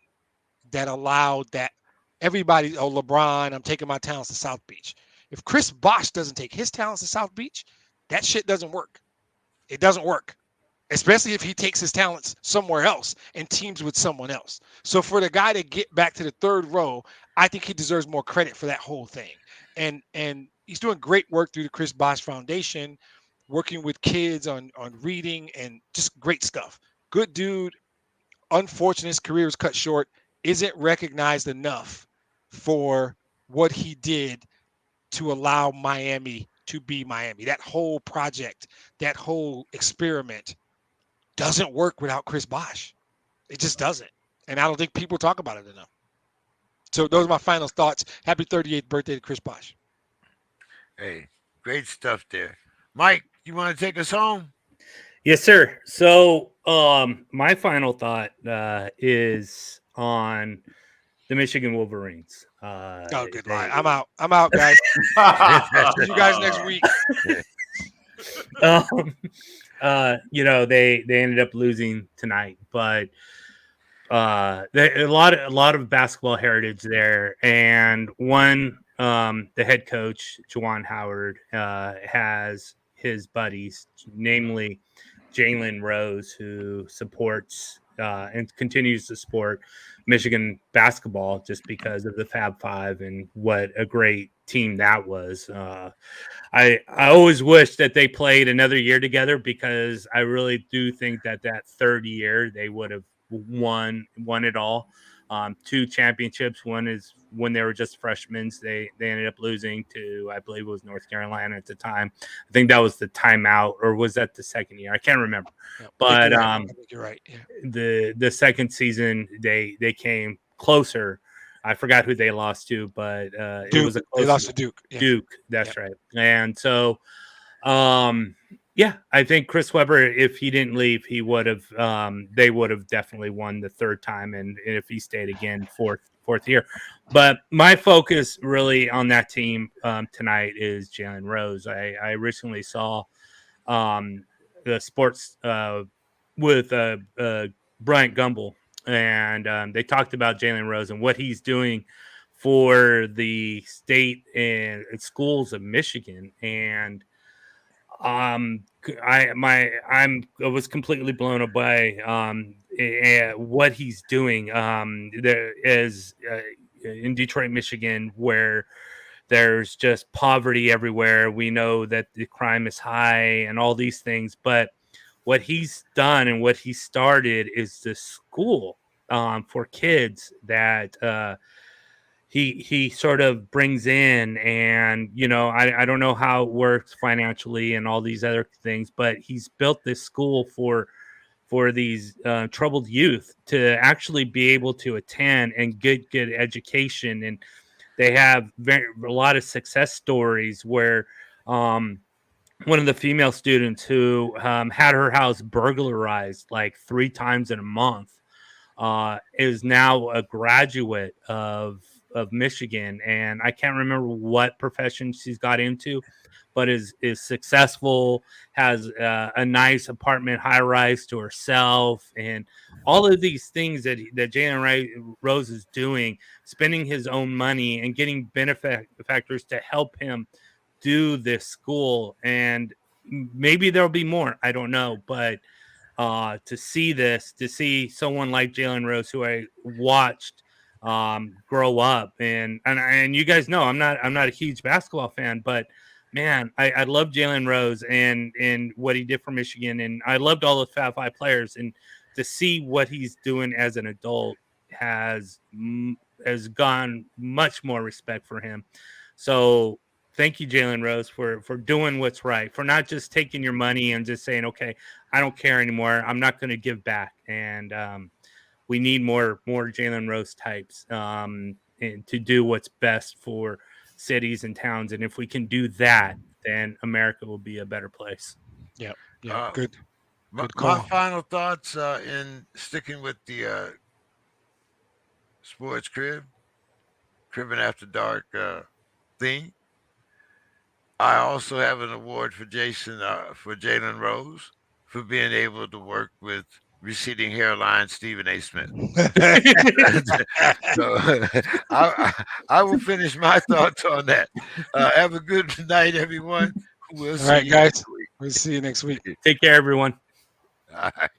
that allowed that everybody, LeBron, I'm taking my talents to South Beach. If Chris Bosh doesn't take his talents to South Beach, that shit doesn't work. It doesn't work, especially if he takes his talents somewhere else and teams with someone else. So for the guy to get back to the third row, I think he deserves more credit for that whole thing. And he's doing great work through the Chris Bosh Foundation, working with kids on reading and just great stuff. Good dude. Unfortunate his career was cut short. Isn't recognized enough for what he did to allow Miami to be Miami. That whole project, that whole experiment doesn't work without Chris Bosh. It just doesn't. And I don't think people talk about it enough. So those are my final thoughts. Happy 38th birthday to Chris Bosh. Hey, great stuff there. Mike, you want to take us home? Yes, sir. So my final thought is on the Michigan Wolverines. Good line. I'm out, guys. See you guys next week. They ended up losing tonight, but a lot of basketball heritage there, and the head coach Juwan Howard has his buddies, namely Jalen Rose, who supports and continues to support Michigan basketball just because of the Fab Five and what a great team that was. I always wish that they played another year together, because I really do think that third year they would have won it all. 2 championships. One is when they were just freshmen. They ended up losing to, I believe it was North Carolina at the time. I think that was the timeout, or was that the second year? I can't remember. Yeah, but I think you're right. Yeah. The second season they came closer. I forgot who they lost to, but Duke. It was they lost to Duke. Yeah. Duke, that's right. And so, I think Chris Webber, if he didn't leave, he would have. They would have definitely won the third time, and if he stayed again, fourth year. But my focus really on that team tonight is Jalen Rose. I recently saw the sports with Bryant Gumbel, and they talked about Jalen Rose and what he's doing for the state and schools of Michigan. And I was completely blown away what he's doing. There is in Detroit, Michigan, where there's just poverty everywhere. We know that the crime is high and all these things, but what he's done and what he started is this school for kids that he sort of brings in. And, I don't know how it works financially and all these other things, but he's built this school for for these troubled youth to actually be able to attend and get good education. And they have a lot of success stories where one of the female students who had her house burglarized like 3 times in a month is now a graduate of Michigan, and I can't remember what profession she's got into, but is successful, has a nice apartment, high rise to herself, and all of these things that Jalen Rose is doing, spending his own money and getting benefactors to help him do this school. And maybe there'll be more, I don't know, but to see someone like Jalen Rose, who I watched grow up, and you guys know I'm not a huge basketball fan, but man, I love Jalen Rose and what he did for Michigan, and I loved all the Fab Five players, and to see what he's doing as an adult has gone much more respect for him. So thank you, Jalen Rose, for doing what's right, for not just taking your money and just saying, okay, I don't care anymore, I'm not going to give back. And we need more Jalen Rose types and to do what's best for cities and towns. And if we can do that, then America will be a better place. Yeah. Good my call. final thoughts in sticking with the sports cribbing after dark theme. I also have an award for Jalen Rose for being able to work with receding hairline Stephen A. Smith. So I will finish my thoughts on that. Have a good night, everyone. We'll see you guys. next week. We'll see you next week. Take care, everyone. All right.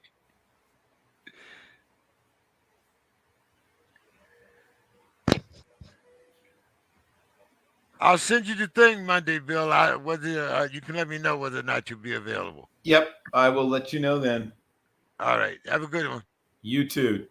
I'll send you the thing Monday, Bill. Whether you can let me know whether or not you'll be available. Yep, I will let you know then. All right. Have a good one. You too.